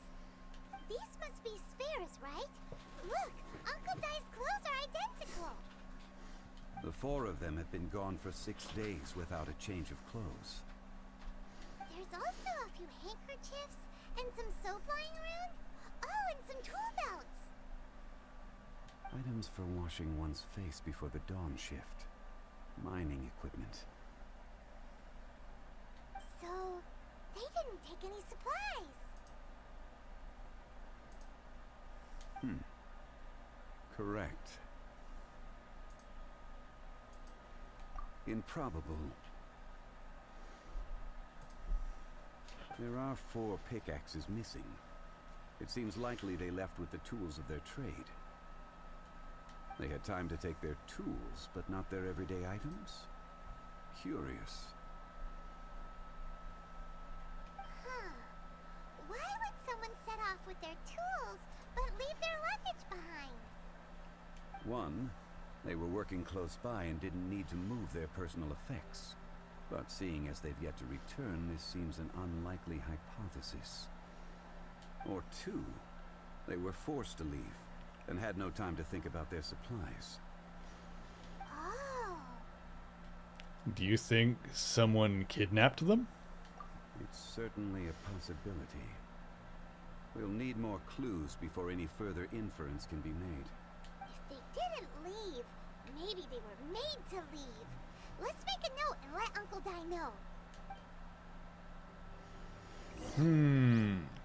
These must be spares, right? Look, Uncle Dai's clothes are identical. The 4 of them have been gone for 6 days without a change of clothes. There's also a few handkerchiefs and some soap lying around. Oh, and some tool belts. Items for washing one's face before the dawn shift. Mining equipment. So, they didn't take any supplies. Correct. Improbable. There are 4 pickaxes missing. It seems likely they left with the tools of their trade. They had time to take their tools, but not their everyday items? Curious. Huh. Why would someone set off with their tools, but leave their luggage behind? 1, they were working close by and didn't need to move their personal effects. But seeing as they've yet to return, this seems an unlikely hypothesis. Or 2, they were forced to leave and had no time to think about their supplies. Oh. Do you think someone kidnapped them? It's certainly a possibility. We'll need more clues before any further inference can be made. didn't leave. Maybe they were made to leave. Let's make a note and let Uncle Di know.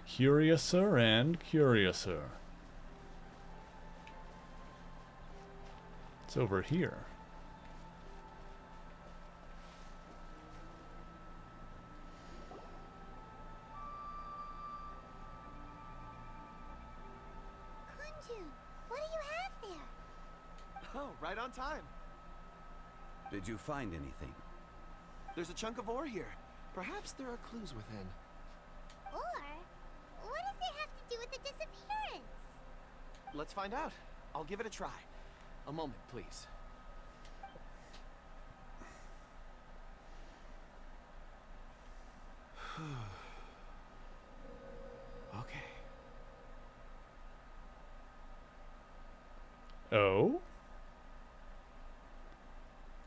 Curiouser and curiouser. It's over here. Kunjun, what do you have there? Oh, right on time. Did you find anything? There's a chunk of ore here. Perhaps there are clues within. Or, what does it have to do with the disappearance? Let's find out. I'll give it a try. A moment, please. Okay. Oh?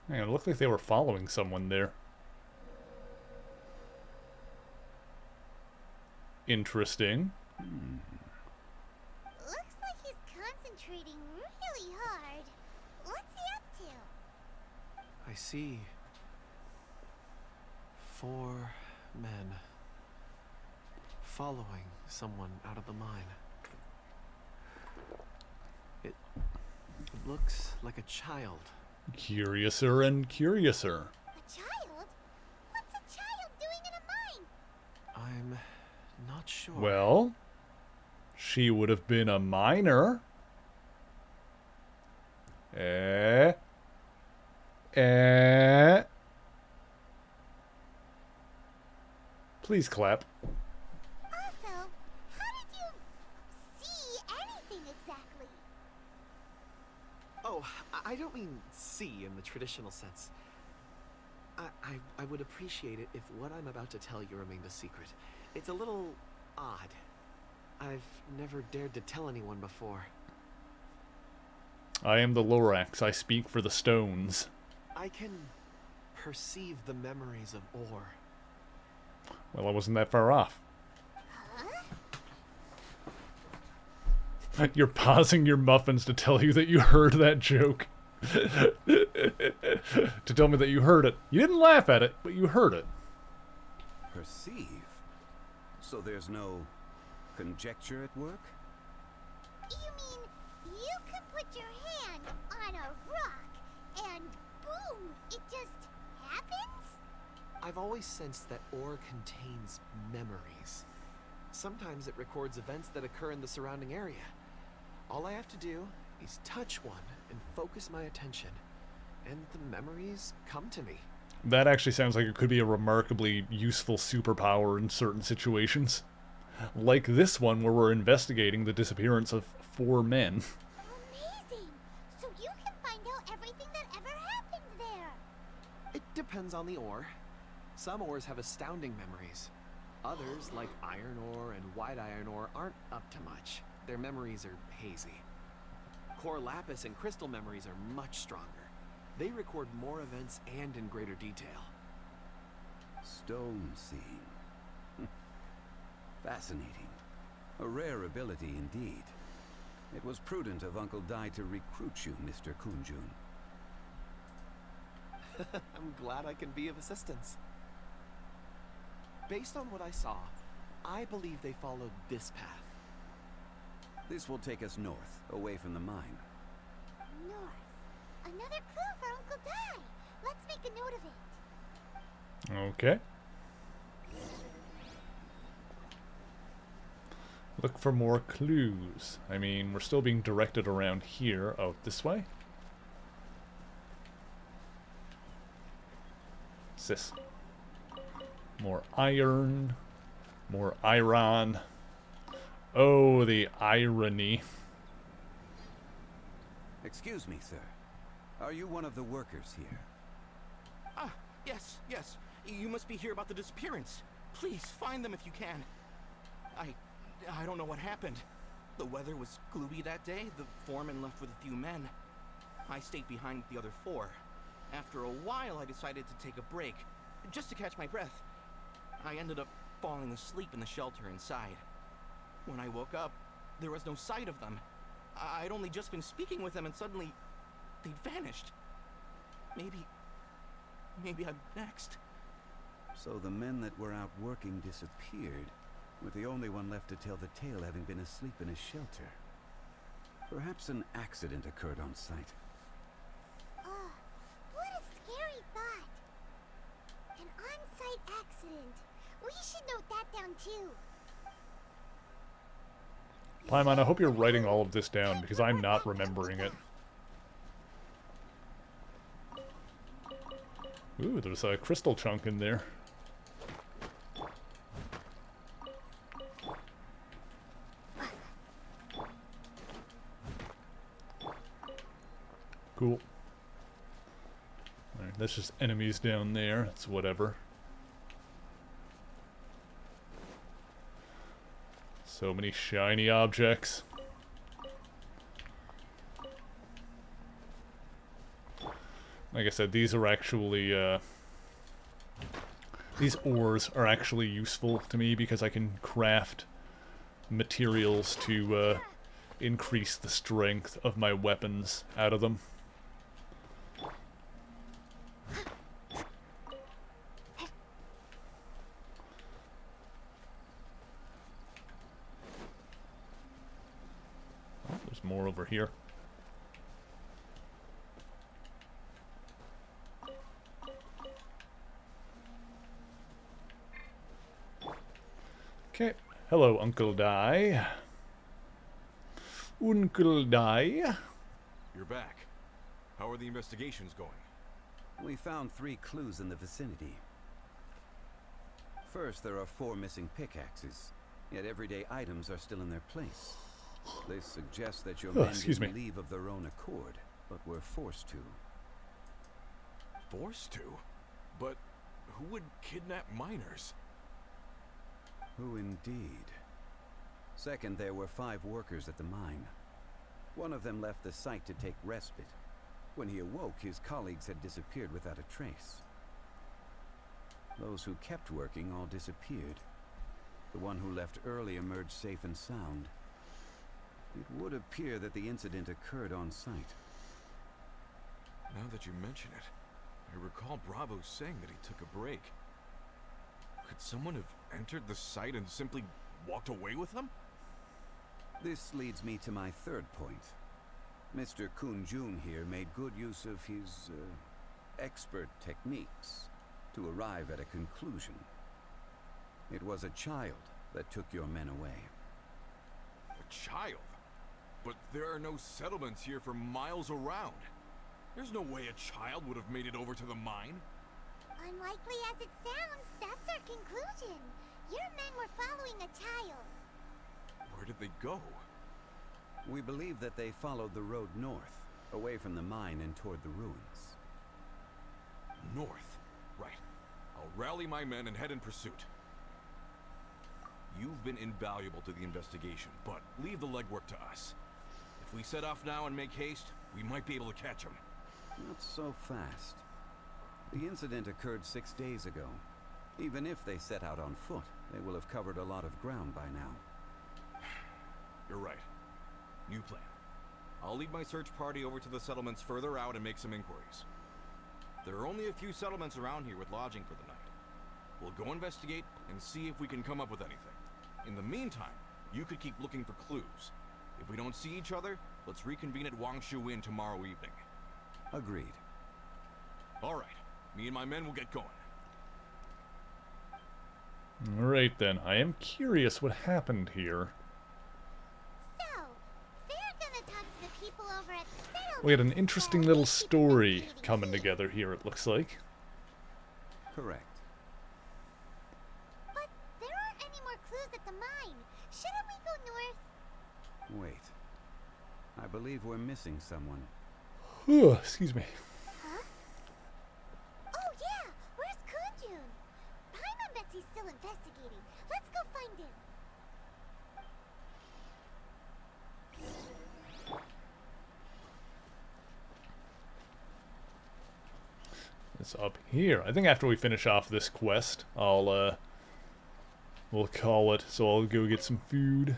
Man, it looked like they were following someone there. Interesting. Looks like he's concentrating really hard. What's he up to? I see 4 men following someone out of the mine. It looks like a child. Curiouser and curiouser. A child? What's a child doing in a mine? I'm not sure. Well, she would have been a minor. Please clap. Also, how did you see anything exactly? Oh, I don't mean see in the traditional sense. I would appreciate it if what I'm about to tell you remained a secret. It's a little odd. I've never dared to tell anyone before. I am the Lorax. I speak for the stones. I can perceive the memories of ore. Well, I wasn't that far off. Huh? You're pausing your muffins to tell you that you heard that joke. To tell me that you heard it. You didn't laugh at it, but you heard it. Perceive? So there's no conjecture at work? You mean you can put your hand on a rock and boom, it just happens? I've always sensed that ore contains memories. Sometimes it records events that occur in the surrounding area. All I have to do is touch one and focus my attention, and the memories come to me. That actually sounds like it could be a remarkably useful superpower in certain situations. Like this one where we're investigating the disappearance of 4 men. Amazing! So you can find out everything that ever happened there. It depends on the ore. Some ores have astounding memories. Others, like iron ore and white iron ore, aren't up to much. Their memories are hazy. Core lapis and crystal memories are much stronger. They record more events and in greater detail. Stone seeing. Fascinating. A rare ability indeed. It was prudent of Uncle Dai to recruit you, Mr. Kunjun. I'm glad I can be of assistance. Based on what I saw, I believe they followed this path. This will take us north, away from the mine. North. Another clue for Uncle Dai. Let's make a note of it. Okay. Look for more clues. I mean, we're still being directed around here. Oh, this way? What's this? More iron. More iron. Oh, the irony. Excuse me, sir. Are you one of the workers here? Ah, yes. You must be here about the disappearance. Please, find them if you can. I don't know what happened. The weather was gloomy that day. The foreman left with a few men. I stayed behind with the other 4. After a while, I decided to take a break, just to catch my breath. I ended up falling asleep in the shelter inside. When I woke up, there was no sight of them. I'd only just been speaking with them and suddenly they'd vanished. Maybe I'm next. So the men that were out working disappeared, with the only one left to tell the tale having been asleep in his shelter. Perhaps an accident occurred on site. Oh, what a scary thought. An on-site accident. We should note that down too. Paimon, I hope you're writing all of this down, because I'm not remembering it. Ooh, there's a crystal chunk in there. Cool. Alright, that's just enemies down there. It's whatever. So many shiny objects. Like I said, these are actually, these ores are actually useful to me because I can craft materials to, increase the strength of my weapons out of them. Oh, there's more over here. Okay. Hello, Uncle Dai. Uncle Dai. You're back. How are the investigations going? We found 3 clues in the vicinity. First, there are 4 missing pickaxes, yet everyday items are still in their place. This suggests that your men didn't leave of their own accord, but were forced to. Forced to? But who would kidnap miners? Who indeed? Second, there were 5 workers at the mine. One of them left the site to take respite. When he awoke, his colleagues had disappeared without a trace. Those who kept working all disappeared. The one who left early emerged safe and sound. It would appear that the incident occurred on site. Now that you mention it, I recall Bravo saying that he took a break. Could someone have entered the site and simply walked away with them? This leads me to my 3rd point. Mr. Kun-jun here made good use of his, expert techniques to arrive at a conclusion. It was a child that took your men away. A child? But there are no settlements here for miles around. There's no way a child would have made it over to the mine. Unlikely as it sounds, that's our conclusion. Your men were following a child. Where did they go? We believe that they followed the road north, away from the mine and toward the ruins. North? Right. I'll rally my men and head in pursuit. You've been invaluable to the investigation, but leave the legwork to us. If we set off now and make haste, we might be able to catch them. Not so fast. The incident occurred 6 days ago. Even if they set out on foot, they will have covered a lot of ground by now. You're right. New plan. I'll lead my search party over to the settlements further out and make some inquiries. There are only a few settlements around here with lodging for the night. We'll go investigate and see if we can come up with anything. In the meantime, you could keep looking for clues. If we don't see each other, let's reconvene at Wangshu Inn tomorrow evening. Agreed. All right. Me and my men will get going. Alright then, I am curious what happened here. So, they're gonna talk to the people over at the settlement. We had an interesting little story coming together here, it looks like. Correct. But there aren't any more clues at the mine. Shouldn't we go north? Wait. I believe we're missing someone. Ooh, excuse me. Huh? Oh yeah, where's Kunjun? Paimon bets he's still investigating. Let's go find him. It's up here. I think after we finish off this quest, we'll call it. So I'll go get some food.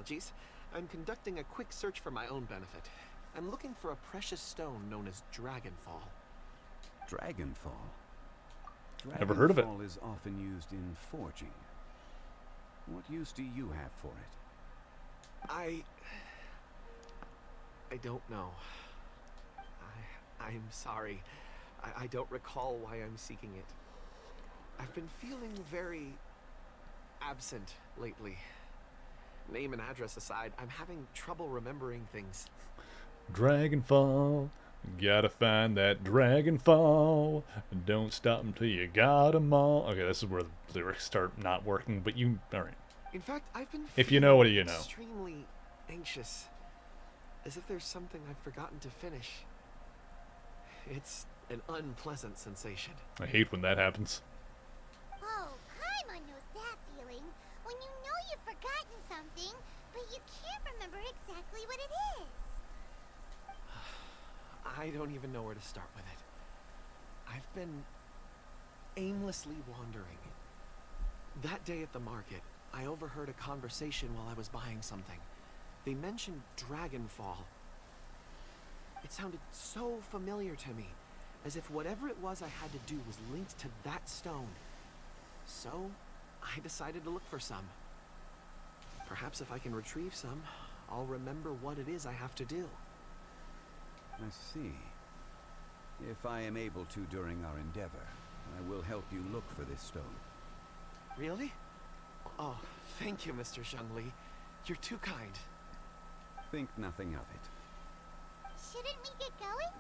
apologies. I'm conducting a quick search for my own benefit. I'm looking for a precious stone known as Dragonfall. Dragonfall? Never heard of it. Dragonfall is often used in forging. What use do you have for it? I don't know. I'm sorry. I don't recall why I'm seeking it. I've been feeling very absent lately. Name and address aside, I'm having trouble remembering things. Dragonfall. Gotta find that Dragonfall. Don't stop until you got 'em all. Okay, this is where the lyrics start not working, but you... Alright. In fact, I've been if you know, what do you know? Extremely anxious. As if there's something I've forgotten to finish. It's an unpleasant sensation. I hate when that happens. Oh, Paimon knows that feeling. When you know you've forgotten something, but you can't remember exactly what it is. I don't even know where to start with it. I've been aimlessly wandering. That day at the market, I overheard a conversation while I was buying something. They mentioned Dragonfall. It sounded so familiar to me, as if whatever it was I had to do was linked to that stone. So, I decided to look for some. Perhaps if I can retrieve some, I'll remember what it is I have to do. I see. If I am able to during our endeavor, I will help you look for this stone. Really? Oh, thank you, Mr. Zhengli. You're too kind. Think nothing of it. Shouldn't we get going?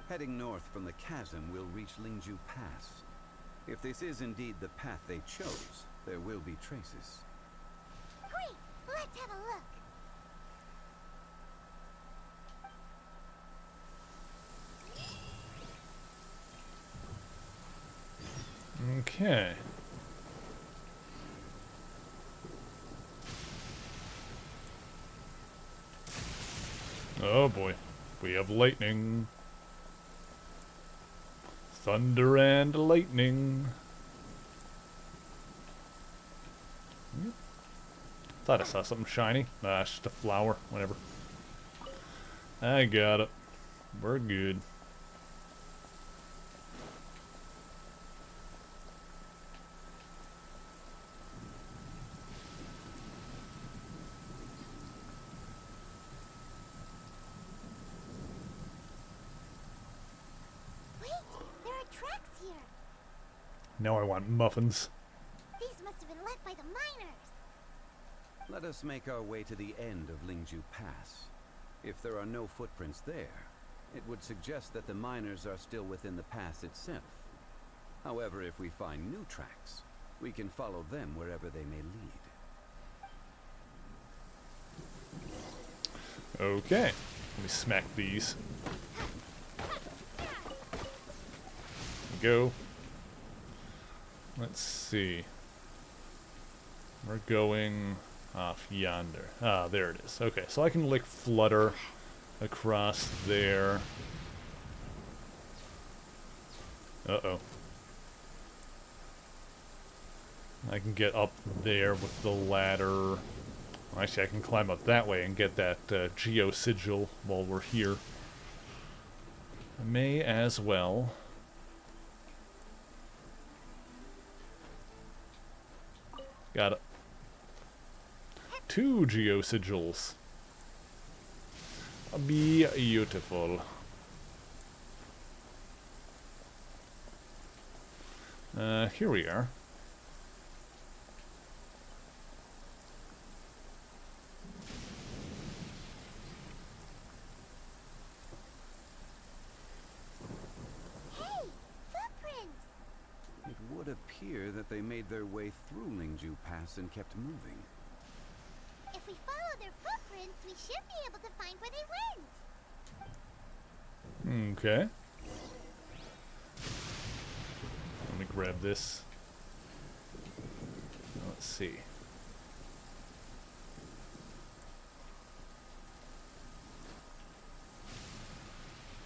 Heading north from the chasm, we'll reach Lingju Pass. If this is indeed the path they chose, there will be traces. Great! Let's have a look. Okay. Oh boy. We have lightning. Thunder and lightning. Thought I saw something shiny. Nah, it's just a flower. Whatever. I got it. We're good. Now I want muffins. These must have been left by the miners. Let us make our way to the end of Lingju Pass. If there are no footprints there, it would suggest that the miners are still within the pass itself. However, if we find new tracks, we can follow them wherever they may lead. Okay. Let me smack these. Go. Let's see. We're going off yonder. Ah, there it is. Okay, so I can like flutter across there. Uh-oh. I can get up there with the ladder. Actually, I can climb up that way and get that Geo Sigil while we're here. I may as well. Got it. 2 Geo Sigils. Beautiful. Here we are. It would appear that they made their way through Lingju Pass and kept moving. If we follow their footprints, we should be able to find where they went. Okay. Let me grab this. Let's see.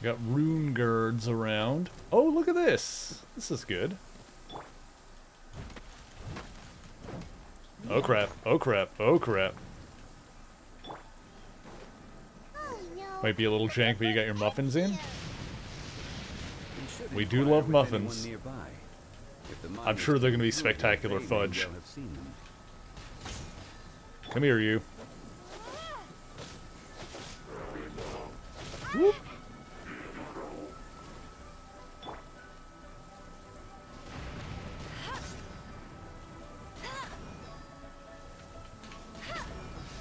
Got rune guards around. Oh, look at this. This is good. Oh crap, oh crap, oh crap. Might be a little jank, but you got your muffins in. We do love muffins. I'm sure they're going to be spectacular fudge. Come here, you. Whoop.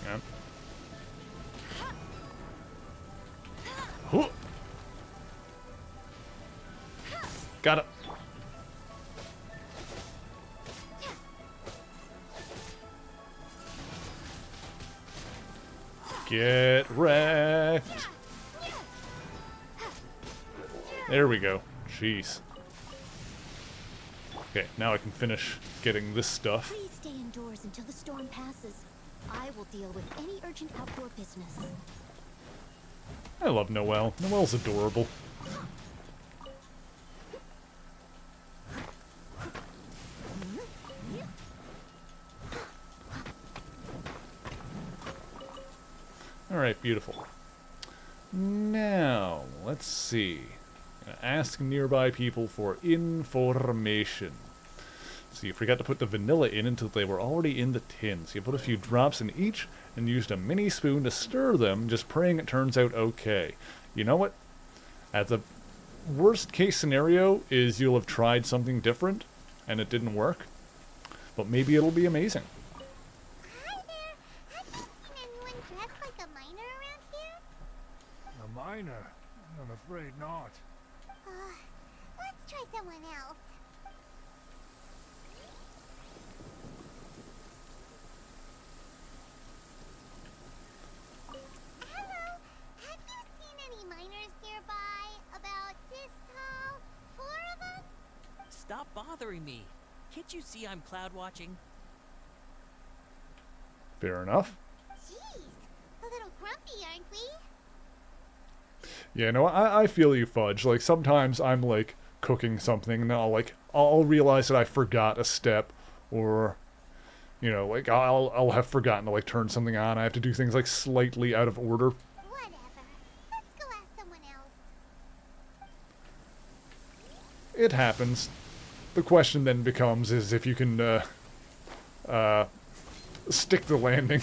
Yep. Whoop. Got it. Get wrecked. There we go. Jeez. Okay, now I can finish getting this stuff. Please stay indoors until the storm passes. I will deal with any urgent outdoor business. I love Noelle. Noelle's adorable. Alright, beautiful. Now, let's see. Ask nearby people for information. So you forgot to put the vanilla in until they were already in the tin. So you put a few drops in each and used a mini spoon to stir them, just praying it turns out okay. You know what? At the worst case scenario is you'll have tried something different and it didn't work. But maybe it'll be amazing. Hi there. Have you seen anyone dressed like a miner around here? A miner? I'm afraid not. Let's try someone else. Hello. Have you seen any miners nearby? About this tall? 4 of them? Stop bothering me. Can't you see I'm cloud watching? Fair enough. Jeez. A little grumpy, aren't we? Yeah, no, I feel you, Fudge. Like, sometimes I'm, like, cooking something, and I'll realize that I forgot a step, or, you know, like, I'll have forgotten to, like, turn something on. I have to do things, like, slightly out of order. Whatever. Let's go ask someone else. It happens. The question then becomes is if you can, stick the landing.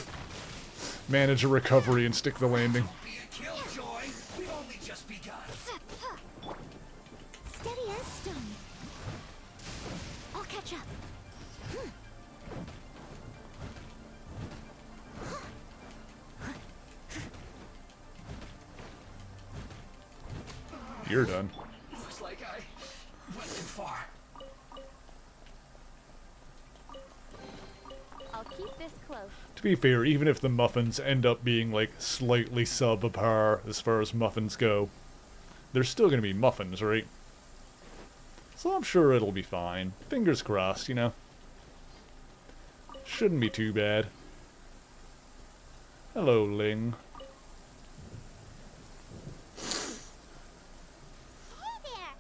Manage a recovery and stick the landing. Steady as stone. I'll catch up. You're done. Looks like I went too far. I'll keep this close. To be fair, even if the muffins end up being, like, slightly subpar as far as muffins go, they're still gonna be muffins, right? So I'm sure it'll be fine. Fingers crossed, you know? Shouldn't be too bad. Hello, Ling. Hey there.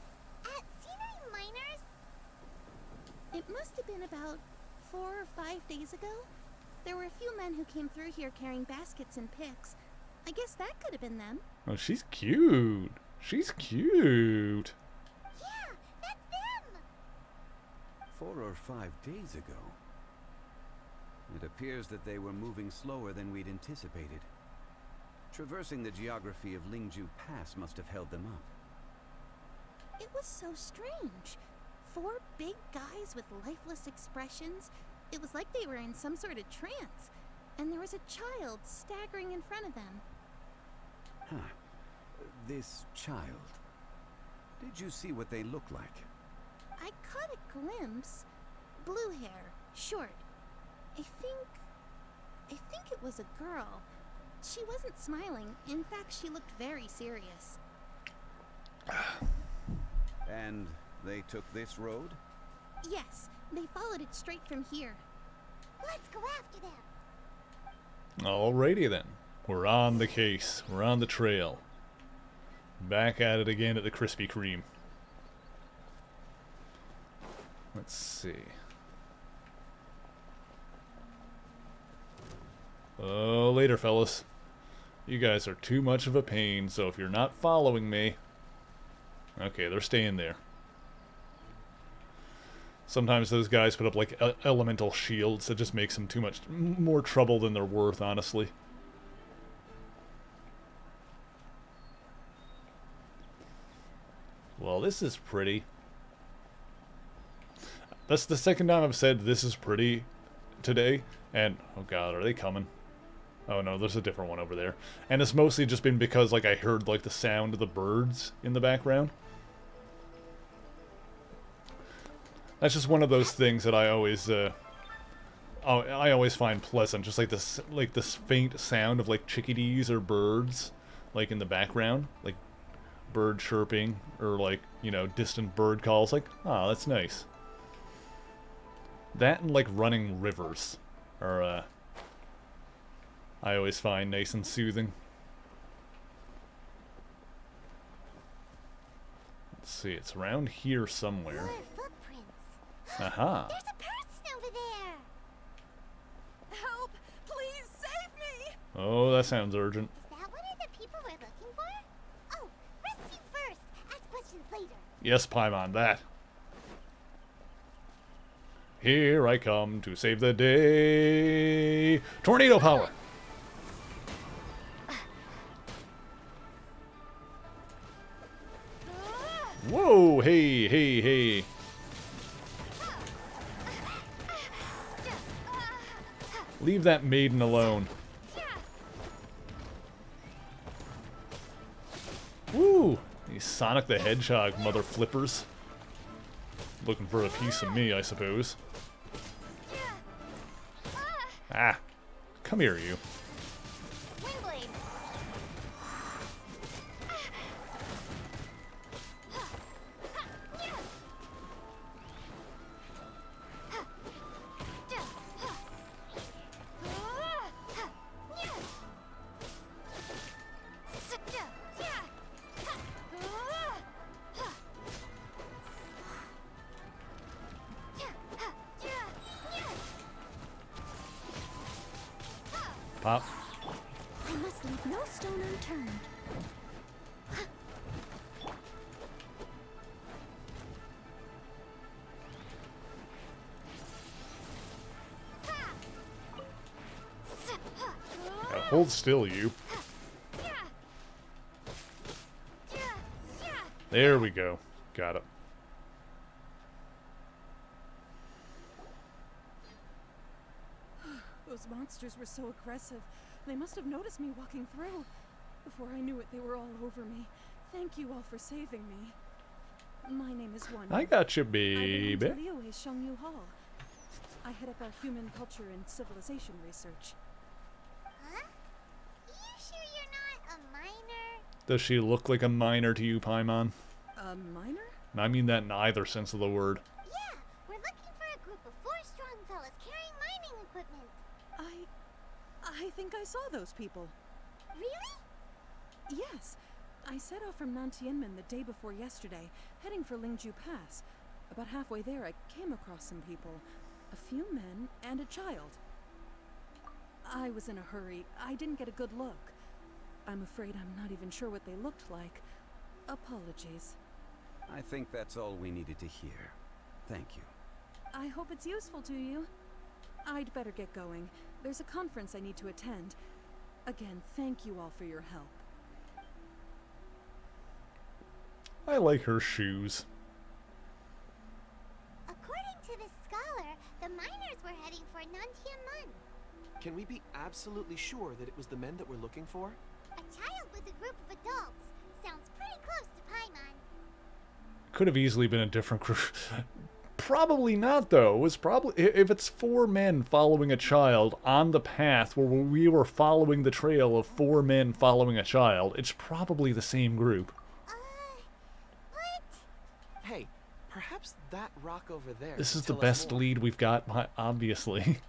Seen any miners? It must have been about 4 or 5 days ago. There were a few men who came through here carrying baskets and picks. I guess that could have been them. Oh, she's cute. She's cute. Yeah, that's them. 4 or 5 days ago. It appears that they were moving slower than we'd anticipated. Traversing the geography of Lingju Pass must have held them up. It was so strange. 4 big guys with lifeless expressions. It was like they were in some sort of trance. And there was a child staggering in front of them. Huh. This child. Did you see what they look like? I caught a glimpse. Blue hair, short. I think it was a girl. She wasn't smiling. In fact, she looked very serious. And they took this road? Yes, they followed it straight from here. Let's go after them. Alrighty then. We're on the case. We're on the trail. Back at it again at the Krispy Kreme. Let's see. Oh, later, fellas. You guys are too much of a pain, so if you're not following me... Okay, they're staying there. Sometimes those guys put up, like, elemental shields that just makes them too much more trouble than they're worth, honestly. Well, this is pretty. That's the second time I've said this is pretty today, and... Oh god, are they coming? Oh no, there's a different one over there. And it's mostly just been because, like, I heard, like, the sound of the birds in the background. That's just one of those things that I always, I always find pleasant. Just like this faint sound of, like, chickadees or birds, like, in the background. Like, bird chirping, or, like, you know, distant bird calls. Like, oh, that's nice. That and, like, running rivers are, I always find nice and soothing. Let's see, it's around here somewhere. Aha. There's a person over there. Help! Please save me! Oh, that sounds urgent. Is that one of the people we're looking for? Oh, rescue first. Ask questions later. Yes, Paimon, that. Here I come to save the day. Tornado power. Whoa, hey, hey, hey. Leave that maiden alone. Woo! These Sonic the Hedgehog mother flippers. Looking for a piece of me, I suppose. Ah. Come here, you. Windblade. Pop. I must leave no stone unturned. Now hold still, you. There we go. Got it. Those monsters were so aggressive. They must have noticed me walking through. Before I knew it, they were all over me. Thank you all for saving me. My name is One. I got you, I baby. belong to Liyue Shengyu Hall. I head up our human culture and civilization research. Huh? You sure you're not a minor? Does she look like a minor to you, Paimon? A minor? I mean that in either sense of the word. Yeah, we're looking for a group of 4 strong fellas carrying mining equipment. I think I saw those people. Really? Yes. I set off from Nantianmen the day before yesterday, heading for Lingju Pass. About halfway there, I came across some people. A few men and a child. I was in a hurry. I didn't get a good look. I'm afraid I'm not even sure what they looked like. Apologies. I think that's all we needed to hear. Thank you. I hope it's useful to you. I'd better get going. There's a conference I need to attend. Again, thank you all for your help. I like her shoes. According to the scholar, the miners were heading for Nantianmen. Can we be absolutely sure that it was the men that we're looking for? A child with a group of adults. Sounds pretty close to Paimon. Could have easily been a different group. Probably not, though. It was probably, if it's 4 men following a child on the path where we were following the trail of 4 men following a child, it's probably the same group. What? Hey, perhaps that rock over there. This could is the tell us best more. lead we've got, obviously.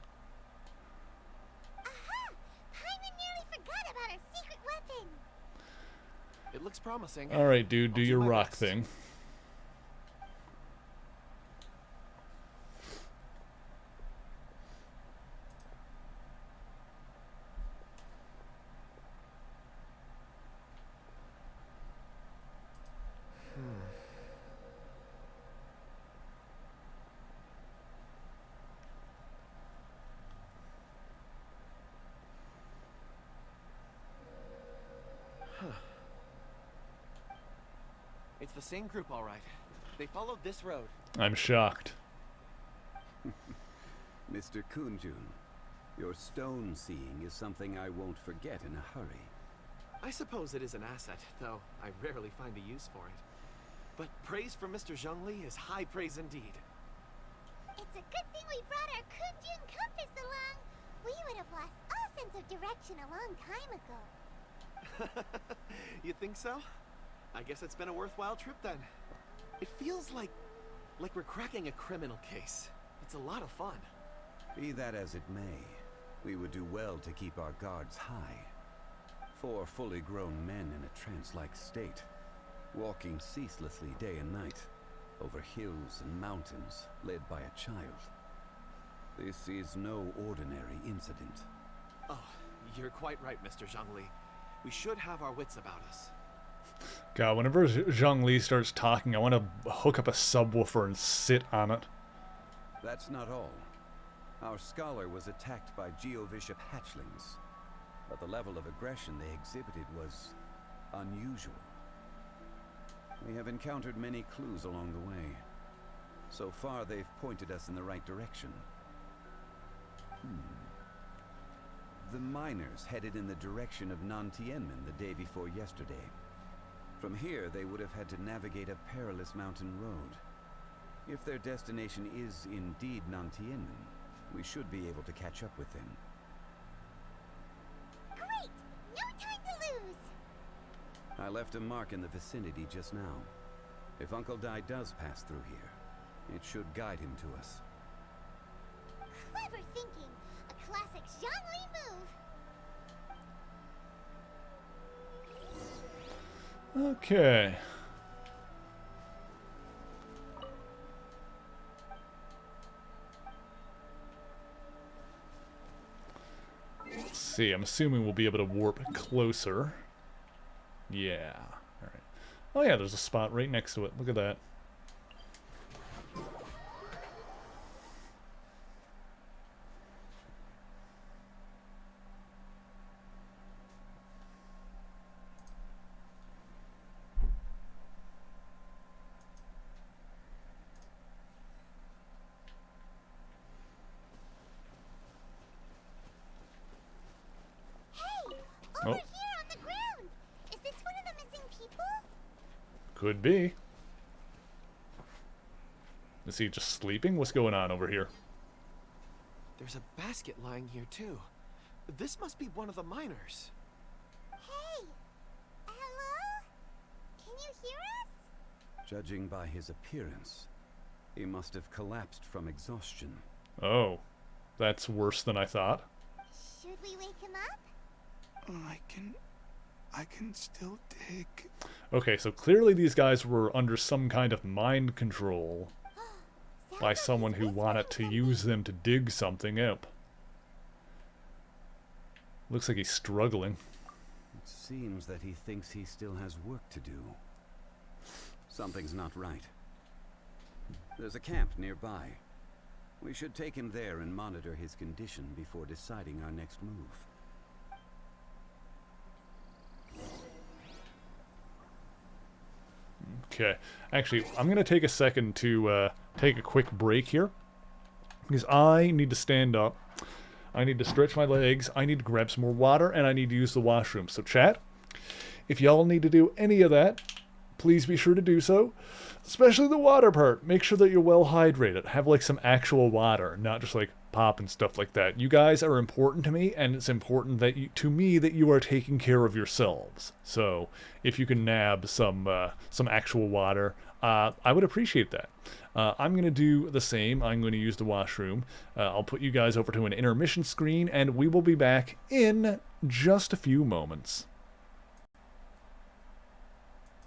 Aha! Paimon nearly forgot about our secret weapon. It looks promising. Alright, dude, do I'll your my rock best. thing. It's the same group, all right. They followed this road. I'm shocked. Mr. Kunjun, your stone seeing is something I won't forget in a hurry. I suppose it is an asset, though I rarely find a use for it. But praise from Mr. Zhongli is high praise indeed. It's a good thing we brought our Kunjun compass along. We would have lost all sense of direction a long time ago. You think so? I guess it's been a worthwhile trip then. It feels like we're cracking a criminal case. It's a lot of fun. Be that as it may, we would do well to keep our guards high. 4 fully grown men in a trance-like state, walking ceaselessly day and night, over hills and mountains, led by a child. This is no ordinary incident. Oh, you're quite right, Mr. Zhongli. We should have our wits about us. God, whenever Zhongli starts talking, I want to hook up a subwoofer and sit on it. That's not all. Our scholar was attacked by Geovishap hatchlings, but the level of aggression they exhibited was unusual. We have encountered many clues along the way. So far, they've pointed us in the right direction. The miners headed in the direction of Nantianmen the day before yesterday. From here, they would have had to navigate a perilous mountain road. If their destination is indeed Nantianmen, we should be able to catch up with them. Great! No time to lose! I left a mark in the vicinity just now. If Uncle Dai does pass through here, it should guide him to us. Clever thinking! A classic Zhongli move! Okay. Let's see, I'm assuming we'll be able to warp closer. Yeah. Alright. Oh yeah, there's a spot right next to it. Look at that. Over here on the ground! Is this one of the missing people? Could be. Is he just sleeping? What's going on over here? There's a basket lying here too. This must be one of the miners. Hey! Hello? Can you hear us? Judging by his appearance, he must have collapsed from exhaustion. Oh, that's worse than I thought. Should we wake him up? I can still dig. Okay, so clearly these guys were under some kind of mind control by someone who wanted to use them to dig something up. Looks like he's struggling. It seems that he thinks he still has work to do. Something's not right. There's a camp nearby. We should take him there and monitor his condition before deciding our next move. Okay, actually, I'm going to take a second to take a quick break here, because I need to stand up, I need to stretch my legs, I need to grab some more water, and I need to use the washroom. So chat, if y'all need to do any of that, please be sure to do so, especially the water part. Make sure that you're well hydrated. Have like some actual water, not just like pop and stuff like that. You guys are important to me, and it's important that to me that you are taking care of yourselves. So if you can nab some actual water, I would appreciate that. I'm going to do the same. I'm going to use the washroom. I'll put you guys over to an intermission screen, and we will be back in just a few moments.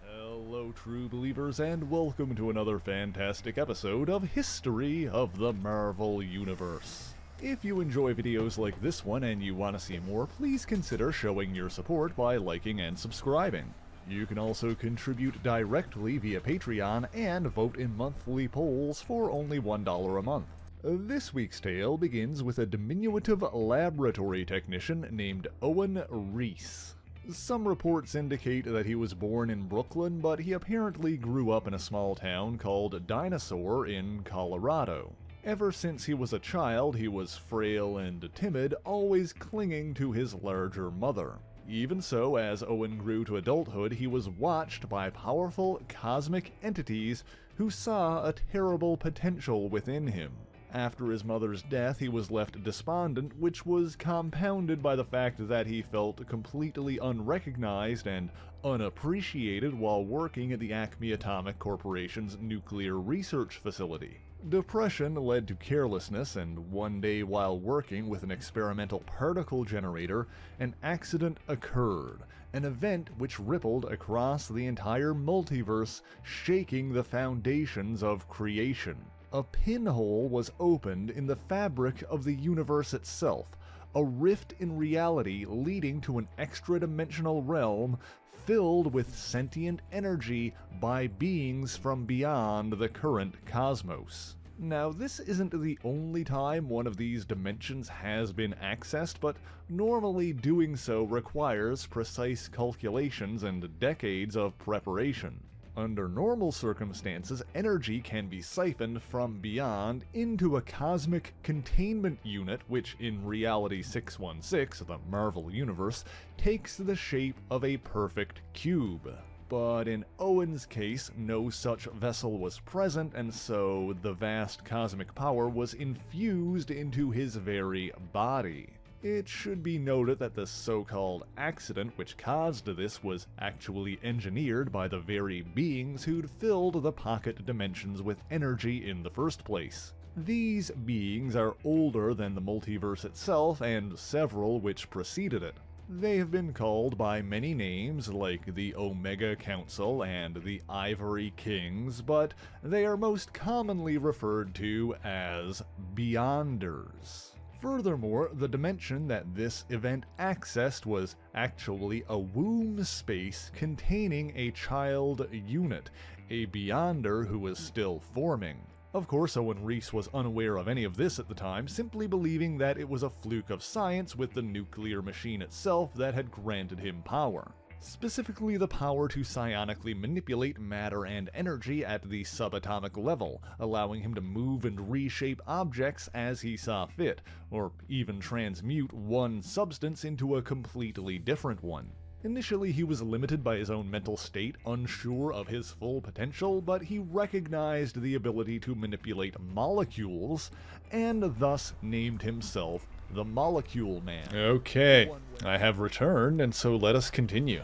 Hello, true believers, and welcome to another fantastic episode of History of the Marvel Universe. If you enjoy videos like this one and you want to see more, please consider showing your support by liking and subscribing. You can also contribute directly via Patreon and vote in monthly polls for only $1 a month. This week's tale begins with a diminutive laboratory technician named Owen Reese. Some reports indicate that he was born in Brooklyn, but he apparently grew up in a small town called Dinosaur in Colorado. Ever since he was a child, he was frail and timid, always clinging to his larger mother. Even so, as Owen grew to adulthood, he was watched by powerful cosmic entities who saw a terrible potential within him. After his mother's death, he was left despondent, which was compounded by the fact that he felt completely unrecognized and unappreciated while working at the Acme Atomic Corporation's nuclear research facility. Depression led to carelessness, and one day while working with an experimental particle generator, an accident occurred, an event which rippled across the entire multiverse, shaking the foundations of creation. A pinhole was opened in the fabric of the universe itself, a rift in reality leading to an extra-dimensional realm filled with sentient energy by beings from beyond the current cosmos. Now, this isn't the only time one of these dimensions has been accessed, but normally doing so requires precise calculations and decades of preparation. Under normal circumstances, energy can be siphoned from beyond into a cosmic containment unit, which in Reality 616, the Marvel Universe, takes the shape of a perfect cube. But in Owen's case, no such vessel was present, and so the vast cosmic power was infused into his very body. It should be noted that the so-called accident which caused this was actually engineered by the very beings who'd filled the pocket dimensions with energy in the first place. These beings are older than the multiverse itself and several which preceded it. They have been called by many names like the Omega Council and the Ivory Kings, but they are most commonly referred to as Beyonders. Furthermore, the dimension that this event accessed was actually a womb space containing a child unit, a Beyonder who was still forming. Of course, Owen Reese was unaware of any of this at the time, simply believing that it was a fluke of science with the nuclear machine itself that had granted him power. Specifically the power to psionically manipulate matter and energy at the subatomic level, allowing him to move and reshape objects as he saw fit, or even transmute one substance into a completely different one. Initially, he was limited by his own mental state, unsure of his full potential, but he recognized the ability to manipulate molecules, and thus named himself the Molecule Man. Okay, I have returned, and so let us continue.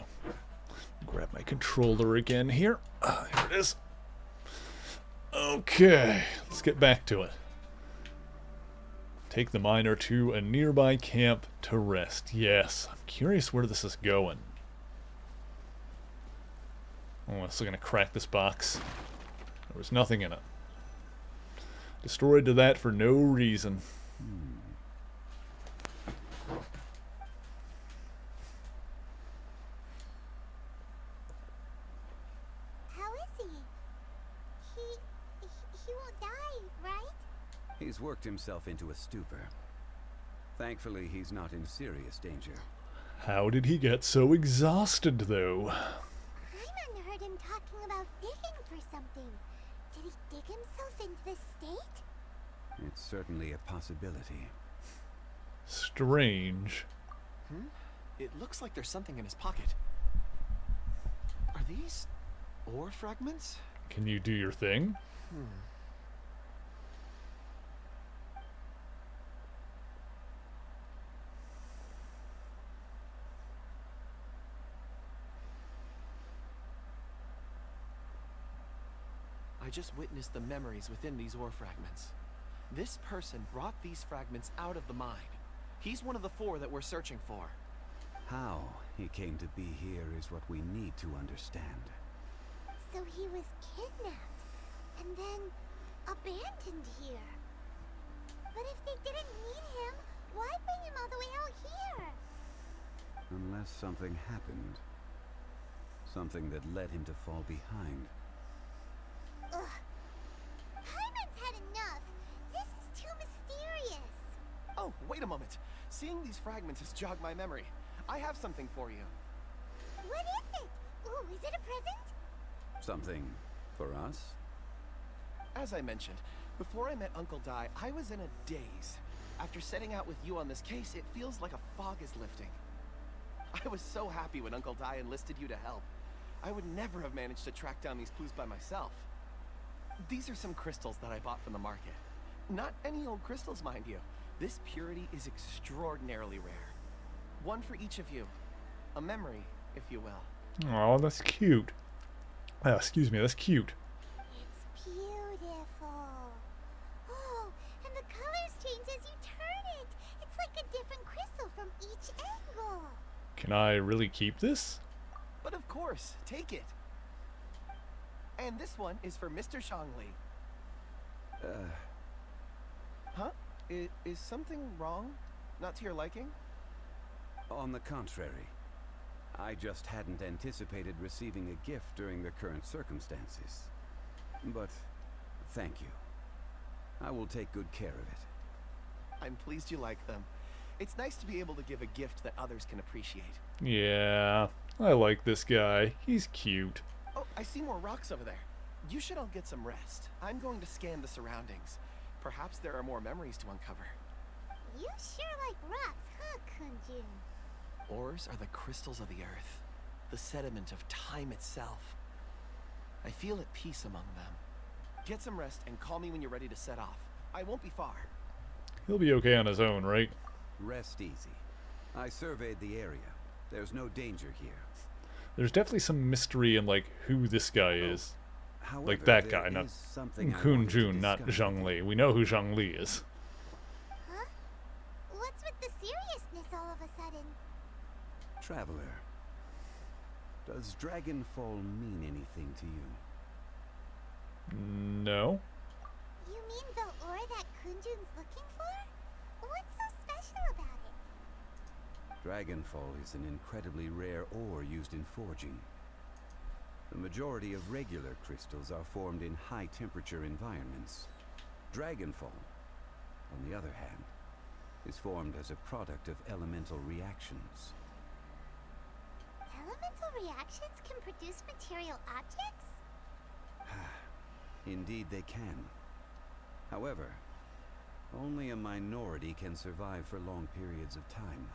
Grab my controller again here. Here it is. Okay, let's get back to it. Take the miner to a nearby camp to rest. Yes, I'm curious where this is going. Oh, I'm still gonna crack this box. There was nothing in it. Destroyed to that for no reason. How is he? He won't die, right? He's worked himself into a stupor. Thankfully, he's not in serious danger. How did he get so exhausted, though? Hyman heard him talking about digging for something. Did he dig himself into this state? It's certainly a possibility. Strange. It looks like there's something in his pocket. Are these ore fragments? Can you do your thing? I just witnessed the memories within these ore fragments. This person brought these fragments out of the mine. He's one of the 4 that we're searching for. How he came to be here is what we need to understand. So he was kidnapped and then abandoned here. But if they didn't need him, why bring him all the way out here? Unless something happened. Something that led him to fall behind. Ugh. Hyman's had enough. This is too mysterious. Oh, wait a moment. Seeing these fragments has jogged my memory. I have something for you. What is it? Oh, is it a present? Something for us? As I mentioned, before I met Uncle Dai, I was in a daze. After setting out with you on this case, it feels like a fog is lifting. I was so happy when Uncle Dai enlisted you to help. I would never have managed to track down these clues by myself. These are some crystals that I bought from the market. Not any old crystals, mind you. This purity is extraordinarily rare. One for each of you. A memory, if you will. Oh, that's cute. Excuse me, that's cute. It's beautiful. Oh, and the colors change as you turn it. It's like a different crystal from each angle. Can I really keep this? But of course, take it. And this one is for Mr. Zhongli. Huh? Is something wrong? Not to your liking? On the contrary. I just hadn't anticipated receiving a gift during the current circumstances. But thank you. I will take good care of it. I'm pleased you like them. It's nice to be able to give a gift that others can appreciate. Yeah, I like this guy. He's cute. Oh, I see more rocks over there. You should all get some rest. I'm going to scan the surroundings. Perhaps there are more memories to uncover. You sure like rocks, huh, Kunjun? Ores are the crystals of the earth, the sediment of time itself. I feel at peace among them. Get some rest and call me when you're ready to set off. I won't be far. He'll be okay on his own, right? Rest easy. I surveyed the area. There's no danger here. There's definitely some mystery in, like, who this guy is. However, like that there guy, not is something I Kun wanted to Jun, not discuss Zhang with Li. We know who Zhang Li is. Huh? What's with the seriousness all of a sudden? Traveler, does Dragonfall mean anything to you? No. You mean the ore that Kunjun's looking for? What's so special about it? Dragonfall is an incredibly rare ore used in forging. The majority of regular crystals are formed in high-temperature environments. Dragonfall, on the other hand, is formed as a product of elemental reactions. Elemental reactions can produce material objects? Indeed they can. However, only a minority can survive for long periods of time.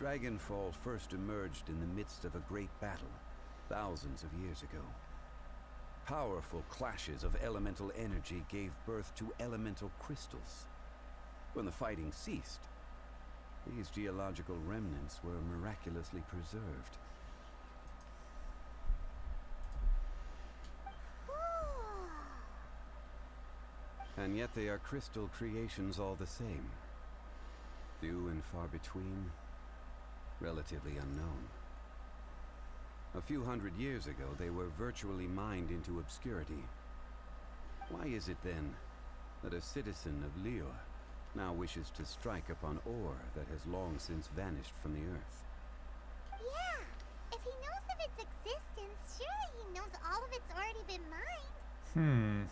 Dragonfall first emerged in the midst of a great battle, thousands of years ago. Powerful clashes of elemental energy gave birth to elemental crystals. When the fighting ceased, these geological remnants were miraculously preserved. And yet they are crystal creations all the same. Few and far between, relatively unknown. A few hundred years ago, they were virtually mined into obscurity. Why is it then that a citizen of Liyue now wishes to strike upon ore that has long since vanished from the earth? Yeah, if he knows of its existence, surely he knows all of it's already been mined.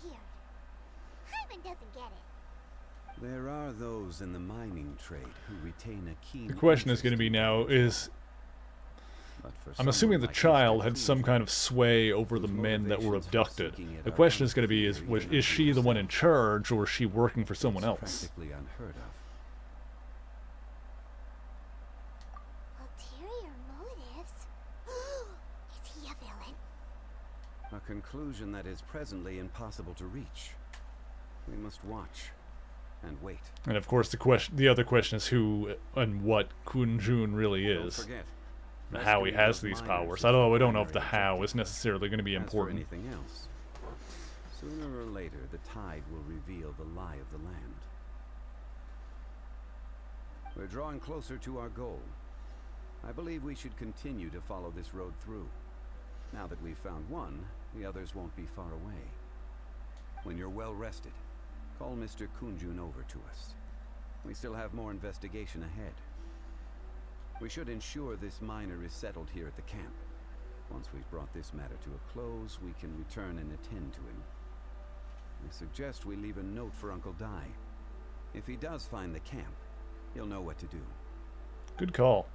Weird. Hyman doesn't get it. There are those in the mining trade who retain a keen The question is interest going to be in now is... But for I'm assuming someone the like child Mr. had some kind of sway over the whose men that were motivations for abducted. seeking it The are question is going to be, unclear is she the one in charge, or is she working for someone else? practically unheard of. Ulterior motives? Is he a villain? A conclusion that is presently impossible to reach. We must watch and wait. And of course, the other question is who and what Kun Jun really Don't is. forget, And how he has these powers. I don't know if the how is necessarily going to be As for important. anything else, sooner or later the tide will reveal the lie of the land. We're drawing closer to our goal. I believe we should continue to follow this road through. Now that we've found one, the others won't be far away. When you're well rested, call Mr. Kunjun over to us. We still have more investigation ahead. We should ensure this miner is settled here at the camp. Once we've brought this matter to a close, we can return and attend to him. I suggest we leave a note for Uncle Dai. If he does find the camp, he'll know what to do. Good call.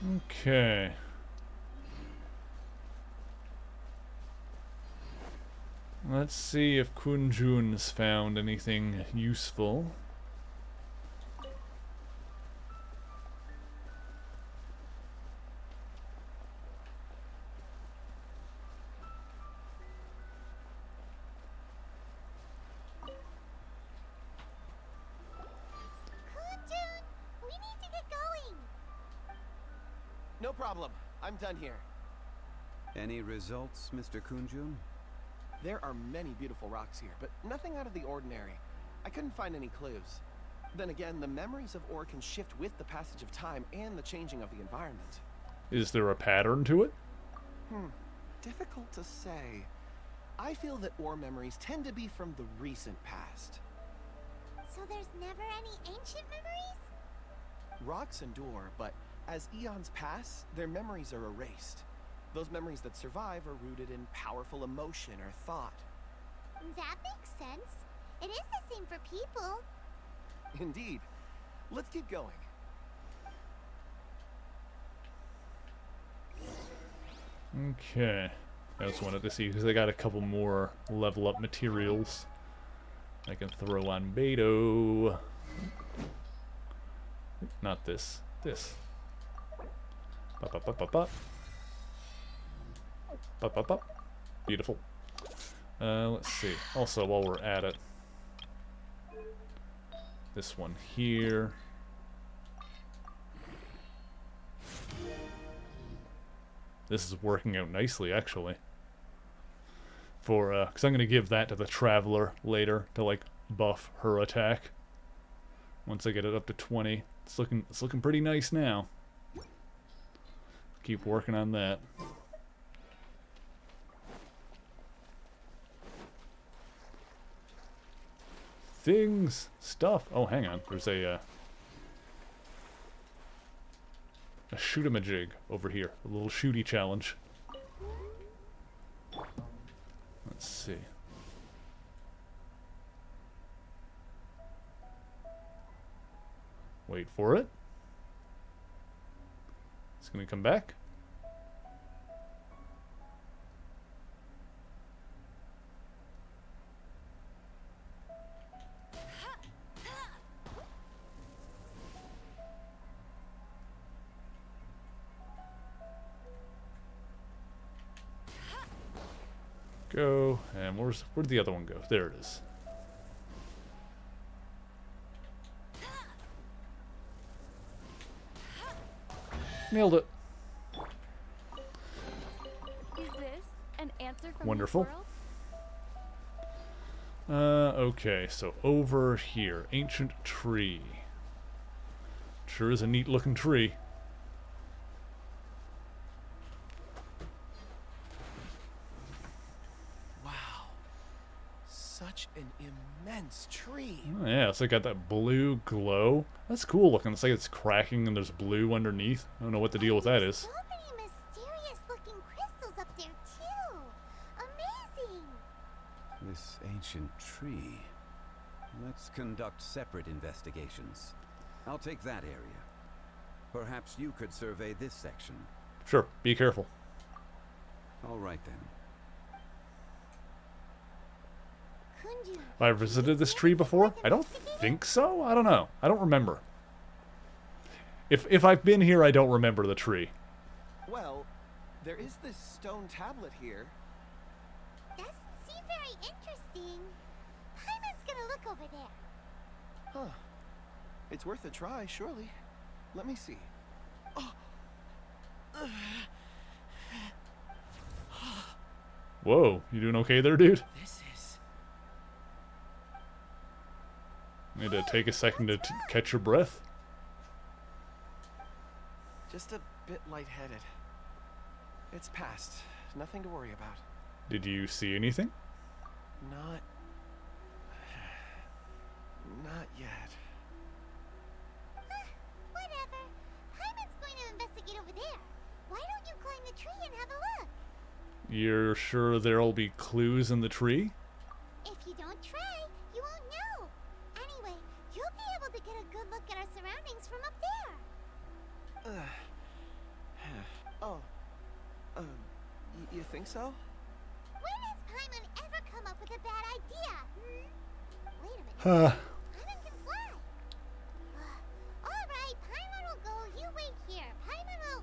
Okay. Let's see if Kunjun's found anything useful. Kunjun, we need to get going. No problem. I'm done here. Any results, Mr. Kunjun? There are many beautiful rocks here, but nothing out of the ordinary. I couldn't find any clues. Then again, the memories of ore can shift with the passage of time and the changing of the environment. Is there a pattern to it? Difficult to say. I feel that ore memories tend to be from the recent past. So there's never any ancient memories? Rocks endure, but as eons pass, their memories are erased. Those memories that survive are rooted in powerful emotion or thought. That makes sense. It is the same for people. Indeed. Let's get going. Okay. I just wanted to see, because I got a couple more level up materials I can throw on Beto. Not this. This. Pop, pop, pop, pop, pop. Pop, pop, pop. Beautiful. Let's see. Also, while we're at it, this one here. This is working out nicely, actually. For, because I'm going to give that to the Traveler later to, like, buff her attack. Once I get it up to 20. It's looking pretty nice now. Keep working on that. Things, stuff. Oh, hang on. There's a shoot-em-a-jig over here. A little shooty challenge. Let's see. Wait for it. It's gonna come back. Go, and where'd the other one go? There it is. Nailed it. Is this an answer from Wonderful. this world? Okay, so over here, ancient tree. Sure is a neat looking tree. Such an immense tree. Oh, yeah, it's like got that blue glow. That's cool looking. It's like it's cracking and there's blue underneath. I don't know what the deal with that is. So many mysterious looking crystals up there too. Amazing. This ancient tree. Let's conduct separate investigations. I'll take that area. Perhaps you could survey this section. Sure, be careful. All right then. Have I visited this tree before? I don't think so. I don't know. I don't remember. If I've been here, I don't remember the tree. Well, there is this stone tablet here. Doesn't seem very interesting. Paimon's gonna look over there. Huh. It's worth a try, surely. Let me see. Oh. Whoa, you doing okay there, dude? This is... Need to take a second to catch your breath. just a bit lightheaded. It's past. Nothing to worry about. Did you see anything? Not yet. Whatever. Paimon's going to investigate over there. Why don't you climb the tree and have a look? You're sure there'll be clues in the tree? If you don't try, you won't know. Anyway, you'll be able to get a good look at our surroundings from up there. Oh. You think so? When has Paimon ever come up with a bad idea? Wait a minute. Huh. Paimon can fly. All right, Paimon will go. You wait here. Paimon will.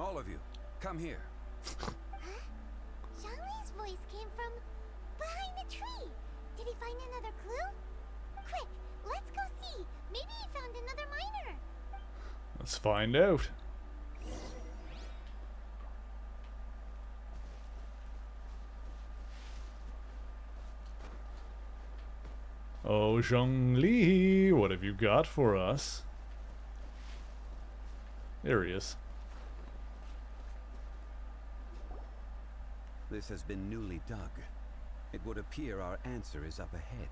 All of you, come here. Xiangli's voice came from behind the tree. Did he find another clue? Quick, let's go see. Maybe he found another miner. Let's find out. Oh, Zhongli, what have you got for us? There he is. This has been newly dug. It would appear our answer is up ahead.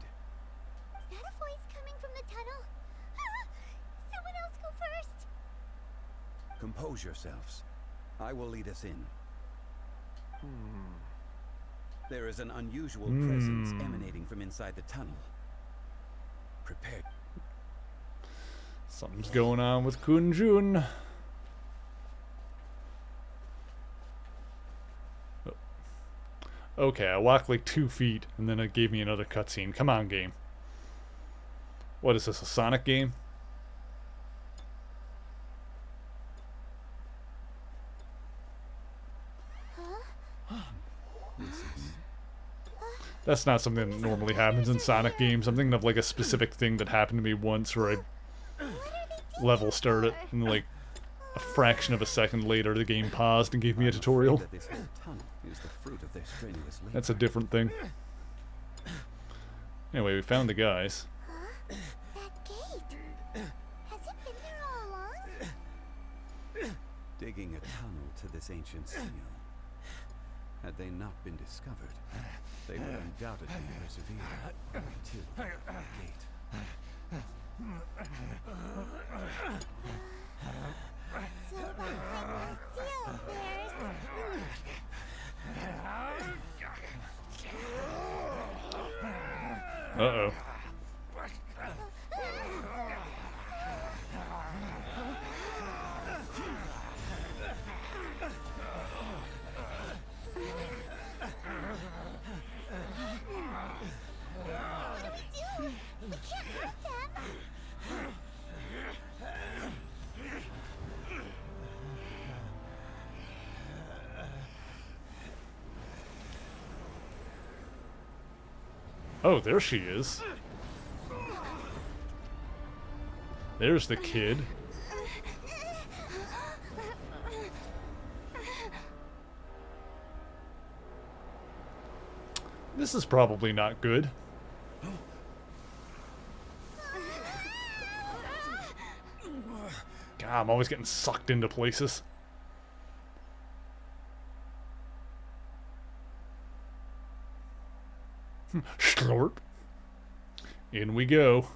Is that a voice coming from the tunnel? Someone else go first. Compose yourselves. I will lead us in. There is an unusual presence emanating from inside the tunnel. Prepare. Something's going on with Kunjun. Okay, I walked like 2 feet, and then it gave me another cutscene. Come on, game. What is this, a Sonic game? That's not something that normally happens in Sonic games. I'm thinking of like a specific thing that happened to me once where I level started and like a fraction of a second later the game paused and gave me a tutorial. That's a different thing. Anyway, we found the guys. That gate. Has it been there all along? Digging a tunnel to this ancient seal. Had they not been discovered, they would undoubtedly persevere until the gate. So behind the seal there's... Uh-oh. What do we do? We can't hurt them. Oh, there she is. There's the kid. This is probably not good. God, I'm always getting sucked into places. Slurp. In we go.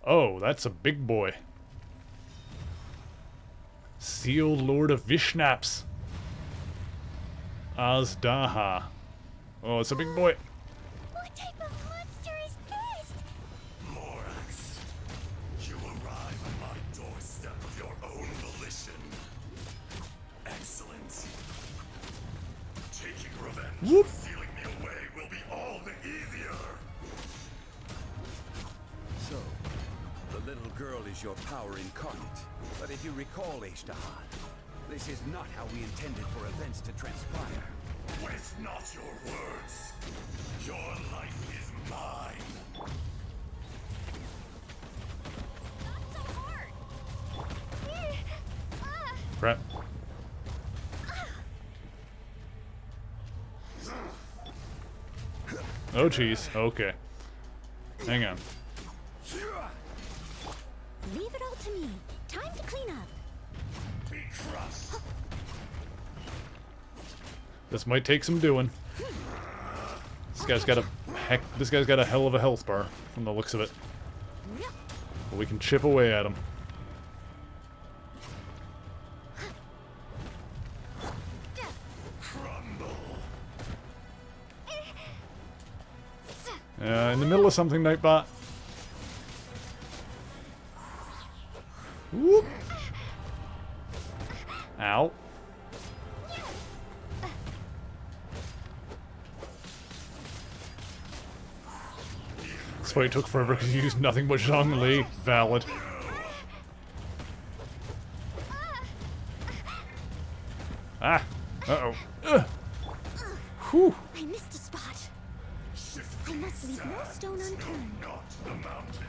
Oh, that's a big boy. Sealed Lord of Vishnaps. Azdaha. Oh, it's a big boy. What type of monster is this? Morax, you arrive at my doorstep of your own volition. Excellent. Taking revenge, sealing me away will be all the easier. So, the little girl is your power incarnate. But if you recall, Ashtahan, this is not how we intended for events to transpire. Waste not your words. Your life is mine. Not so hard. Crap. Oh, jeez. Okay. Hang on. Leave it all to me. Time to clean up. Be crushed. This might take some doing. This guy's got a hell of a health bar from the looks of it. But we can chip away at him. In the middle of something, Nightbot. Whoop. Ow. This fight took forever because you used nothing but Zhongli. Valid. Ah. Uh-oh. Whew. I missed a spot. I must leave no stone unturned.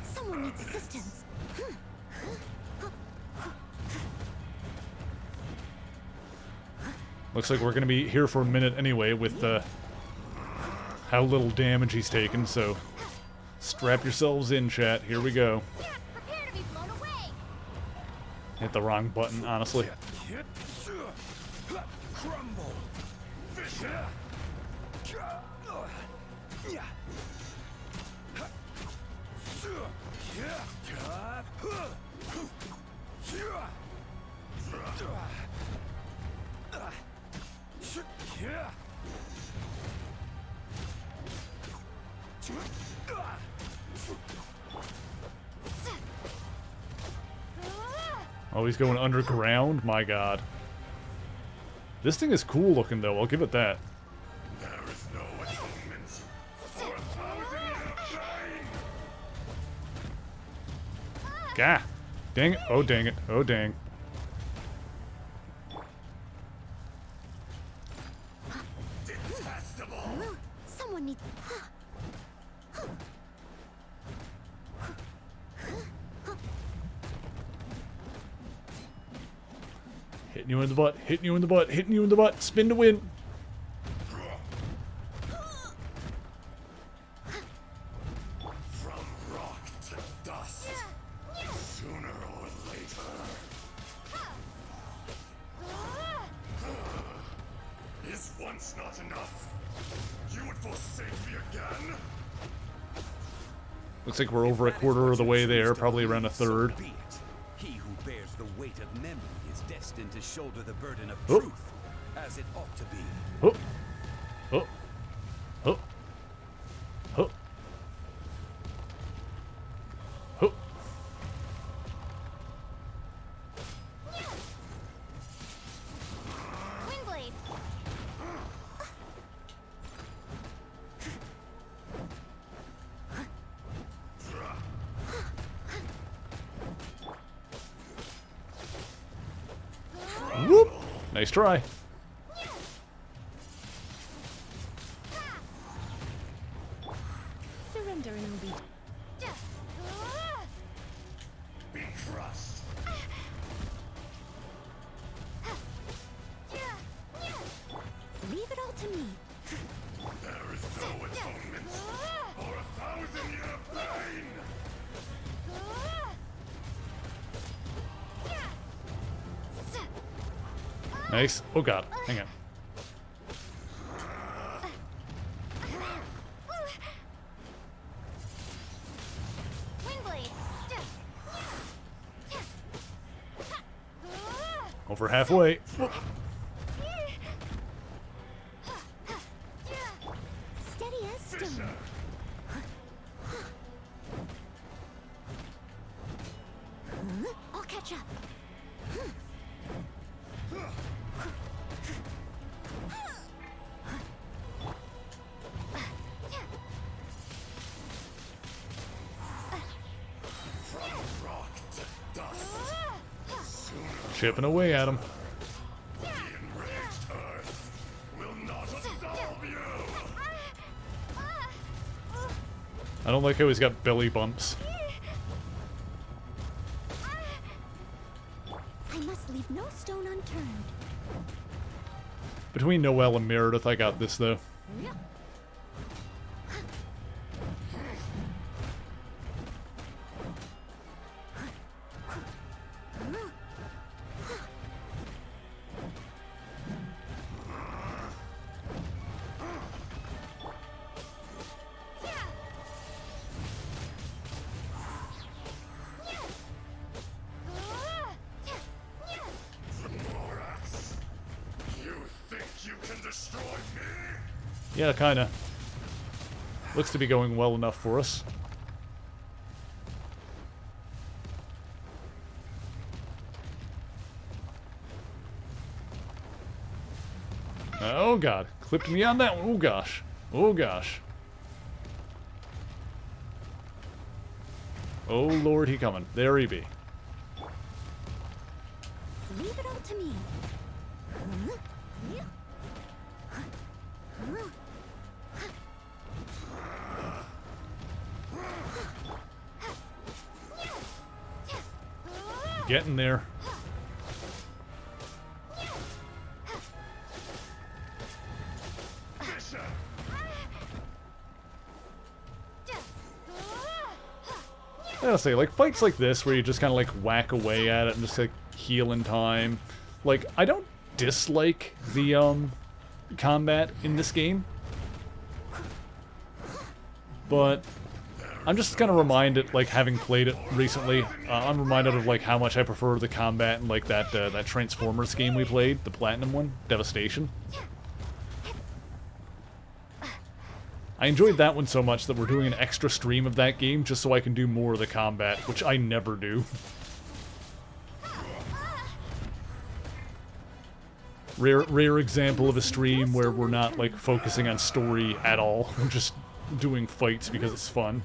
Someone needs assistance. Looks like we're going to be here for a minute anyway with how little damage he's taken, so strap yourselves in, chat. Here we go. Prepare to be blown away. Hit the wrong button, honestly. Crumble. Oh, he's going underground? My god. This thing is cool looking, though. I'll give it that. There is no atonement for 1,000-year pain. Gah! Dang it. Oh, dang it. Oh, dang. Detestable. Someone needs. Hitting you in the butt. Hitting you in the butt. Hitting you in the butt. Spin to win. From rock to dust. Sooner or later. Is once not enough? You would forsake me again? Looks like we're over a quarter of the way there. Probably around a third. So be it. He who bears the weight of memory is destined to shoulder the burden of Oh. truth, as it ought to be. Oh. Oh. Oh. Oh. Oh. Windblade. Whoop. Nice try. Surrender and obey. Be crushed. Leave it all to me. There is no atonement for 1,000-year pain. Nice. Oh god. Hang on. Windblade. Over halfway. Whoop. Steady as stone. I'll catch up. From rock to dust. Chipping away at him. The enraged earth will not absolve you. I don't like how he's got belly bumps. I must leave no stone unturned. Between Noelle and Meredith, I got this, though. Morax, you think you can destroy me? Yeah, kinda. Looks to be going well enough for us. Oh god, clipped me on that one. Oh gosh. Oh gosh. Oh lord, he coming. There he be. Leave it all to me. Getting there. I gotta say, like, fights like this where you just kind of, like, whack away at it and just, like, heal in time. Like, I don't dislike the, combat in this game. But I'm just kind of reminded, like, having played it recently, I'm reminded of, like, how much I prefer the combat in, like, that Transformers game we played, the Platinum one, Devastation. I enjoyed that one so much that we're doing an extra stream of that game just so I can do more of the combat, which I never do. Rare example of a stream where we're not, like, focusing on story at all. We're just doing fights because it's fun.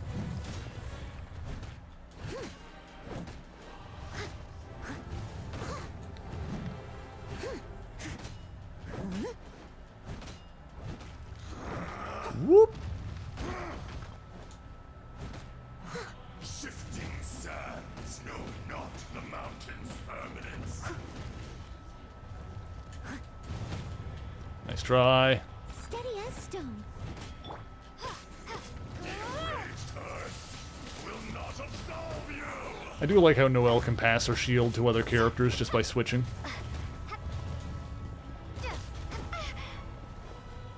Whoop! Shifting sands know not the mountain's permanence. Nice try. Steady as stone. Will not absolve you. I do like how Noelle can pass her shield to other characters just by switching.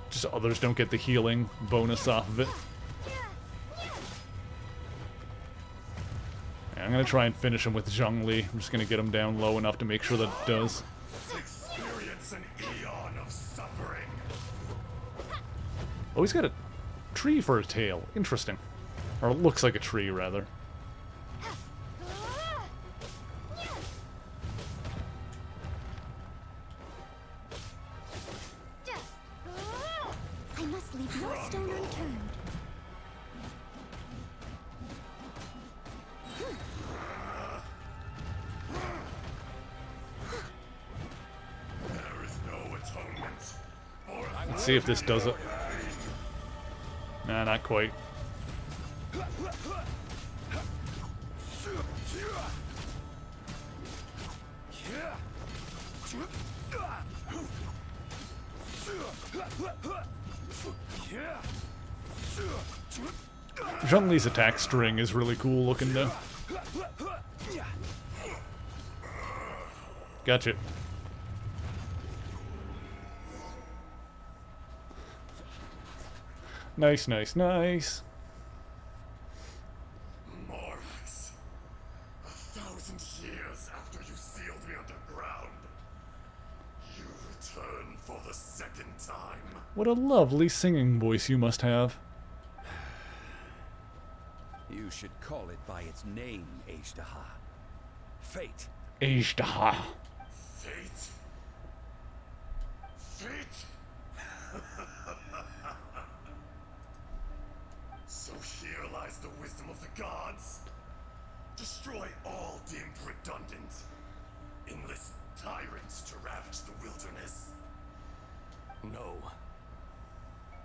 Just so others don't get the healing bonus off of it. Yeah, I'm gonna try and finish him with Zhongli. I'm just gonna get him down low enough to make sure that it does. Experience an eon of suffering. Oh, he's got a tree for a tail. Interesting. Or it looks like a tree, rather. I must leave no stone unturned. There is no atonement. Let's see if this does it. Nah, not quite. Zhongli's attack string is really cool looking though. Gotcha. Nice, nice, nice. Morax, 1,000 years after you sealed me underground, you return for the second time. What a lovely singing voice you must have. You should call it by its name, Ashtaha. Fate. Ashtaha. Fate? Fate? So here lies the wisdom of the gods. Destroy all deemed redundant. Enlist tyrants to ravage the wilderness. No.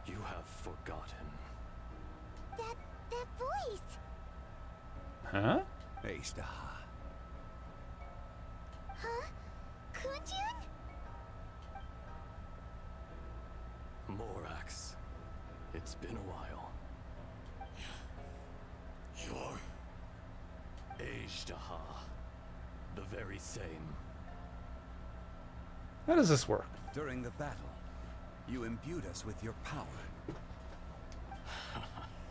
You have forgotten. That voice. Huh? Ashtaha. Huh? Kunjun? Morax. It's been a while. You're... Ashtaha. The very same. How does this work? During the battle, you imbued us with your power.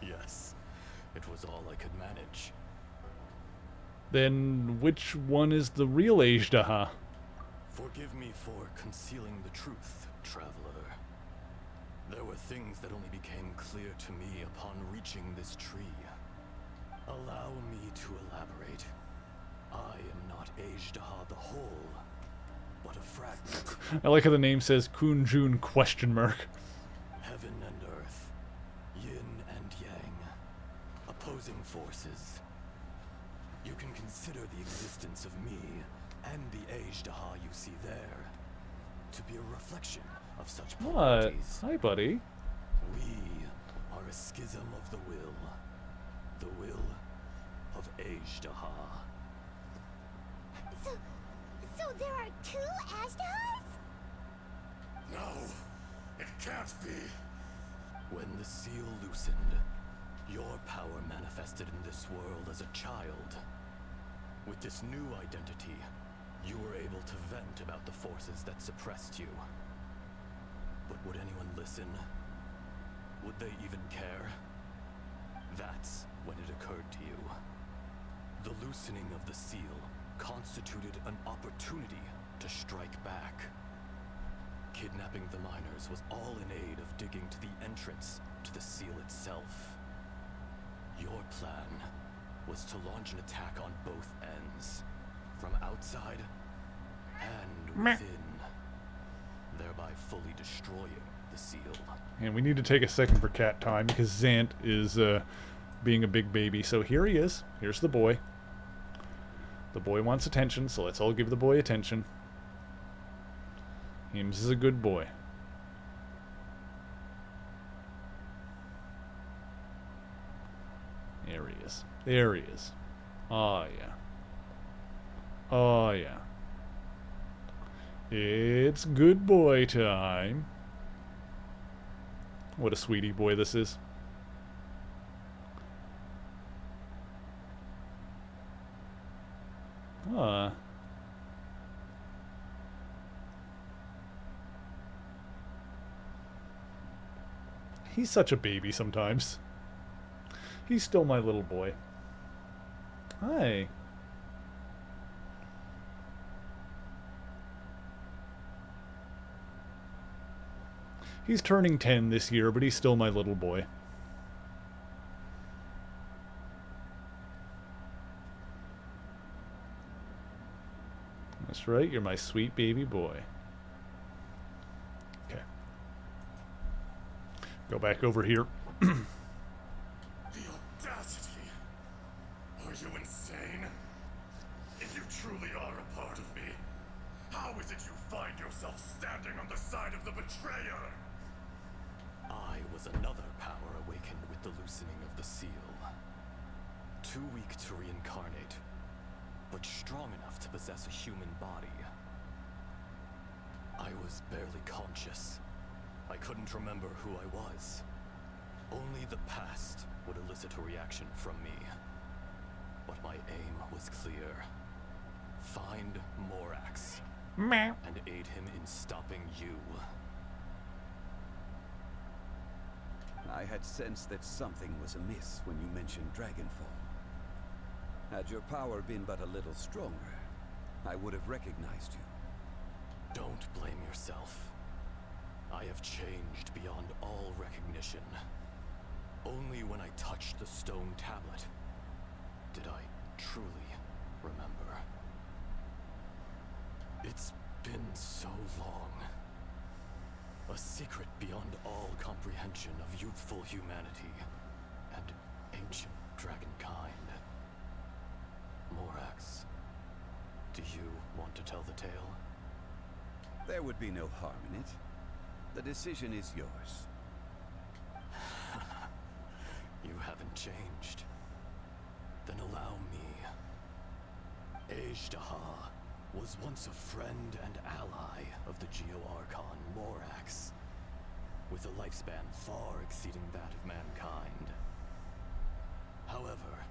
Yes. It was all I could manage. Then which one is the real Ashtaha? Forgive me for concealing the truth, traveler. There were things that only became clear to me upon reaching this tree. Allow me to elaborate. I am not Ajdaha the whole, but a fragment. I like how the name says Kunjun ? Heaven and earth, yin and yang, opposing forces. You can consider the existence of me and the Ajdaha you see there to be a reflection of such What? polarities. Hi, buddy. We are a schism of the will of Ajdaha. So there are two Ashdahas? No, it can't be. When the seal loosened, your power manifested in this world as a child. With this new identity, you were able to vent about the forces that suppressed you. But would anyone listen? Would they even care? That's when it occurred to you. The loosening of the seal constituted an opportunity to strike back. Kidnapping the miners was all in aid of digging to the entrance to the seal itself. Your plan was to launch an attack on both ends, from outside and within, thereby fully destroying the seal. And we need to take a second for cat time because Zant is being a big baby. So here he is. Here's the boy. The boy wants attention, so let's all give the boy attention. Hims is a good boy. There he is. There he is. Oh, yeah. Oh, yeah. It's good boy time. What a sweetie boy this is. Ah. He's such a baby sometimes. He's still my little boy. Hi. He's turning 10 this year, but he's still my little boy. That's right, you're my sweet baby boy. Okay. Go back over here. The audacity! Are you insane? If you truly are a part of me, how is it you find yourself standing on the side of the betrayer? I was another power awakened with the loosening of the seal. Too weak to reincarnate, but strong enough to possess a human body. I was barely conscious. I couldn't remember who I was. Only the past would elicit a reaction from me. But my aim was clear. Find Morax and aid him in stopping you. I had sensed that something was amiss when you mentioned Dragonfall. Had your power been but a little stronger, I would have recognized you. Don't blame yourself. I have changed beyond all recognition. Only when I touched the stone tablet did I truly remember. It's been so long. A secret beyond all comprehension of youthful humanity and ancient dragonkind. Morax, do you want to tell the tale? There would be no harm in it. The decision is yours. You haven't changed. Then allow me. Ajdaha was once a friend and ally of the Geo-Archon Morax, with a lifespan far exceeding that of mankind. However,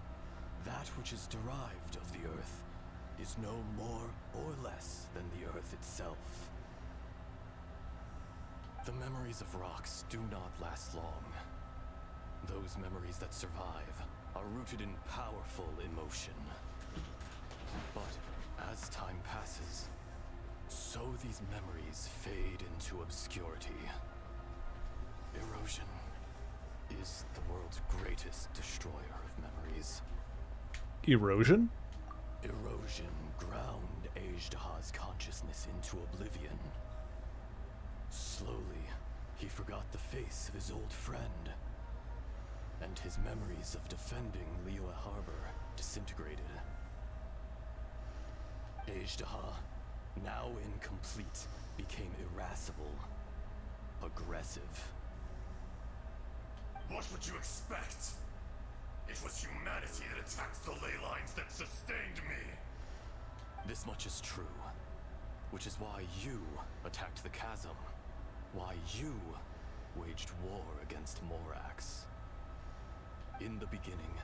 that which is derived of the Earth is no more or less than the Earth itself. The memories of rocks do not last long. Those memories that survive are rooted in powerful emotion. But as time passes, so these memories fade into obscurity. Erosion is the world's greatest destroyer of memories. Erosion? Erosion ground Ajdaha's consciousness into oblivion. Slowly, he forgot the face of his old friend, and his memories of defending Liyue Harbor disintegrated. Ajdaha, now incomplete, became irascible, aggressive. What would you expect? It was humanity that attacked the ley lines that sustained me. This much is true, which is why you attacked the chasm, why you waged war against Morax. In the beginning,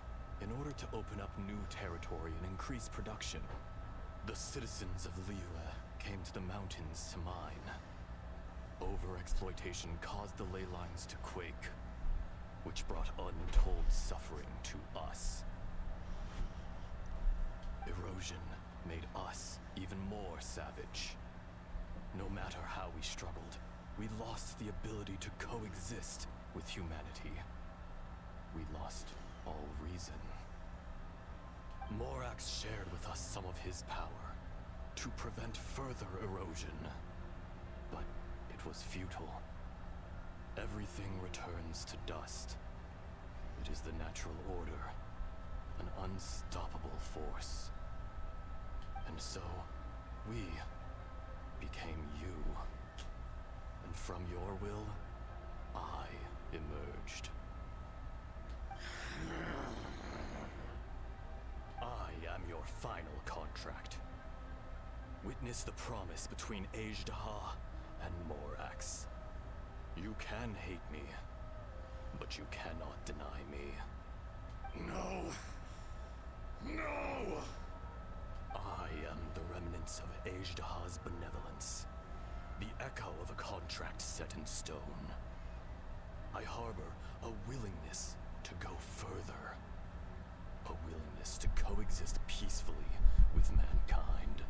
in order to open up new territory and increase production, the citizens of Liyue came to the mountains to mine. Overexploitation caused the ley lines to quake, which brought untold suffering to us. Erosion made us even more savage. No matter how we struggled, we lost the ability to coexist with humanity. We lost all reason. Morax shared with us some of his power to prevent further erosion, but it was futile. Everything returns to dust. It is the natural order, an unstoppable force. And so, we became you. And from your will, I emerged. I am your final contract. Witness the promise between Ajdaha and Morax. You can hate me, but you cannot deny me. No. No! I am the remnants of Ajdaha's benevolence, the echo of a contract set in stone. I harbor a willingness to go further, a willingness to coexist peacefully with mankind.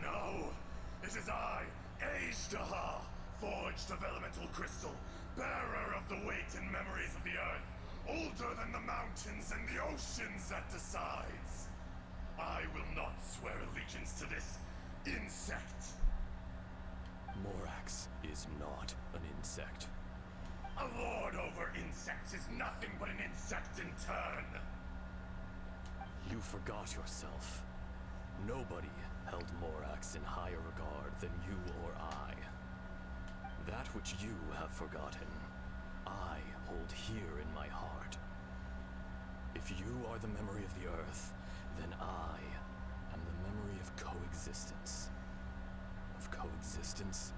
No! It is I, Ajdaha, forged of elemental crystal, bearer of the weight and memories of the earth, older than the mountains and the oceans that decides. I will not swear allegiance to this insect. Morax is not an insect. A lord over insects is nothing but an insect in turn. You forgot yourself. Nobody held Morax in higher regard than you or I. That which you have forgotten, I hold here in my heart. If you are the memory of the earth, then I am the memory of coexistence. Of coexistence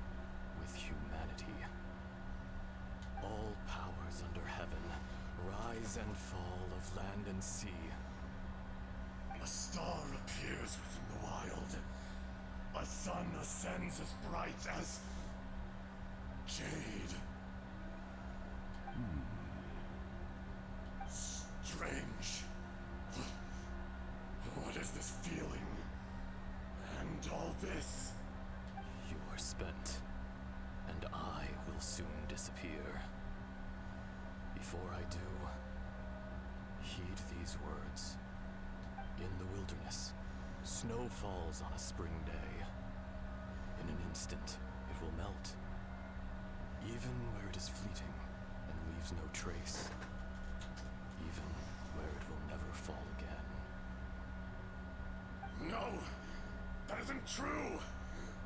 with humanity. All powers under heaven, rise and fall of land and sea. A star appears within the wild. A sun ascends as bright as jade. Strange. What is this feeling? And all this? You are spent, and I will soon disappear. Before I do, heed these words. In the wilderness, snow falls on a spring day. In an instant, it will melt. Even where it is fleeting and leaves no trace. Even where it will never fall again. No! That isn't true!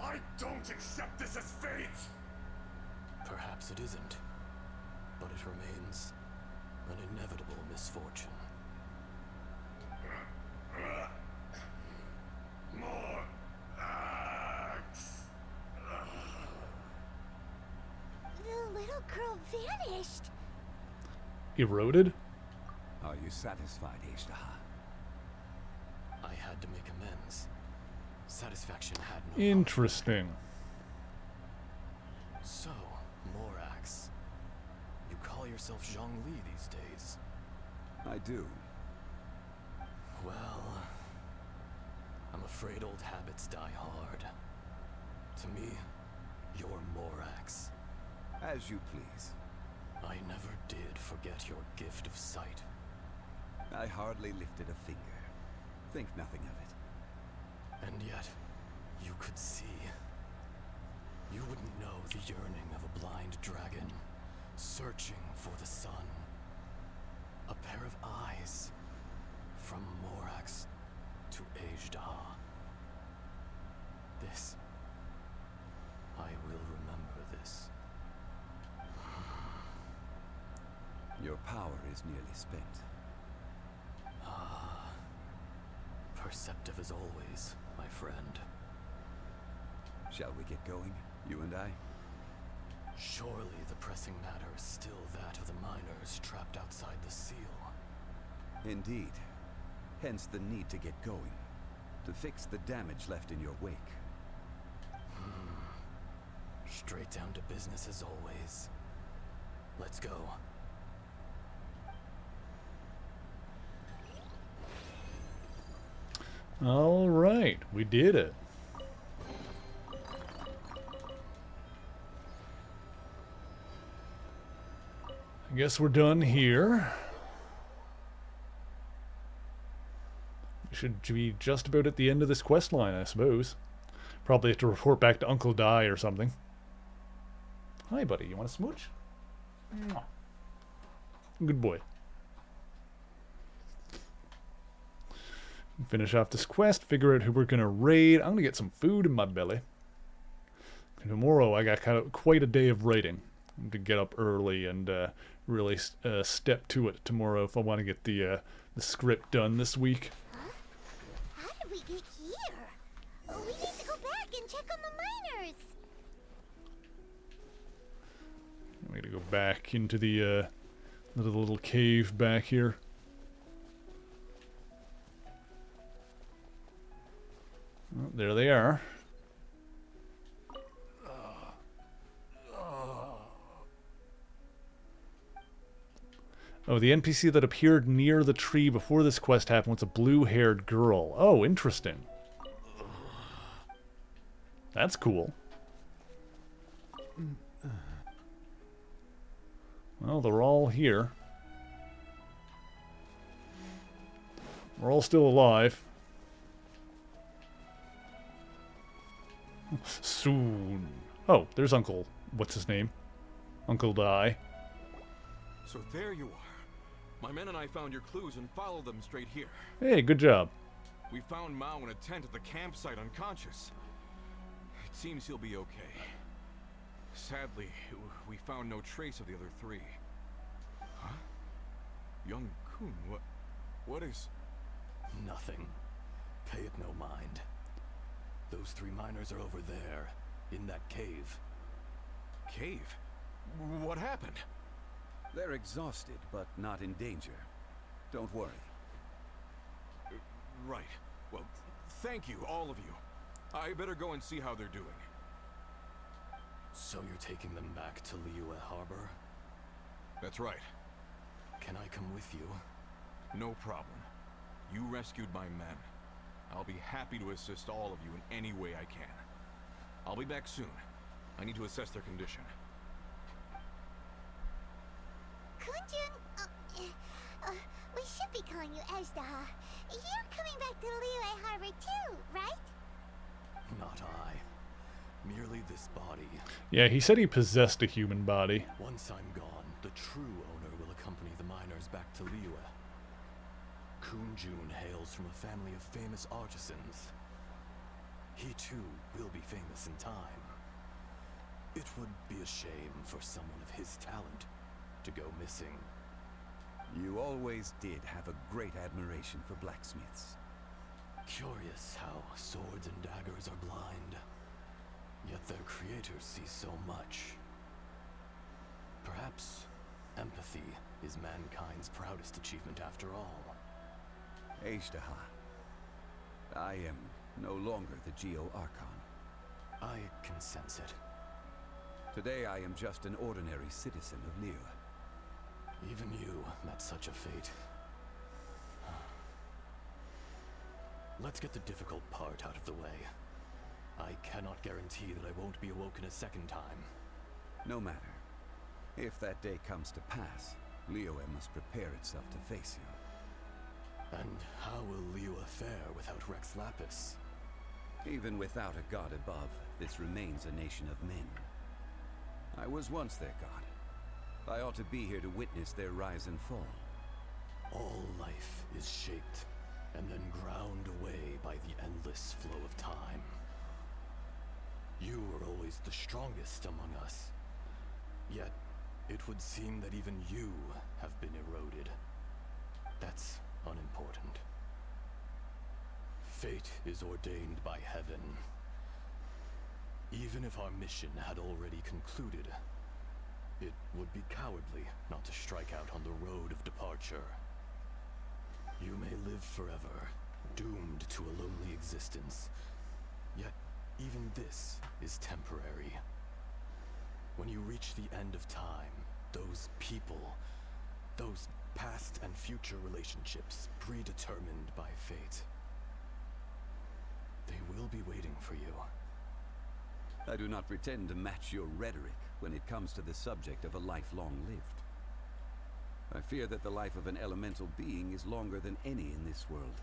I don't accept this as fate! Perhaps it isn't, but it remains an inevitable misfortune. More The little girl vanished. Eroded? Are you satisfied, Ajdaha? I had to make amends. Satisfaction had no Interesting. So, Morax, you call yourself Zhongli these days? I do. Well, I'm afraid old habits die hard. To me, Your Morax. As you please. I never did forget your gift of sight. I hardly lifted a finger. Think nothing of it. And yet, you could see. You wouldn't know the yearning of a blind dragon, searching for the sun. A pair of eyes, from Morax to Ajdaha. This, I will remember this. Your power is nearly spent. Ah, perceptive as always, my friend. Shall we get going, you and I? Surely the pressing matter is still that of the miners trapped outside the seal. Indeed. Hence the need to get going. To fix the damage left in your wake. Straight down to business as always. Let's go. All right, we did it. I guess we're done here. We should be just about at the end of this quest line, I suppose. Probably have to report back to Uncle Di or something. Hi, buddy. You want a smooch? Mwah. Good boy. Finish off this quest, figure out who we're gonna raid. I'm gonna get some food in my belly. Tomorrow I got quite a day of writing. I have to get up early and really step to it tomorrow if I want to get the script done this week. Huh? How did we get here? Oh, we need to go back and check on the miners. I'm gonna go back into the little cave back here. Oh, there they are. Oh, the NPC that appeared near the tree before this quest happened was a blue-haired girl. Oh, interesting. That's cool. Well, they're all here. We're all still alive. Soon. Oh, there's Uncle. What's his name? Uncle Di. So there you are. My men and I found your clues and followed them straight here. Hey, good job. We found Mao in a tent at the campsite unconscious. It seems he'll be okay. Sadly, we found no trace of the other three. Huh? Young Kun, what is... Nothing. Pay it no mind. Those three miners are over there, in that cave. Cave? What happened? They're exhausted, but not in danger. Don't worry. Right. Well, thank you, all of you. I better go and see how they're doing. So you're taking them back to Liyue Harbor? That's right. Can I come with you? No problem. You rescued my men. I'll be happy to assist all of you in any way I can. I'll be back soon. I need to assess their condition. Kunjun, we should be calling you Ajdaha. You're coming back to Liyue Harbor too, right? Not I. Merely this body. Yeah, he said he possessed a human body. Once I'm gone, the true owner will accompany the miners back to Liyue. Kunjun hails from a family of famous artisans. He too will be famous in time. It would be a shame for someone of his talent to go missing. You always did have a great admiration for blacksmiths. Curious how swords and daggers are blind, yet their creators see so much. Perhaps empathy is mankind's proudest achievement after all. Ajdaha, I am no longer the Geo-Archon. I can sense it. Today I am just an ordinary citizen of Liyue. Even you met such a fate. Let's get the difficult part out of the way. I cannot guarantee that I won't be awoken a second time. No matter. If that day comes to pass, Liyue must prepare itself to face you. And how will Liyue fare without Rex Lapis? Even without a god above, this remains a nation of men. I was once their god. I ought to be here to witness their rise and fall. All life is shaped and then ground away by the endless flow of time. You are always the strongest among us. Yet, it would seem that even you have been eroded. That's unimportant. Fate is ordained by heaven. Even if our mission had already concluded, it would be cowardly not to strike out on the road of departure. You may live forever, doomed to a lonely existence. Yet, even this is temporary. When you reach the end of time, those people, those past and future relationships predetermined by fate, they will be waiting for you. I do not pretend to match your rhetoric when it comes to the subject of a life long lived. I fear that the life of an elemental being is longer than any in this world.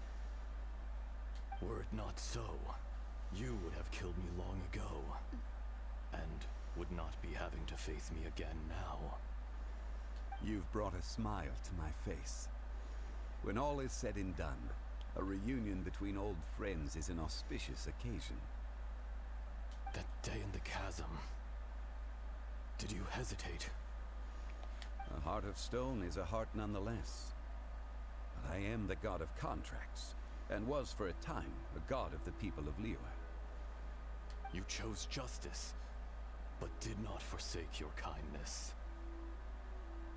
Were it not so, you would have killed me long ago, and would not be having to face me again now. You've brought a smile to my face. When all is said and done, a reunion between old friends is an auspicious occasion. That day in the chasm, did you hesitate? A heart of stone is a heart nonetheless. But I am the god of contracts, and was for a time a god of the people of Liyue. You chose justice, but did not forsake your kindness.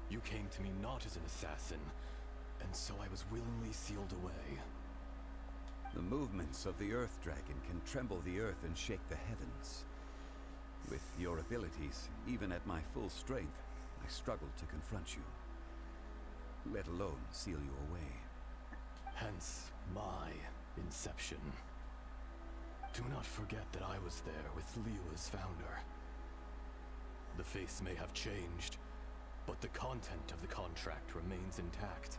You came to me not as an assassin, and so I was willingly sealed away. The movements of the Earth Dragon can tremble the earth and shake the heavens. With your abilities, even at my full strength, I struggle to confront you, let alone seal you away. Hence my inception. Do not forget that I was there with Liyue's founder. The face may have changed, but the content of the contract remains intact.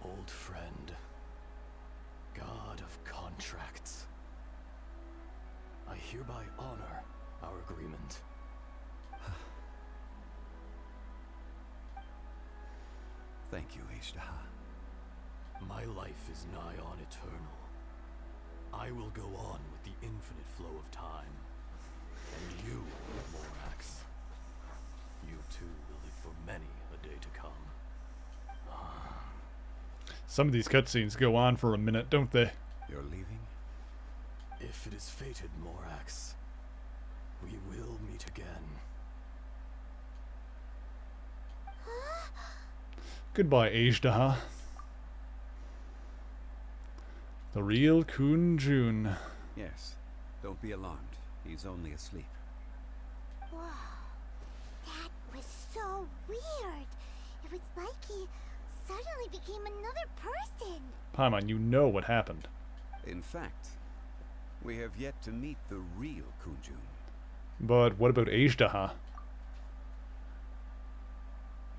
Old friend, god of contracts, I hereby honor our agreement. Thank you, Ishtaha. My life is nigh on eternal. I will go on with the infinite flow of time. And you, Morax, you too will live for many a day to come. Some of these cutscenes go on for a minute, don't they? You're leaving? If it is fated, Morax, we will meet again. Goodbye, Ajdaha. The real Kun Jun. Yes. Don't be alarmed. He's only asleep. Whoa. That was so weird. It was like he suddenly became another person. Paimon, you know what happened. In fact, we have yet to meet the real Kunjun. But what about Ajdaha?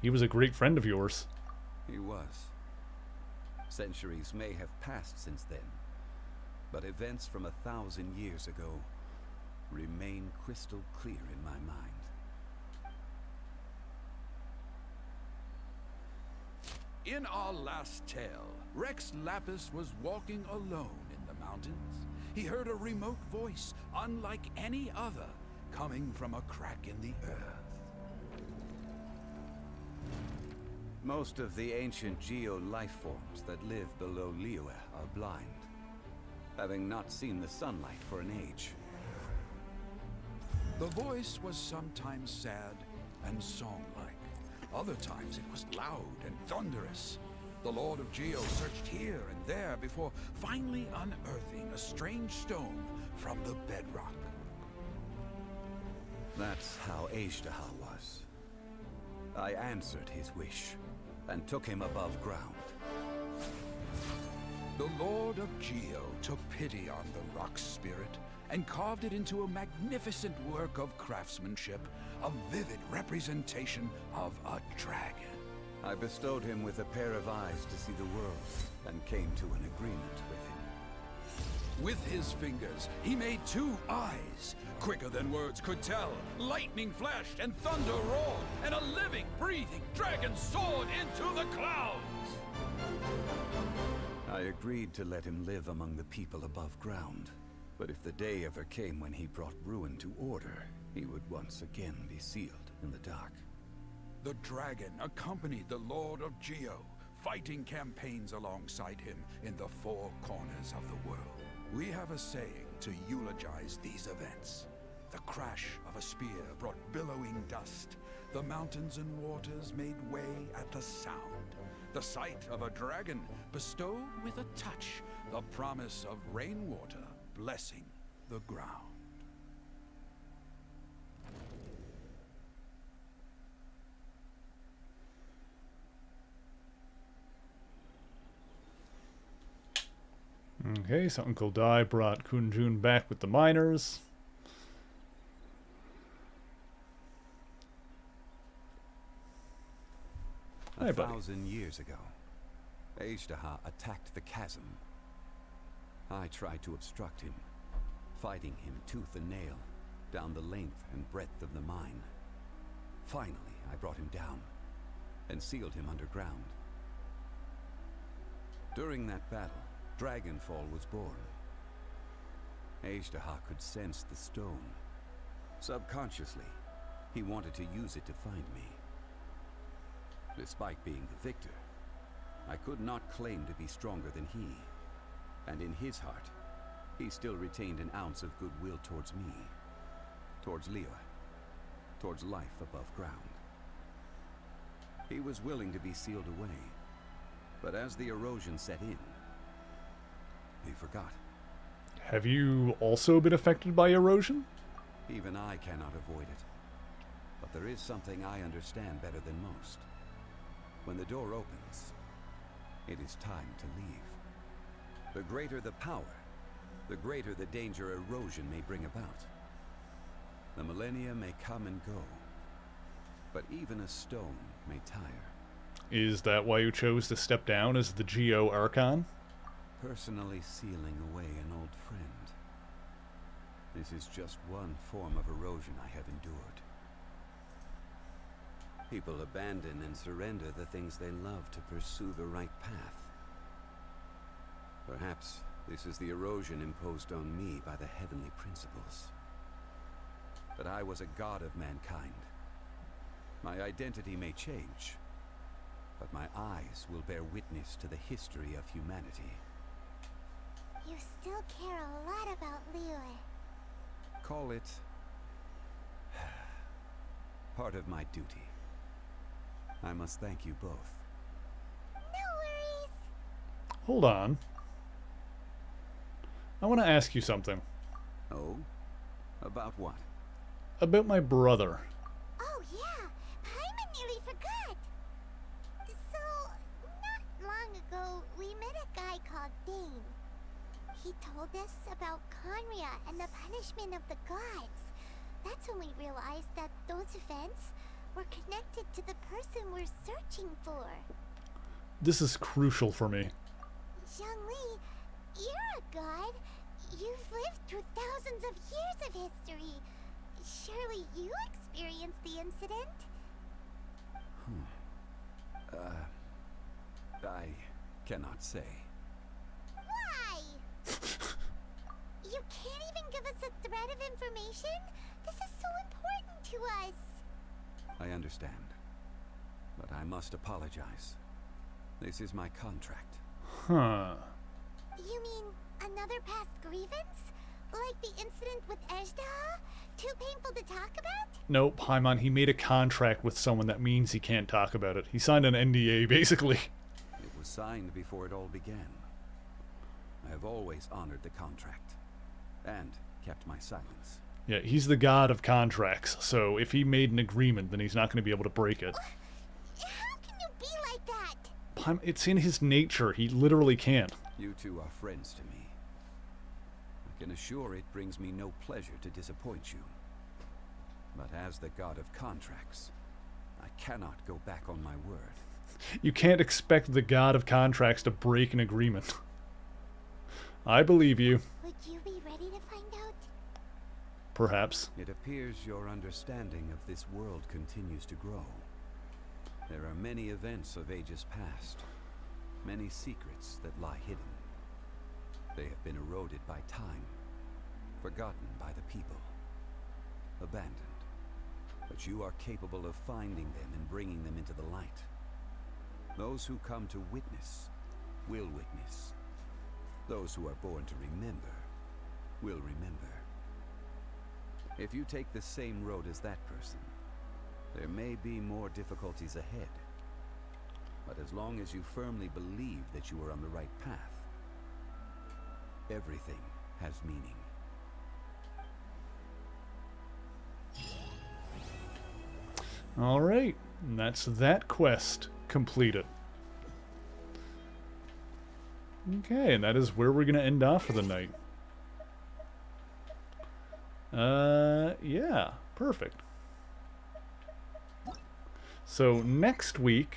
He was a great friend of yours. He was. Centuries may have passed since then, but events from 1,000 years ago remain crystal clear in my mind. In our last tale, Rex Lapis was walking alone in the mountains. He heard a remote voice, unlike any other, coming from a crack in the earth. Most of the ancient geo-life forms that live below Liyue are blind, having not seen the sunlight for an age. The voice was sometimes sad and song-like. Other times it was loud and thunderous. The Lord of Geo searched here and there before finally unearthing a strange stone from the bedrock. That's how Ajdaha was. I answered his wish and took him above ground. The Lord of Geo took pity on the rock spirit and carved it into a magnificent work of craftsmanship, a vivid representation of a dragon. I bestowed him with a pair of eyes to see the world, and came to an agreement with him. With his fingers, he made 2 eyes, quicker than words could tell. Lightning flashed and thunder roared, and a living, breathing dragon soared into the clouds. I agreed to let him live among the people above ground. But if the day ever came when he brought ruin to order, he would once again be sealed in the dark. The dragon accompanied the Lord of Geo, fighting campaigns alongside him in the 4 corners of the world. We have a saying to eulogize these events. The crash of a spear brought billowing dust. The mountains and waters made way at the sound. The sight of a dragon bestowed with a touch the promise of rainwater blessing the ground. Okay, so Uncle Dai brought Kunjun back with the miners. Hi, buddy. 1,000 years ago, Aishtaha attacked the chasm. I tried to obstruct him, fighting him tooth and nail down the length and breadth of the mine. Finally, I brought him down and sealed him underground. During that battle, Dragonfall was born. Aishtaha could sense the stone. Subconsciously, he wanted to use it to find me. Despite being the victor, I could not claim to be stronger than he. And in his heart, he still retained an ounce of goodwill towards me, towards Liyue, towards life above ground. He was willing to be sealed away, but as the erosion set in, he forgot. Have you also been affected by erosion? Even I cannot avoid it. But there is something I understand better than most. When the door opens, it is time to leave. The greater the power, the greater the danger erosion may bring about. The millennia may come and go, but even a stone may tire. Is that why you chose to step down as the Geo Archon? Personally sealing away an old friend. This is just one form of erosion I have endured. People abandon and surrender the things they love to pursue the right path. Perhaps this is the erosion imposed on me by the heavenly principles. But I was a god of mankind. My identity may change, but my eyes will bear witness to the history of humanity. You still care a lot about Liyue. Call it part of my duty. I must thank you both. No worries. Hold on. I want to ask you something. Oh? About what? About my brother. Oh yeah, Paimon nearly forgot. So, not long ago, we met a guy called Dane. He told us about Conria and the punishment of the gods. That's when we realized that those events were connected to the person we're searching for. This is crucial for me. Zhongli, you're a god. You've lived through thousands of years of history. Surely you experienced the incident? I cannot say. Why? You can't even give us a thread of information? This is so important to us. I understand. But I must apologize. This is my contract. Huh. You mean another past grievance? Like the incident with Ejda? Too painful to talk about? Nope, Paimon, he made a contract with someone that means he can't talk about it. He signed an NDA, basically. It was signed before it all began. I have always honored the contract. And kept my silence. Yeah, he's the god of contracts, so if he made an agreement, then he's not going to be able to break it. How can you be like that? It's in his nature. He literally can't. You two are friends to me. I can assure it brings me no pleasure to disappoint you. But as the god of contracts, I cannot go back on my word. You can't expect the god of contracts to break an agreement. I believe you. Would you be ready to find out? Perhaps. It appears your understanding of this world continues to grow. There are many events of ages past, many secrets that lie hidden. They have been eroded by time, forgotten by the people, abandoned. But you are capable of finding them and bringing them into the light. Those who come to witness will witness. Those who are born to remember will remember. If you take the same road as that person, there may be more difficulties ahead. But as long as you firmly believe that you are on the right path, everything has meaning. All right, and that's that quest completed. Okay, and that is where we're going to end off for the night. Yeah, perfect. So next week,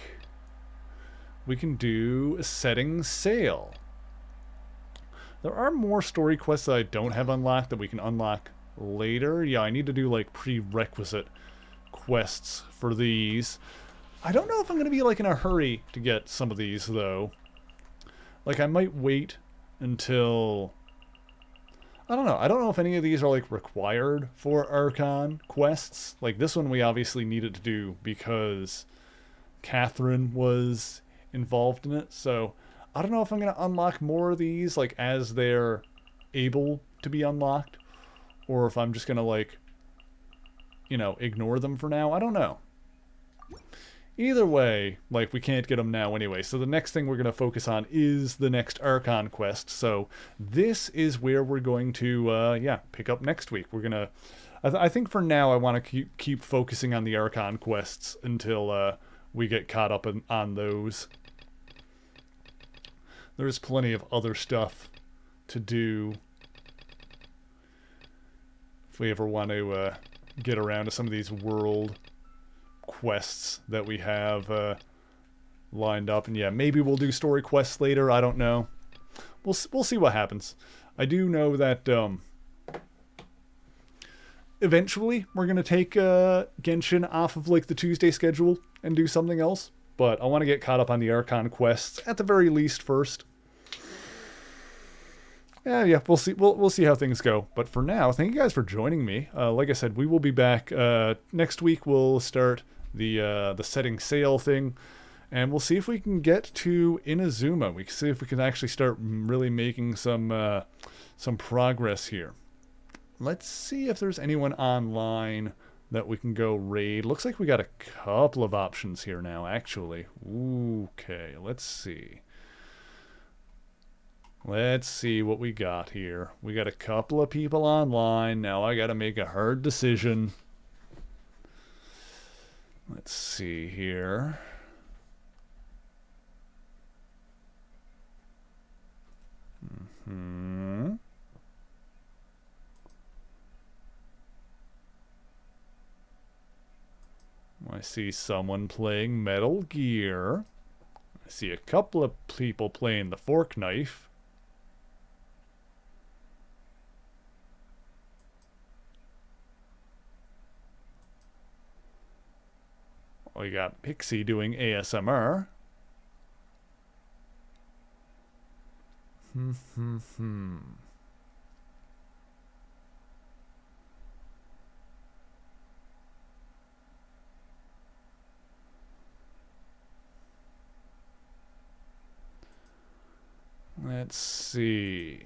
we can do setting sail. There are more story quests that I don't have unlocked that we can unlock later. Yeah, I need to do like prerequisite quests for these. I don't know if I'm going to be like in a hurry to get some of these though. Like I might wait until... I don't know. I don't know if any of these are like required for Archon quests. Like this one we obviously needed to do because Catherine was involved in it. So I don't know if I'm going to unlock more of these like as they're able to be unlocked. Or if I'm just going to like, you know, ignore them for now. I don't know. Either way, like, we can't get them now anyway. So the next thing we're going to focus on is the next Archon quest. So this is where we're going to, yeah, pick up next week. We're going to... I think for now I want to keep focusing on the Archon quests until we get caught up on those. There's plenty of other stuff to do if we ever want to get around to some of these world quests that we have lined up. And yeah, maybe we'll do story quests later. I don't know. We'll see what happens. I do know that eventually we're going to take Genshin off of like the Tuesday schedule and do something else. But I want to get caught up on the Archon quests at the very least first. Yeah, we'll see. We'll see how things go. But for now, thank you guys for joining me. Like I said, we will be back next week. We'll start the setting sail thing, and we'll see if we can get to Inazuma. We can see if we can actually start really making some progress here. Let's see if there's anyone online that we can go raid. Looks like we got a couple of options here now, actually. Okay, let's see. Let's see what we got here. We got a couple of people online. Now I got to make a hard decision. Let's see here. I see someone playing Metal Gear. I see a couple of people playing the fork knife. We got Pixie doing ASMR. Let's see.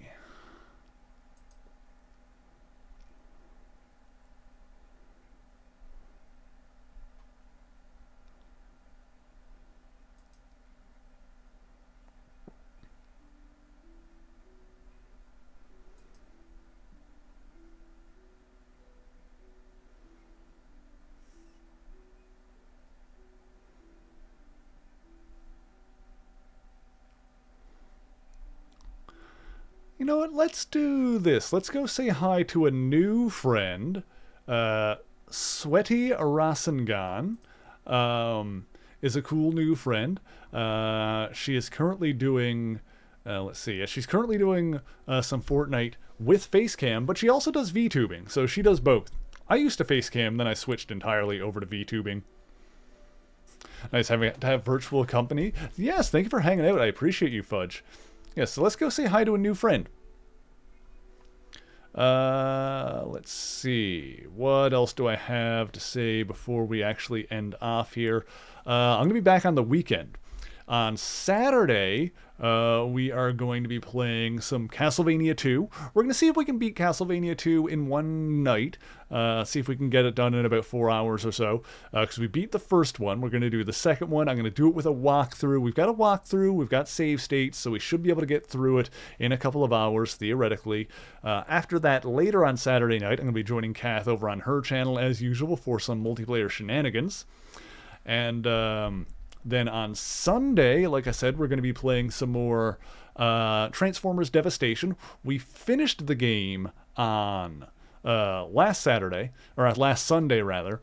You know what? Let's do this. Let's go say hi to a new friend. Sweaty Rasengan is a cool new friend. She is currently doing... let's see. She's currently doing some Fortnite with Facecam, but she also does VTubing, so she does both. I used to Facecam, then I switched entirely over to VTubing. Nice having to have virtual company. Yes, thank you for hanging out. I appreciate you, Fudge. Yes, so let's go say hi to a new friend. Let's see. What else do I have to say before we actually end off here? I'm going to be back on the weekend. On Saturday, we are going to be playing some Castlevania 2. We're going to see if we can beat Castlevania 2 in one night. See if we can get it done in about 4 hours or so. Because we beat the first one. We're going to do the second one. I'm going to do it with a walkthrough. We've got a walkthrough. We've got save states. So we should be able to get through it in a couple of hours, theoretically. After that, later on Saturday night, I'm going to be joining Kath over on her channel as usual for some multiplayer shenanigans. And... then on Sunday, like I said, we're going to be playing some more Transformers Devastation. We finished the game on last Saturday, or last Sunday rather.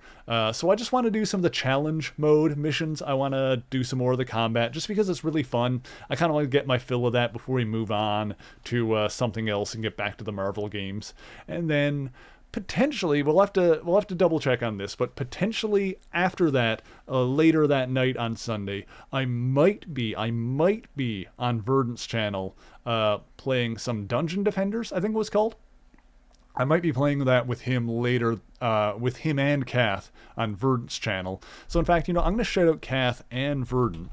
So I just want to do some of the challenge mode missions. I want to do some more of the combat just because it's really fun. I kind of want to get my fill of that before we move on to something else and get back to the Marvel games. And then... potentially, we'll have to double check on this, but potentially after that, later that night on Sunday, I might be on Verdant's channel playing some Dungeon Defenders, I think it was called. I might be playing that with him later, with him and Kath on Verdant's channel. So in fact, I'm going to shout out Kath and Verdant.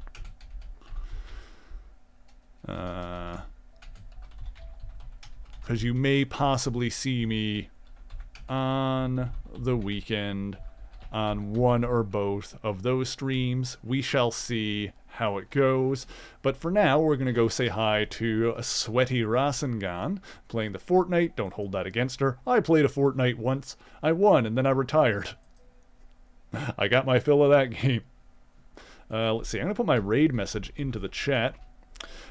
Because you may possibly see me on the weekend on one or both of those streams. We shall see how it goes. But for now, we're going to go say hi to a Sweaty Rasengan playing the Fortnite. Don't hold that against her. I played a Fortnite once. I won, and then I retired. I got my fill of that game. Let's see. I'm going to put my raid message into the chat.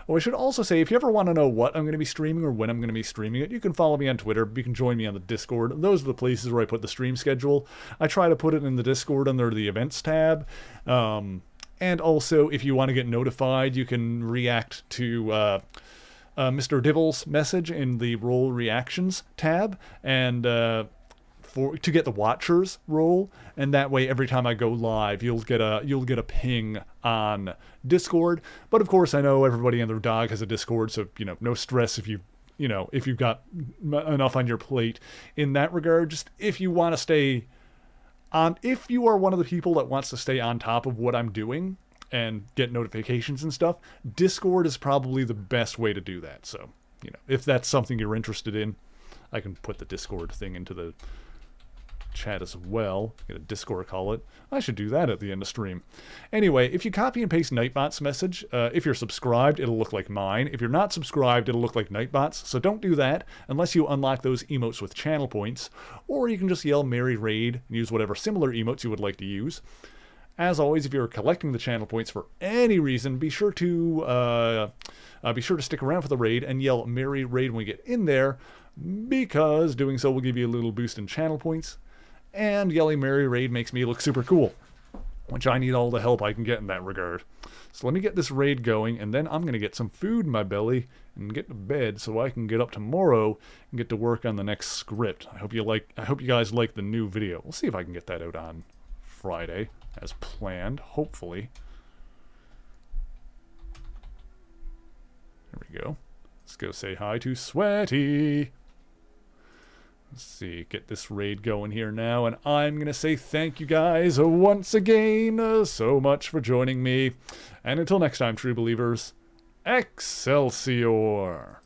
Oh, I should also say, if you ever want to know what I'm going to be streaming or when I'm going to be streaming it, you can follow me on Twitter. You can join me on the Discord. Those are the places where I put the stream schedule. I try to put it in the Discord under the events tab. And also, if you want to get notified, you can react to Mr. Dibble's message in the role reactions tab. And... to get the Watchers role, and that way every time I go live, you'll get a ping on Discord. But of course, I know everybody and their dog has a Discord, so no stress if you've got enough on your plate in that regard. Just if you want to stay on, if you are one of the people that wants to stay on top of what I'm doing and get notifications and stuff, Discord is probably the best way to do that. So if that's something you're interested in, I can put the Discord thing into the chat as well. Get a Discord call it. I should do that at the end of stream. Anyway, if you copy and paste Nightbot's message, if you're subscribed, it'll look like mine. If you're not subscribed, it'll look like Nightbot's. So don't do that unless you unlock those emotes with channel points. Or you can just yell Merry Raid and use whatever similar emotes you would like to use. As always, if you're collecting the channel points for any reason, be sure to stick around for the raid and yell Merry Raid when we get in there, because doing so will give you a little boost in channel points. And yelling Merry Raid makes me look super cool, which I need all the help I can get in that regard. So let me get this raid going, and then I'm going to get some food in my belly and get to bed so I can get up tomorrow and get to work on the next script. I hope you guys like the new video. We'll see if I can get that out on Friday as planned, hopefully. There we go. Let's go say hi to Sweaty. Let's see, get this raid going here now, and I'm going to say thank you guys once again so much for joining me. And until next time, true believers, Excelsior!